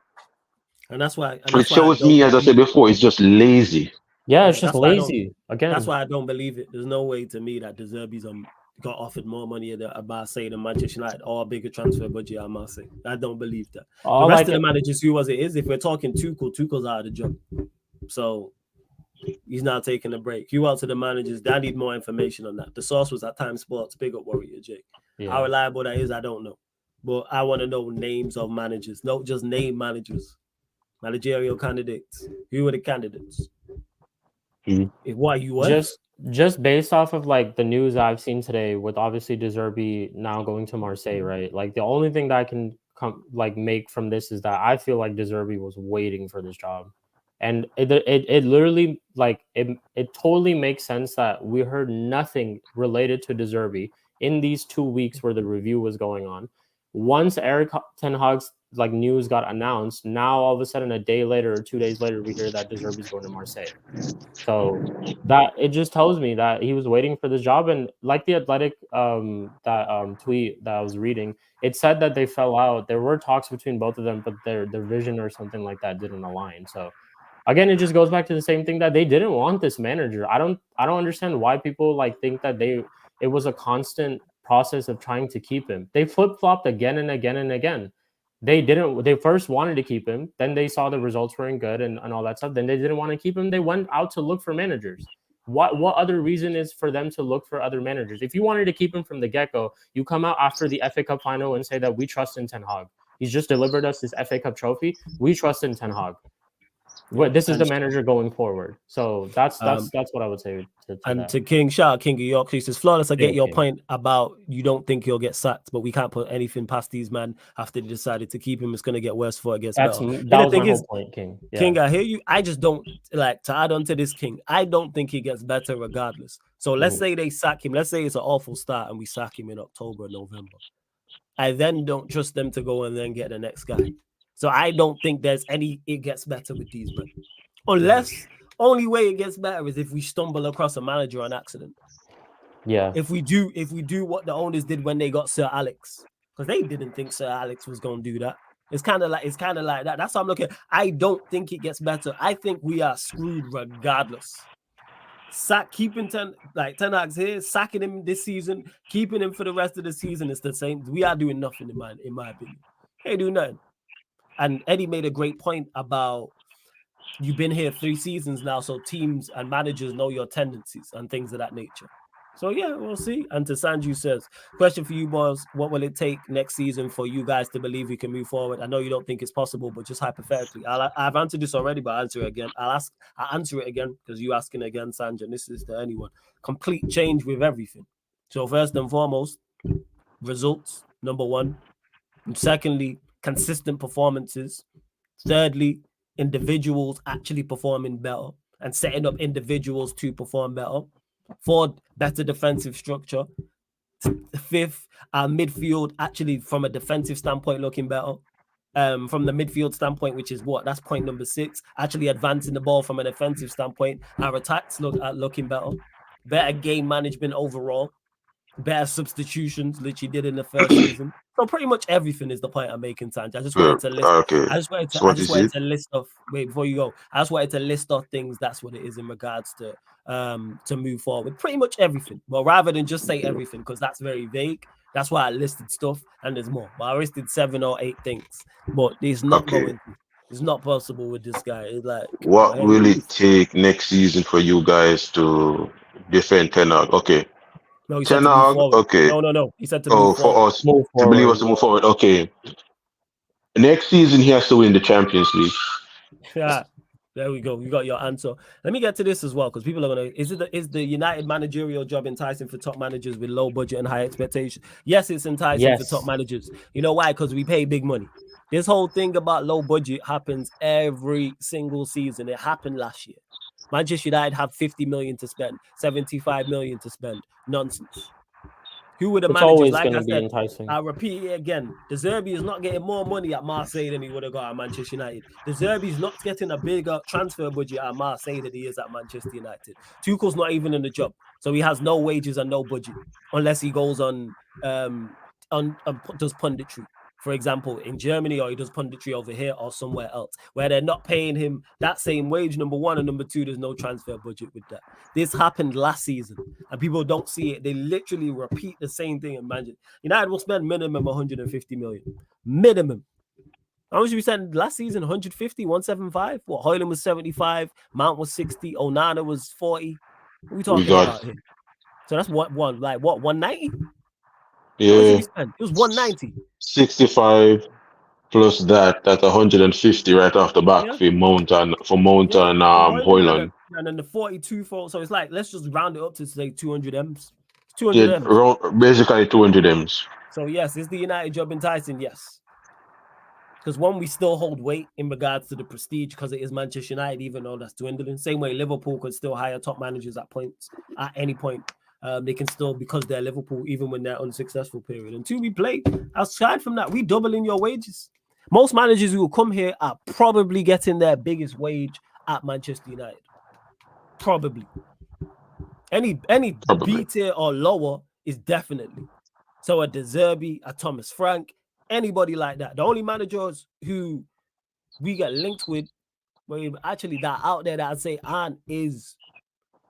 S1: And that's why
S4: it shows me, as I said before, it's just lazy.
S3: Yeah, it's just lazy. Again,
S1: that's why I don't believe it. There's no way to me that De Zerbi's got offered more money at Marseille than Manchester United or a bigger transfer budget at Marseille. I don't believe that. The rest of the managers, who was it is, if we're talking Tuchel's out of the job. So he's now taking a break. Who else are the managers? I need more information on that. The source was at Time Sports. Big up Warrior Jake. Yeah. How reliable that is, I don't know. But I want to know names of managers. No, just name managers. Managerial candidates. Who are the candidates? Why you what?
S3: Just based off of like the news I've seen today, with obviously De Zerbi now going to Marseille, right? Like the only thing that I can make from this is that I feel like De Zerbi was waiting for this job, and it literally like it totally makes sense that we heard nothing related to De Zerbi in these 2 weeks where the review was going on. Once ERIK Ten Hag's like news got announced, now all of a sudden a day later or 2 days later we hear that De Zerbi's going to Marseille. So that it just tells me that he was waiting for this job. And like the Athletic tweet that I was reading, it said that they fell out. There were talks between both of them, but their vision or something like that didn't align. So again, it just goes back to the same thing that they didn't want this manager. I don't understand why people like think that it was a constant process of trying to keep him. They flip-flopped again and again and again. They first wanted to keep him, then they saw the results weren't good and all that stuff. Then they didn't want to keep him. They went out to look for managers. What other reason is for them to look for other managers? If you wanted to keep him from the get-go, you come out after the FA Cup final and say that we trust in Ten Hag. He's just delivered us this FA Cup trophy. We trust in Ten Hag. This is the manager going forward. So that's what I would say to that.
S1: To King, shout out King of York. He says, Flawless, I get your point about you don't think he'll get sacked, but we can't put anything past these men after they decided to keep him. It's going to get worse before it gets better.
S3: That was my whole point, King.
S1: Yeah. King, I hear you. I just don't, like, to add on to this, King, I don't think he gets better regardless. So let's say they sack him. Let's say it's an awful start and we sack him in October or November. I then don't trust them to go and then get the next guy. So I don't think it gets better with these men. Unless, only way it gets better is if we stumble across a manager on accident.
S3: Yeah.
S1: If we do what the owners did when they got Sir Alex. Because they didn't think Sir Alex was going to do that. It's kind of like that. That's how I'm looking. I don't think it gets better. I think we are screwed regardless. Keeping Ten Hag's here, sacking him this season, keeping him for the rest of the season, it's the same. We are doing nothing in my opinion. They do nothing. And Eddie made a great point about you've been here 3 seasons now, so teams and managers know your tendencies and things of that nature. So yeah, we'll see. And to Sanju says, question for you boys, what will it take next season for you guys to believe we can move forward? I know you don't think it's possible, but just hypothetically. I've answered this already, but I'll answer it again. I'll answer it again because you asking again, Sanju, and this is to anyone. Complete change with everything. So first and foremost, results, number 1. And secondly, consistent performances. Thirdly, individuals actually performing better and setting up individuals to perform better. 4th, better defensive structure. 5th, our midfield actually from a defensive standpoint looking better. From the midfield standpoint, which is that's point number 6, actually advancing the ball from an offensive standpoint. Our attacks looking better. Better game management overall. Better substitutions, literally did in the first season. So pretty much everything is the point I'm making, Sanj. I just wanted to list.
S4: Okay.
S1: I just wanted to list off. Wait, before you go, I just wanted to list off things. That's what it is in regards to move forward. Pretty much everything. Well, rather than just say everything, because that's very vague. That's why I listed stuff, and there's more. But I listed 7 or 8 things. But it's not going. It's not possible with this guy. It's like,
S4: what will it take next season for you guys to defend Ten Hag? Okay.
S1: No, he said to move forward.
S4: Okay.
S1: No. He said to move forward.
S4: For us to believe us to move forward. Okay. Next season, he has to win the Champions League.
S1: Yeah. There we go. You got your answer. Let me get to this as well, because people are going to... Is the United managerial job enticing for top managers with low budget and high expectations? Yes, it's enticing for top managers. You know why? Because we pay big money. This whole thing about low budget happens every single season. It happened last year. Manchester United have 50 million to spend, 75 million to spend. Nonsense. Who would the managers? Like I said,
S3: enticing.
S1: I'll repeat it again. De Zerbi is not getting more money at Marseille than he would have got at Manchester United. De Zerbi is not getting a bigger transfer budget at Marseille than he is at Manchester United. Tuchel's not even in the job, so he has no wages and no budget unless he goes on does punditry. for example, in Germany, or he does punditry over here or somewhere else, where they're not paying him that same wage, number one, and number two, there's no transfer budget with that. This happened last season, and people don't see it. They literally repeat the same thing in Manchester. United will spend minimum 150 million. Minimum. How much did we spend last season? 150, 175? What, Hoyland was 75, Mount was 60, Onana was 40. What are we talking about here? So that's what, 190?
S4: Yeah.
S1: How much did we spend? It was 190.
S4: 65 plus that's 150 right off the back for Mount and Hoyland.
S1: And then the 42 for, so it's like, let's just round it up to say 200 M's. 200 M's.
S4: Basically 200 M's.
S1: So yes, is the United job enticing? Yes. Because one, we still hold weight in regards to the prestige because it is Manchester United, even though that's dwindling. Same way Liverpool could still hire top managers at any point. They can still, because they're Liverpool, even when they're unsuccessful period. Until we play, aside from that, we doubling your wages. Most managers who will come here are probably getting their biggest wage at Manchester United. Probably. Any B tier or lower is definitely. So a De Zerbi, a Thomas Frank, anybody like that. The only managers who we get linked with, actually that out there that I'd say is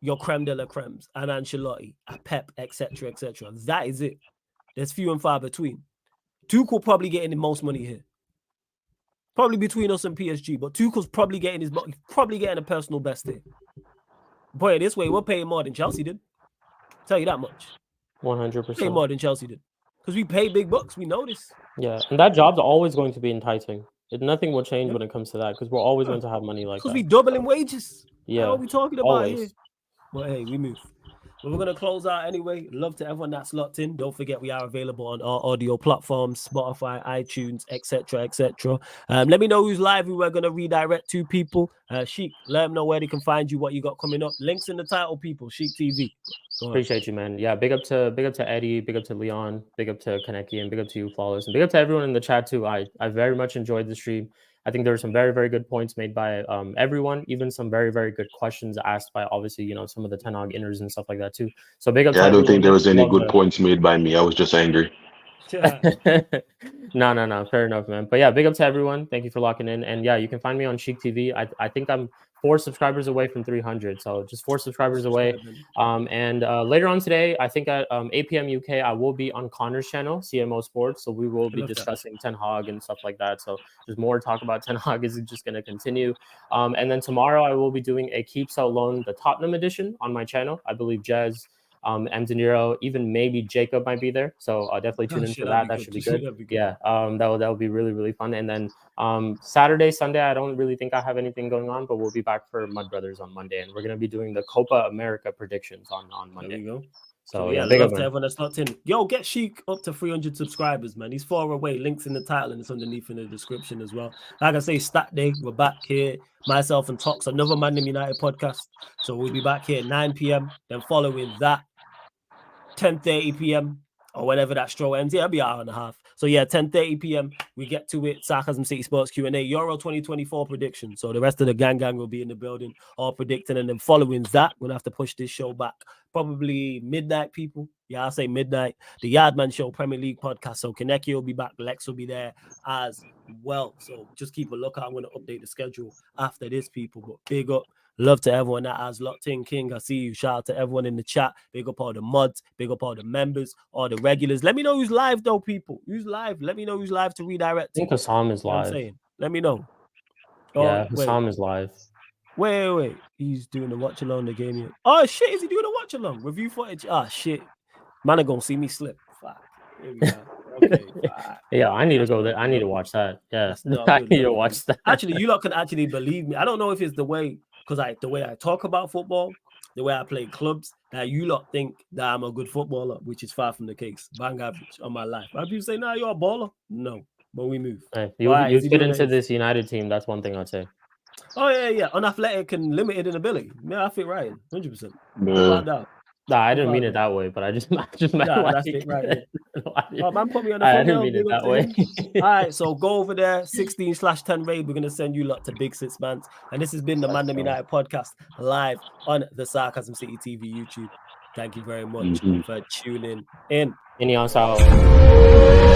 S1: your creme de la cremes, and Ancelotti, a Pep, etc., etc. That is it. There's few and far between. Tuchel probably getting the most money here. Probably between us and PSG, but Tuchel's probably getting a personal best here. Boy, this way, we're paying more than Chelsea did. Tell you that much.
S3: 100%.
S1: Pay more than Chelsea did. Because we pay big bucks, we know this.
S3: Yeah, and that job's always going to be enticing. Nothing will change when it comes to that, because we're always going to have money like that.
S1: Because we doubling wages.
S3: Yeah.
S1: What are we talking about
S3: always.
S1: here? But hey, we move. But we're going to close out anyway. Love to everyone that's locked in. Don't forget we are available on our audio platforms, Spotify, iTunes, etc., etc. Let me know who's live, who we're going to redirect to, people. Sheik, let them know where they can find you, what you got coming up. Links in the title, people. Sheik TV.
S3: Appreciate you, man. Yeah, big up to Eddie, big up to Leon, big up to Kaneki, and big up to you, Flawless, and big up to everyone in the chat too. I very much enjoyed the stream. I think there were some very, very good points made by everyone, even some very, very good questions asked by, obviously, some of the Ten Hag inners and stuff like that too. So big up to
S4: I don't think there was any good
S3: the
S4: points made by me. I was just angry.
S3: No, fair enough, man. But yeah, big up to everyone. Thank you for locking in. And yeah, you can find me on Sheik TV. I think I'm 4 subscribers away from 300, so just 4 subscribers away. And later on today, I think at 8 p.m. UK, I will be on Connor's channel, CMO Sports. So we will be discussing Ten Hag and stuff like that. So there's more to talk about. Ten Hag is just going to continue. And then tomorrow, I will be doing a Keep Sell Loan, the Tottenham edition on my channel. I believe Jez, M. De Niro, even maybe Jacob might be there. So definitely tune in for that. That should be good. Yeah, that will be really, really fun. And then Saturday, Sunday, I don't really think I have anything going on, but we'll be back for Mud Brothers on Monday. And we're going to be doing the Copa America predictions on Monday.
S1: There you go.
S3: So
S1: yeah,
S3: big
S1: love
S3: up,
S1: to everyone that's locked in. Yo, get Sheik up to 300 subscribers, man. He's far away. Links in the title and it's underneath in the description as well. Like I say, Stat Day, we're back here. Myself and Tox, another ManDem United podcast. So we'll be back here at 9 p.m. Then following that, 10:30 p.m. or whenever that stroll ends. Yeah, it'll be an hour and a half. So yeah, 10:30 p.m. we get to it. Sarcasm City Sports Q&A, Euro 2024 prediction. So the rest of the gang will be in the building, all predicting. And then following that, we're going to have to push this show back. Probably midnight, people. Yeah, I'll say midnight. The Yardman Show Premier League podcast. So Kaneki will be back. Lex will be there as well. So just keep a lookout. I'm going to update the schedule after this, people. But big up. Love to everyone that has locked in. King, I see you. Shout out to everyone in the chat. Big up all the mods. Big up all the members, all the regulars. Let me know who's live, though, people. Who's live? Let me know who's live to redirect.
S3: I think Hassam is live.
S1: I'm saying. Let me know.
S3: Yeah, Hassam is live.
S1: Wait. He's doing the watch along the game here. Oh, shit. Is he doing a watch along? Review footage. Ah, shit. Man are going to see me slip. Fuck. Here we go. Okay.
S3: Yeah, I need to go there. I need to watch that. Yeah, I need to watch that.
S1: Actually, you lot can actually believe me. I don't know if it's the way, because the way I talk about football, the way I play clubs, that you lot think that I'm a good footballer, which is far from the case. Bang average on my life. But people say, nah, you're a baller. No, but we move.
S3: Hey, you fit into this United team. That's one thing I'd say.
S1: Oh, yeah. Unathletic and limited in ability. Yeah, I fit right in. 100%. No doubt.
S3: Nah, I didn't mean it that way, but I just meant
S1: that's it, right. Man, put me on the phone.
S3: I didn't mean it that way.
S1: All right, so go over there, 16/10 raid. We're gonna send you lot to Big Six Mans, and this has been the ManDem United podcast live on the Sarcasm City TV YouTube. Thank you very much for tuning in.
S3: INEOS out.